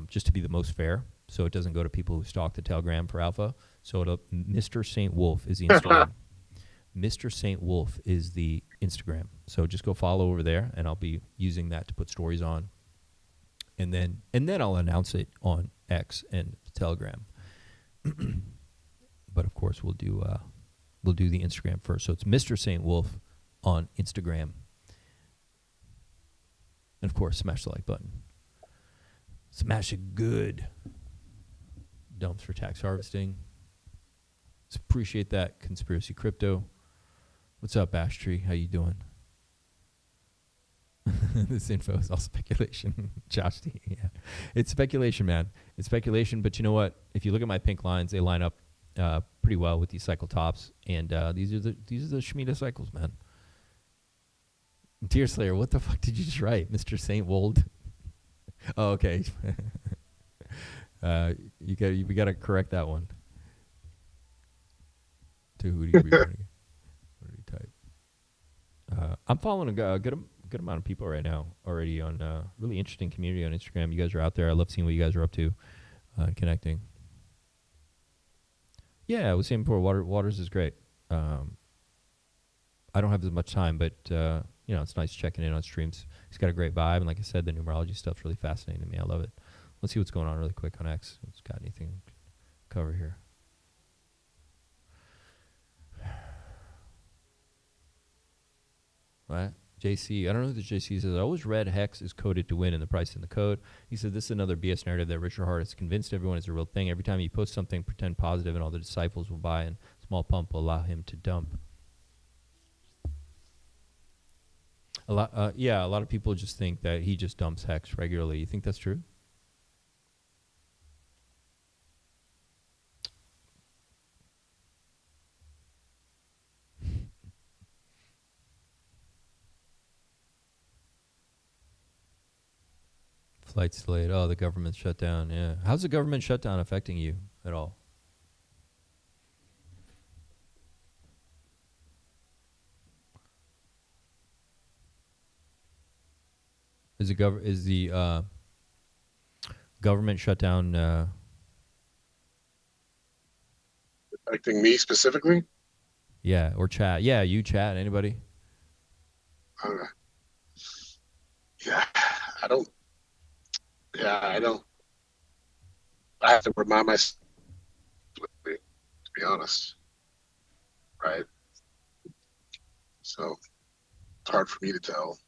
just to be the most fair, so it doesn't go to people who stalk the Telegram for alpha. So Mr. Saint Wolf is the Instagram. Mr. Saint Wolf is the Instagram. So just go follow over there, and I'll be using that to put stories on. And then I'll announce it on X and Telegram. But of course, we'll do the Instagram first. So it's Mr. Saint Wolf on Instagram. And of course, smash the like button. Smash it good. Dumps for tax harvesting. Appreciate that, Conspiracy Crypto. What's up, Ash Tree? How you doing? This info is all speculation. Josh T. Yeah. It's speculation, man. It's speculation, but you know what? If you look at my pink lines, they line up pretty well with these cycle tops, and these are the Shemitah cycles, man. Deerslayer, what the fuck did you just write, Mr. Saint Wold? Oh, okay. We got to correct that one. To who do you what do you type? I'm following a good amount of people right now already on really interesting community on Instagram. You guys are out there. I love seeing what you guys are up to, connecting. Yeah, I was saying before, Waters is great. I don't have as much time, but you know, it's nice checking in on streams. He's got a great vibe, and like I said, the numerology stuff's really fascinating to me. I love it. Let's see what's going on really quick on X. It's got anything to cover here. What? JC, I don't know who the JC says. I always read Hex is coded to win and the price in the code. He said this is another BS narrative that Richard Hart has convinced everyone is a real thing. Every time you post something, pretend positive and all the disciples will buy, and small pump will allow him to dump. A lot of people just think that he just dumps Hex regularly. You think that's true? Flights delayed. Oh, the government shut down. Yeah. How's the government shutdown affecting you at all? Is the government shutdown affecting me specifically? Yeah, or chat. Yeah, you chat. Anybody? Yeah, I don't. I have to remind myself, to be honest, right? So it's hard for me to tell.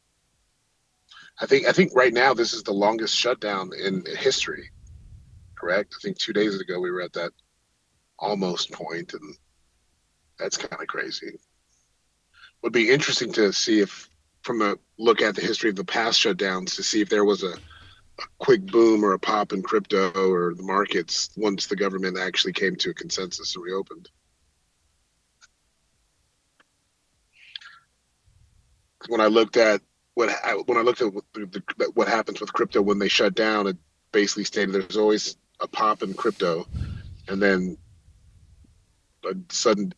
I think right now this is the longest shutdown in history. Correct? I think 2 days ago we were at that almost point, and that's kind of crazy. Would be interesting to see if, from the look at the history of the past shutdowns, to see if there was a quick boom or a pop in crypto or the markets once the government actually came to a consensus and reopened. When I looked at what happens with crypto when they shut down, it basically stated there's always a pop in crypto and then a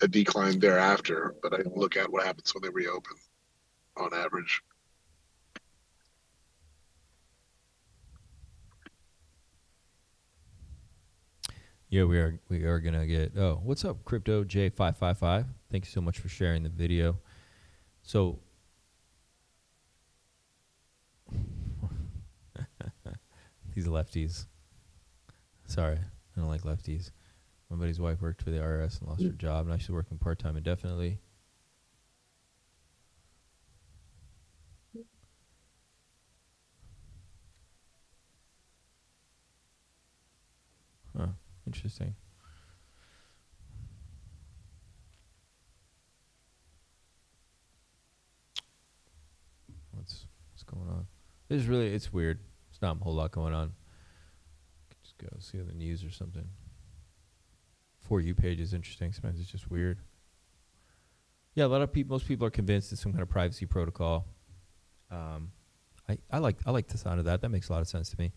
decline thereafter. But I look at what happens when they reopen on average. Yeah, we are gonna get. Oh, what's up, Crypto J555? Thank you so much for sharing the video. So, these lefties. Sorry, I don't like lefties. My buddy's wife worked for the IRS and lost her job. Now she's working part-time indefinitely. Huh. Interesting. What's going on? It's weird. It's not a whole lot going on. Just go see the news or something. For You page is interesting. Sometimes it's just weird. Yeah, most people are convinced it's some kind of privacy protocol. I like the sound of that. That makes a lot of sense to me.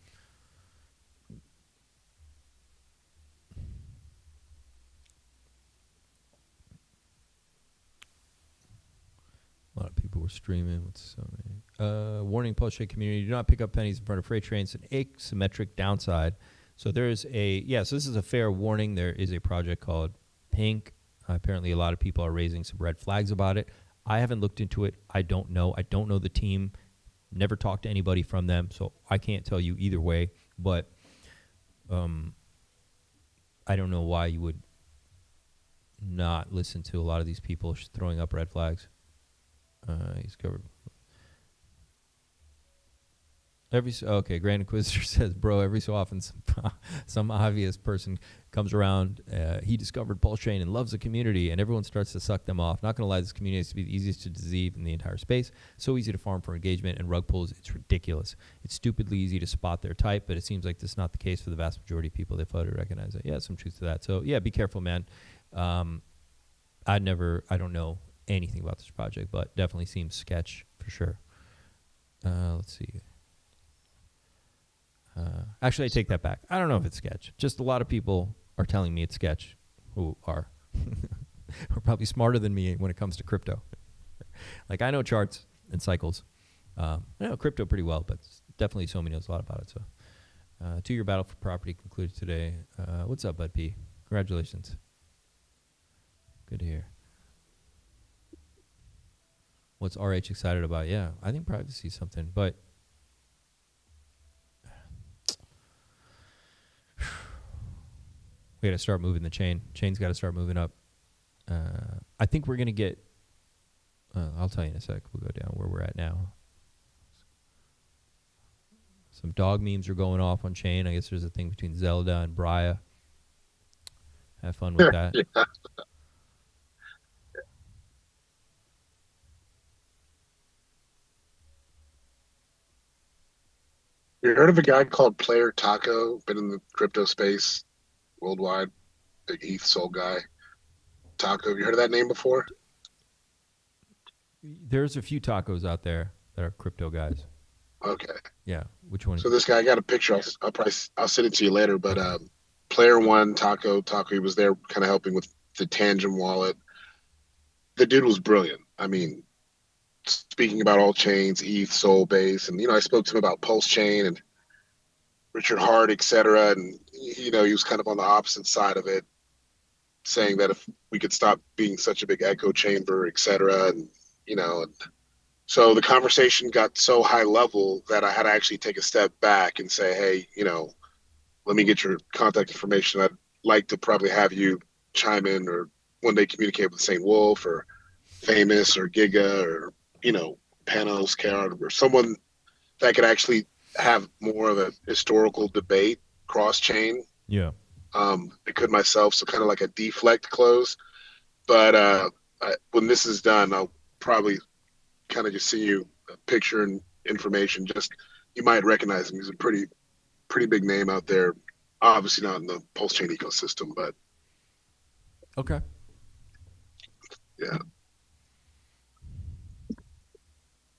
A lot of people were streaming. What's so many? Warning, Pulse Trade community: do not pick up pennies in front of freight trains. An asymmetric downside. So there is so this is a fair warning. There is a project called Pink. Apparently, a lot of people are raising some red flags about it. I haven't looked into it. I don't know. I don't know the team. Never talked to anybody from them, so I can't tell you either way. But I don't know why you would not listen to a lot of these people throwing up red flags. He's covered. Grand Inquisitor says, bro, every so often some obvious person comes around. He discovered Pulse Chain and loves the community, and everyone starts to suck them off. Not going to lie, this community has to be the easiest to deceive in the entire space. So easy to farm for engagement and rug pulls. It's ridiculous. It's stupidly easy to spot their type, but it seems like this is not the case for the vast majority of people. They fail to recognize it. Yeah, some truth to that. So, yeah, be careful, man. I don't know anything about this project, but definitely seems sketch for sure. Let's see. Actually, I take that back. I don't know if it's sketch. Just a lot of people are telling me it's sketch who are probably smarter than me when it comes to crypto. Like, I know charts and cycles. I know crypto pretty well, but definitely Somi knows a lot about it. So, 2-year battle for property concluded today. What's up, Bud P? Congratulations. Good to hear. What's RH excited about? Yeah, I think privacy is something, but we got to start moving the chain. Chain's got to start moving up. I think we're going to get, I'll tell you in a sec. We'll go down where we're at now. Some dog memes are going off on chain. I guess there's a thing between Zelda and Briar. Have fun with that. Yeah. You heard of a guy called Player Taco? Been in the crypto space worldwide. Big ETH soul guy. Taco. Have you heard of that name before? There's a few tacos out there that are crypto guys. Okay. Yeah. Which one? So this guy, I got a picture. I'll send it to you later. But Player One Taco, he was there kind of helping with the Tangent wallet. The dude was brilliant. I mean, speaking about all chains, ETH, Soulbase, and I spoke to him about Pulse Chain and Richard Hart, etc. And he was kind of on the opposite side of it, saying that if we could stop being such a big echo chamber, etc. And so the conversation got so high level that I had to actually take a step back and say, hey, let me get your contact information. I'd like to probably have you chime in or one day communicate with St. Wolf or Famous or Giga or Panos, Carrot, or someone that could actually have more of a historical debate cross-chain. Yeah. I could myself, so kind of like a deflect close. But when this is done, I'll probably kind of just send you a picture and information. Just you might recognize him. He's a pretty big name out there. Obviously not in the Pulse Chain ecosystem, but okay. Yeah.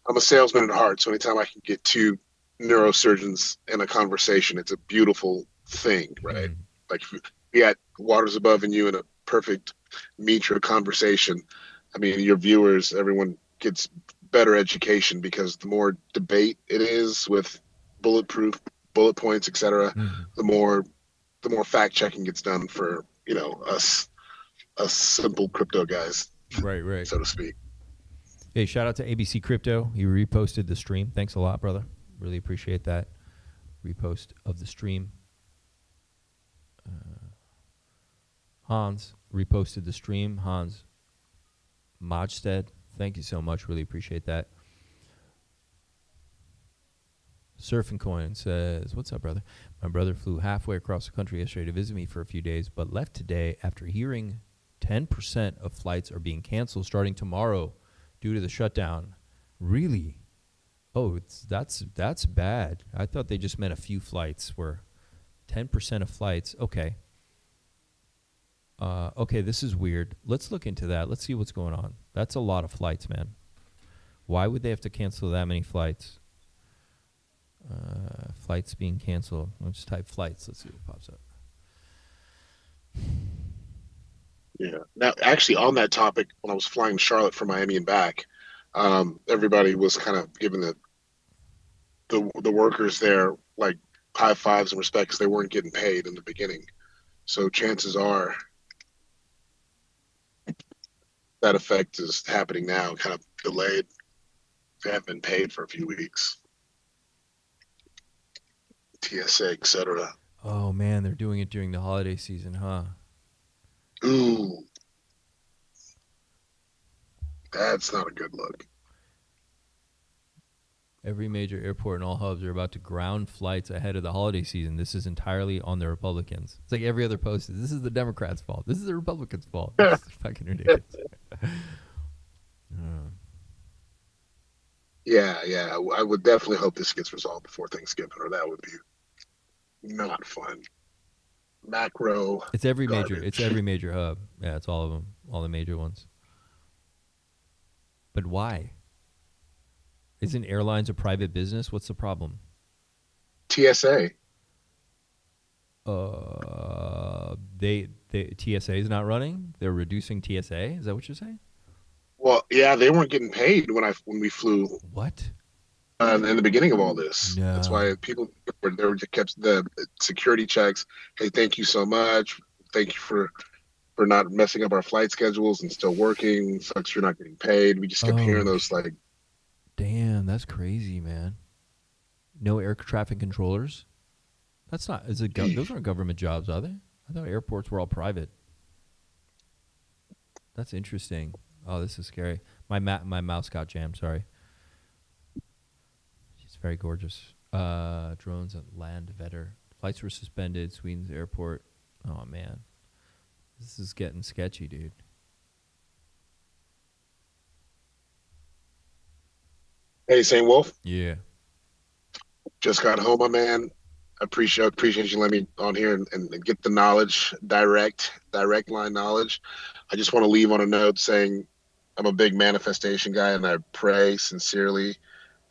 I'm a salesman at heart, so anytime I can get two neurosurgeons in a conversation, it's a beautiful thing, right? Like if we had Waters Above and you in a perfect Mitra conversation, I mean, your viewers, everyone gets better education because the more debate it is with bullet points, etc., the more fact checking gets done for us simple crypto guys, right, so to speak. Hey, shout out to ABC Crypto. You reposted the stream. Thanks a lot, brother. Really appreciate that repost of the stream. Hans reposted the stream. Hans Modstead, thank you so much. Really appreciate that. Surfing Coin says, what's up, brother? My brother flew halfway across the country yesterday to visit me for a few days, but left today after hearing 10% of flights are being canceled starting tomorrow due to the shutdown. Really? Oh, that's bad. I thought they just meant a few flights were 10% of flights. Okay. Okay, this is weird. Let's look into that. Let's see what's going on. That's a lot of flights, man. Why would they have to cancel that many flights? Flights being canceled. Let's just type flights. Let's see what pops up. Yeah. Now, actually, on that topic, when I was flying Charlotte from Miami and back, everybody was kind of giving the workers there like high fives and respect because they weren't getting paid in the beginning. So chances are that effect is happening now, kind of delayed. They haven't been paid for a few weeks. TSA, etc. Oh man, they're doing it during the holiday season, huh? Ooh, that's not a good look. Every major airport and all hubs are about to ground flights ahead of the holiday season. This is entirely on the Republicans. It's like every other post is, this is the Democrats' fault. This is the Republicans' fault. It's fucking ridiculous. Yeah. I would definitely hope this gets resolved before Thanksgiving, or that would be not fun. Macro. It's every garbage. major. It's every major hub. Yeah, it's all of them. All the major ones. But why? Isn't airlines a private business? What's the problem? TSA. TSA is not running. They're reducing TSA. Is that what you're saying? Well, yeah, they weren't getting paid when we flew. What? In the beginning of all this. No. That's why people were kept the security checks. Hey, thank you so much. Thank you for not messing up our flight schedules and still working. Sucks you're not getting paid. We just kept hearing those like. Damn, that's crazy, man. No air traffic controllers. That's not. Those aren't government jobs, are they? I thought airports were all private. That's interesting. Oh, this is scary. My mouse got jammed. Sorry. She's very gorgeous. Drones at Landvetter. Flights were suspended. Sweden's airport. Oh man, this is getting sketchy, dude. Hey, St. Wolf. Yeah. Just got home, my man. I appreciate you letting me on here and get the knowledge, direct line knowledge. I just want to leave on a note saying I'm a big manifestation guy, and I pray sincerely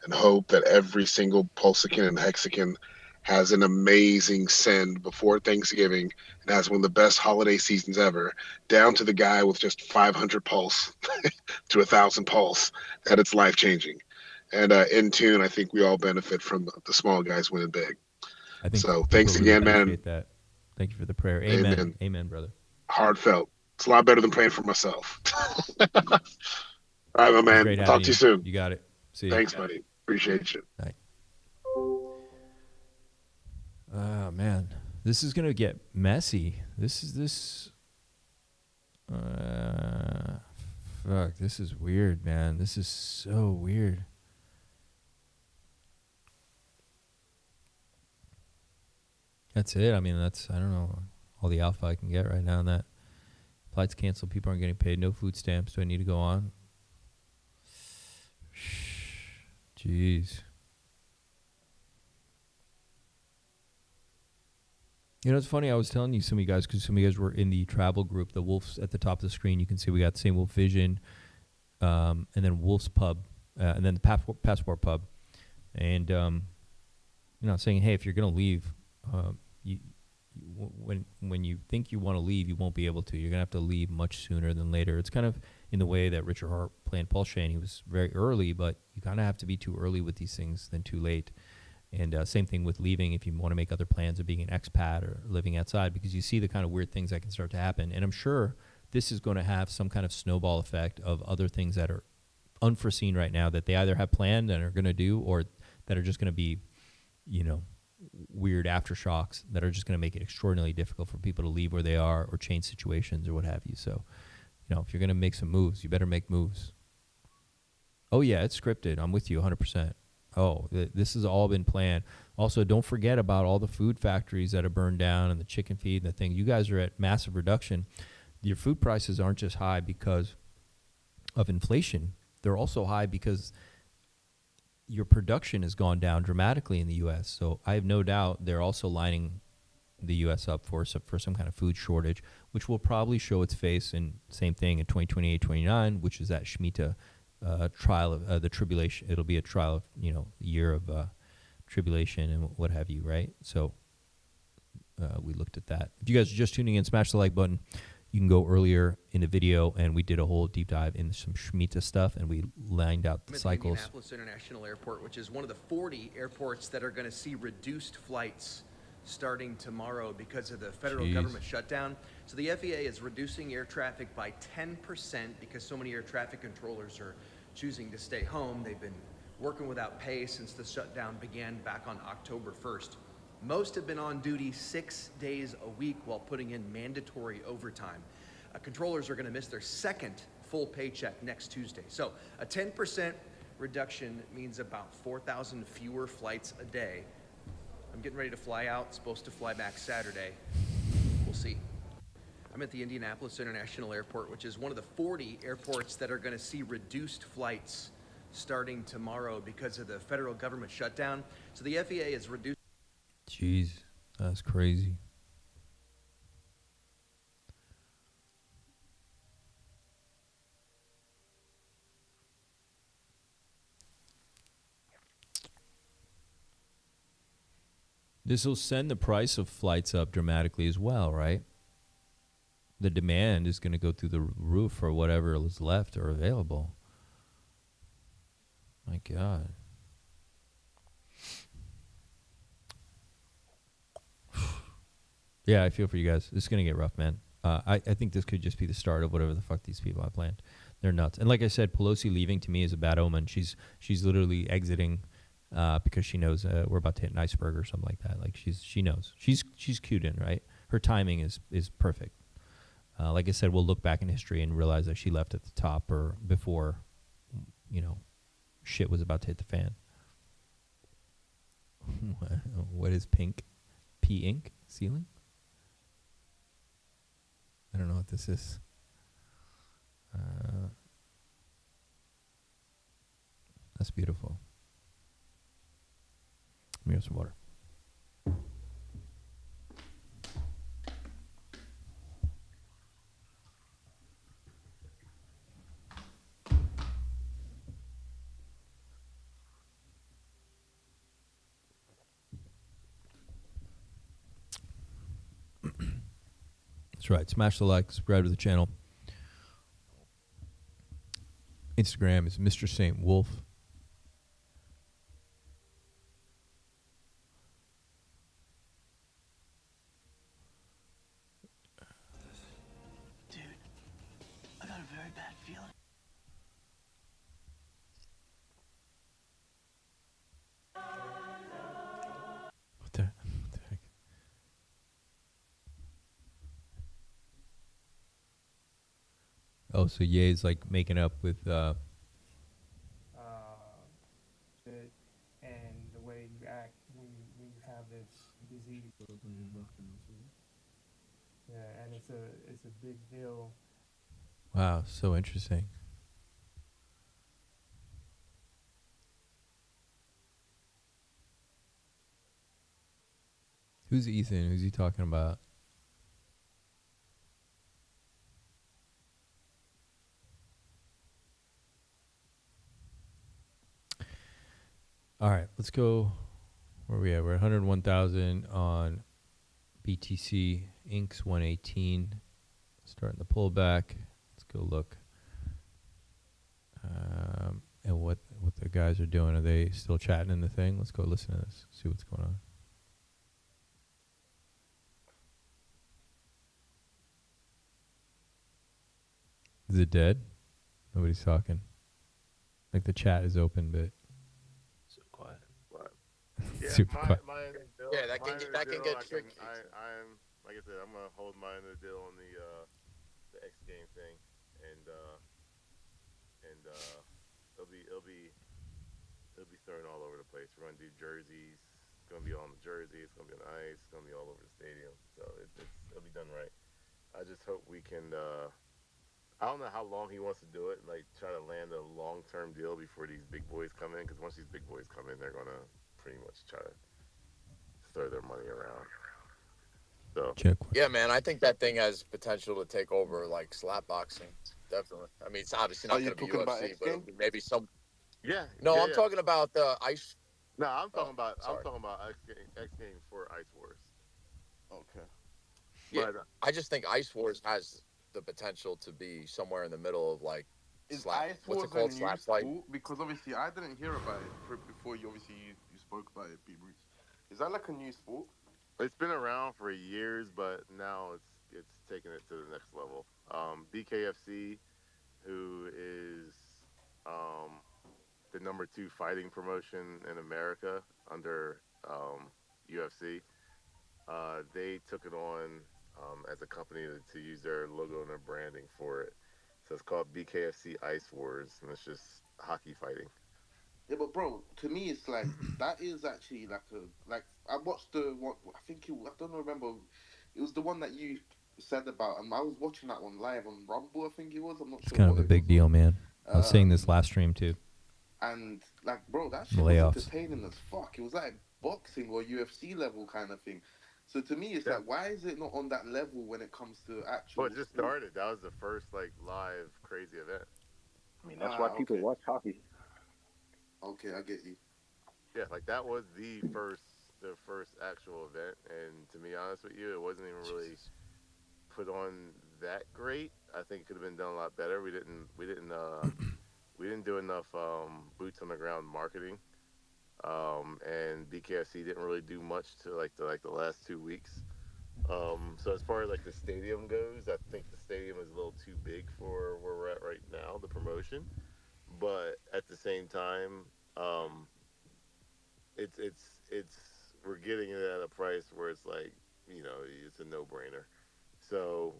and hope that every single Pulsican and Hexican has an amazing send before Thanksgiving and has one of the best holiday seasons ever, down to the guy with just 500 pulse to 1,000 pulse, that it's life-changing. And in tune, I think we all benefit from the small guys winning big. I think so. Thanks again, man. Appreciate that. Thank you for the prayer. Amen. Amen, brother. Heartfelt. It's a lot better than praying for myself. All right, my man. Talk to you soon. You got it. See you. Thanks, buddy. Appreciate you. Bye. Oh man, this is gonna get messy. Fuck. This is weird, man. This is so weird. That's it. I mean, I don't know, all the alpha I can get right now on that. Flights canceled. People aren't getting paid. No food stamps. Do I need to go on? Jeez. You know, it's funny. I was telling you some of you guys, because some of you guys were in the travel group, the Wolves at the top of the screen. You can see we got the same Wolf Vision, and then Wolf's Pub, and then the Passport Pub. And, saying, hey, if you're going to leave, when you think you want to leave, you won't be able to. You're going to have to leave much sooner than later. It's kind of in the way that Richard Hart planned Paul Shane. He was very early, but you kind of have to be too early with these things than too late. And same thing with leaving if you want to make other plans of being an expat or living outside, because you see the kind of weird things that can start to happen. And I'm sure this is going to have some kind of snowball effect of other things that are unforeseen right now that they either have planned and are going to do, or that are just going to be, weird aftershocks that are just going to make it extraordinarily difficult for people to leave where they are or change situations or what have you. So, if you're going to make some moves, you better make moves. Oh, yeah, it's scripted. I'm with you 100%. Oh, this has all been planned. Also, don't forget about all the food factories that are burned down and the chicken feed and the thing. You guys are at massive reduction. Your food prices aren't just high because of inflation. They're also high because your production has gone down dramatically in the U.S. So I have no doubt they're also lining the U.S. up for some kind of food shortage, which will probably show its face in same thing in 2028-29, which is that Shemitah trial of the tribulation. It'll be a trial of year of tribulation and what have you, right? So we looked at that. If you guys are just tuning in, smash the like button. You can go earlier in the video, and we did a whole deep dive into some Shemitah stuff, and we lined out the cycles. Indianapolis International Airport, which is one of the 40 airports that are going to see reduced flights starting tomorrow because of the federal government shutdown. So the FAA is reducing air traffic by 10% because so many air traffic controllers are choosing to stay home. They've been working without pay since the shutdown began back on October 1st. Most have been on duty 6 days a week while putting in mandatory overtime. Controllers are going to miss their second full paycheck next Tuesday. So a 10% reduction means about 4,000 fewer flights a day. I'm getting ready to fly out, supposed to fly back Saturday. We'll see. I'm at the Indianapolis International Airport, which is one of the 40 airports that are going to see reduced flights starting tomorrow because of the federal government shutdown. So the FAA is reducing. Jeez, that's crazy. This will send the price of flights up dramatically as well, right? The demand is going to go through the roof for whatever is left or available. My God. Yeah, I feel for you guys. It's going to get rough, man. I think this could just be the start of whatever the fuck these people have planned. They're nuts. And like I said, Pelosi leaving to me is a bad omen. She's literally exiting because she knows we're about to hit an iceberg or something like that. Like she knows. She's cued in, right? Her timing is perfect. Like I said, we'll look back in history and realize that she left at the top or before, shit was about to hit the fan. What is pink? P-ink? Ceiling? I don't know what this is. That's beautiful. Let me have some water. That's right. Smash the like, subscribe to the channel. Instagram is Mr. Saint Wolf. Dude, I got a very bad feeling. What the heck? Oh, so Ye's like making up with Shit, and the way you act when you have this disease. Yeah, and it's a big deal. wow, so interesting. Who's Ethan? Who's he talking about? All right, let's go. Where are we at? We're at 101,000 on BTC. Inks 118. Starting the pullback. Let's go look. And what the guys are doing. Are they still chatting in the thing? Let's go listen to this. See what's going on. Is it dead? Nobody's talking. Like the chat is open, but So quiet. Yeah, super quiet. mine is deal. Yeah, that can get tricky. I'm like I said, I'm gonna hold mine to the deal on the X game thing, and it'll be thrown all over the place. We're gonna do jerseys. It's gonna be on the jersey. It's gonna be on the ice. It's gonna be all over the stadium. So it'll be done right. I just hope we can. I don't know how long he wants to do it. Like try to land a long-term deal before these big boys come in. Because once these big boys come in, they're gonna pretty much try to throw their money around. So Yeah, man, I think that thing has potential to take over like slap boxing. Definitely. I mean, it's obviously Are not you going to be talking about UFC, X but it'll game? be maybe some. yeah, No, yeah, I'm yeah. talking about the ice. No, I'm Oh, talking about sorry. X game for Ice Wars. Okay. Yeah, But I just think Ice Wars has the potential to be somewhere in the middle of like Is slap. Ice What's it Wars a called? new Slap fight. sport? Because obviously I didn't hear about it before you spoke about it, Pete Bruce. Is that like a new sport? it's been around for years, but now it's taking it to the next level. BKFC, who is um, the #2 fighting promotion in America under UFC, they took it on as a company to use their logo and their branding for it. So it's called BKFC Ice Wars, and it's just hockey fighting. Yeah, but bro, to me it's like that is actually like I watched the one. I think I don't remember. It was the one that you said about, and I was watching that one live on Rumble. I think it was. I'm not It's sure kind of what a it big was deal, on. man. I was saying this last stream too. And like, bro, that The shit was layoffs. entertaining as fuck. It was like boxing or UFC level kind of thing. So to me, it's Yeah. like, why is it not on that level when it comes to Well, actual it just sport? started. That was the first like live crazy event. I mean, that's why people Okay. watch hockey. Okay, I get you. Yeah, like that was the first actual event, and to be honest with you, it wasn't even really put on that great. I think it could have been done a lot better. We didn't do enough boots on the ground marketing, and BKFC didn't really do much to the last 2 weeks. So as far as like the stadium goes, I think the stadium is a little too big for where we're at right now, the promotion. But at the same time, um, it's we're getting it at a price where it's like, it's a no brainer. So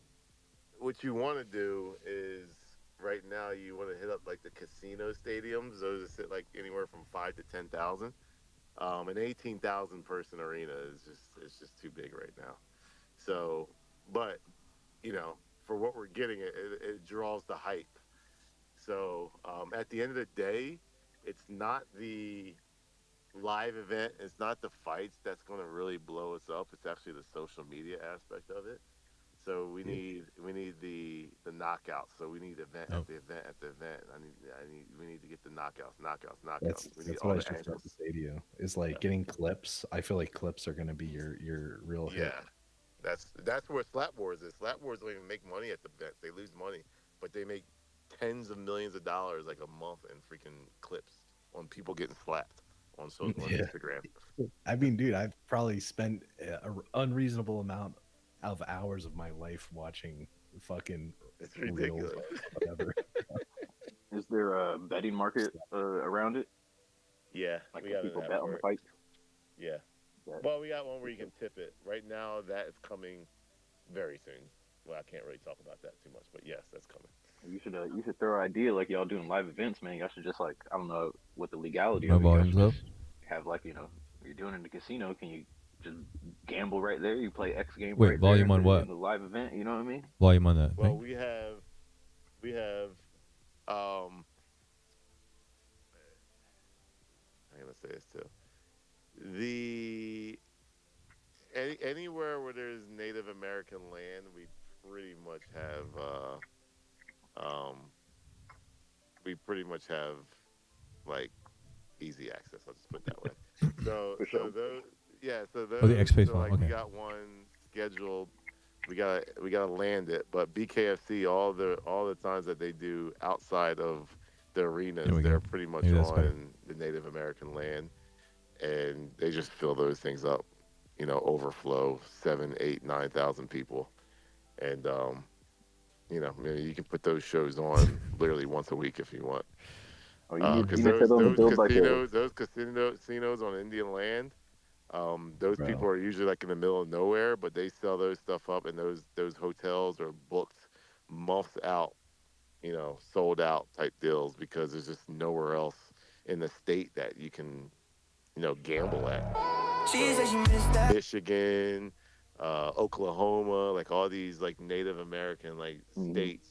what you want to do is right now you want to hit up like the casino stadiums. Those that sit like anywhere from 5 to 10,000. An 18,000 person arena is just too big right now. So, but for what we're getting, it draws the hype. So at the end of the day, it's not the live event. It's not the fights that's going to really blow us up. It's actually the social media aspect of it. So we need the knockouts. So we need event at the event at the event. We need to get the knockouts. We need That's what all I was the just about to angles. say to you. Is like getting clips. I feel like clips are going to be your real hit. Yeah, that's where Slap Wars is. Slap Wars don't even make money at the events. They lose money, but they make tens of millions of dollars like a month in freaking clips on people getting slapped on Yeah. Instagram. I mean, dude, I've probably spent an unreasonable amount of hours of my life watching fucking It's reels ridiculous. or whatever. Is there a betting market around it? Yeah, Like we can got an people app bet on for the it. fight? Yeah. Well, we got one where you can tip it. Right now, that is coming very soon. Well, I can't really talk about that too much, but yes, that's coming. You should throw an idea like y'all doing live events, man. Y'all should just like, I don't know what the legality My of it. Y'all volume's should up. just have like, you're doing it in the casino. Can you just gamble right there? You play X game Wait, right volume there on what? in the live event. You know what I mean? Volume on that Well, thing. we have I'm gonna say this too. Anywhere where there's Native American land, we pretty much have like easy access. I'll just put it that way. So For so sure. those yeah, so Oh, the those X Space so volume. like we Okay. got one scheduled. We gotta land it. But BKFC, all the times that they do outside of the arenas, There we they're go. pretty much Maybe that's better. on the Native American land, and they just fill those things up. Overflow 7, 8, 9,000 people, and maybe you can put those shows on literally once a week if you want. Oh, you Because need to tell them to build like a. those casinos on Indian land, those people Bro. are usually like in the middle of nowhere, but they sell those stuff up, and those hotels are booked months out, sold out type deals because there's just nowhere else in the state that you can, gamble at. So, Michigan, Oklahoma, like all these like Native American like states,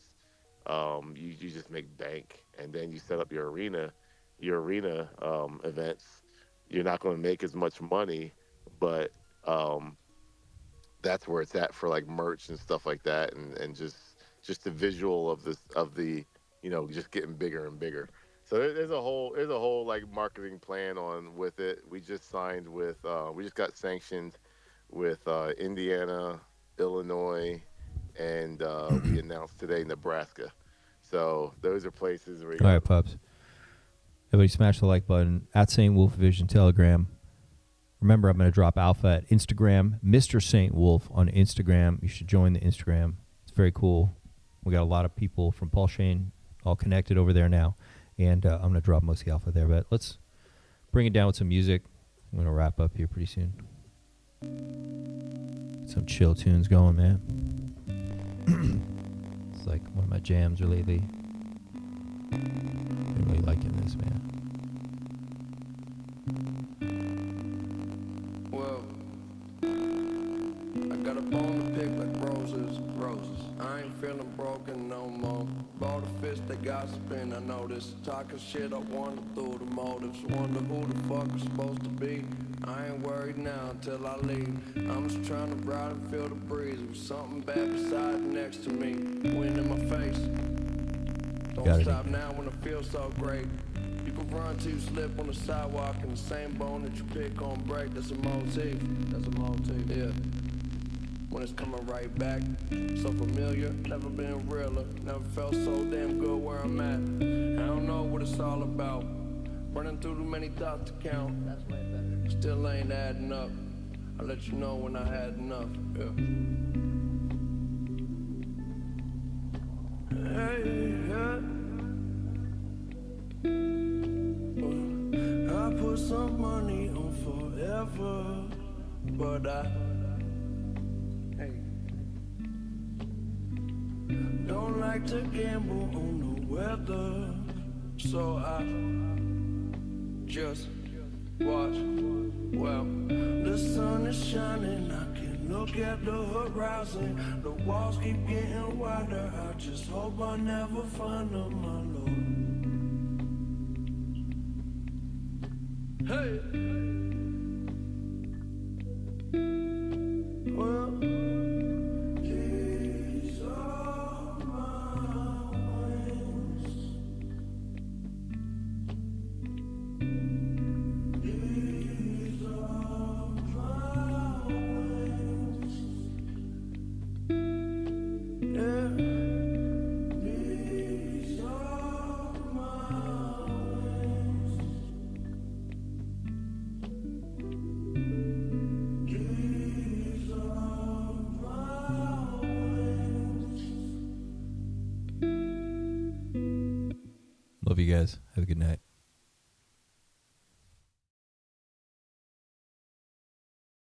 you just make bank, and then you set up your arena events. You're not going to make as much money, but that's where it's at for like merch and stuff like that, and just the visual of the just getting bigger and bigger. So there's a whole like marketing plan on with it. We just signed with we just got sanctioned with Indiana, Illinois, and we announced today Nebraska. So those are places where you All right, pups. Everybody smash the like button at St. Wolf Vision Telegram. Remember, I'm going to drop alpha at Instagram, Mr. St. Wolf on Instagram. You should join the Instagram. It's very cool. We got a lot of people from Paul Shane all connected over there now. And I'm going to drop most of the alpha there. But let's bring it down with some music. I'm going to wrap up here pretty soon. Get some chill tunes going, man. It's like one of my jams lately. I'm really liking this, man. Well, I got a bone to pick like roses. I ain't feeling broken no more. Bought a fist that gossiping, I noticed. Talking shit, I wonder through the motives. Wonder who the fuck I'm supposed to be. I ain't worried now until I leave. I'm just trying to ride and feel the breeze with something bad beside next to me. Wind in my face. Don't stop now when I feel so great. You can run till you slip on the sidewalk, and the same bone that you pick on break. That's a motif. Yeah. When it's coming right back, so familiar, never been realer, never felt so damn good where I'm at. I don't know what it's all about. Running through too many thoughts to count. That's way better. Still ain't adding up. I'll let you know when I had enough. Yeah. Hey, yeah. I put some money on forever, but don't like to gamble on the weather, so I just watch. Well, the sun is shining, I can look at the horizon. The walls keep getting wider, I just hope I never find them, my Lord. Hey! Well, these are my wings. These are my wings. Yeah. These are my wings. These are my wings. Love you guys. Have a good night.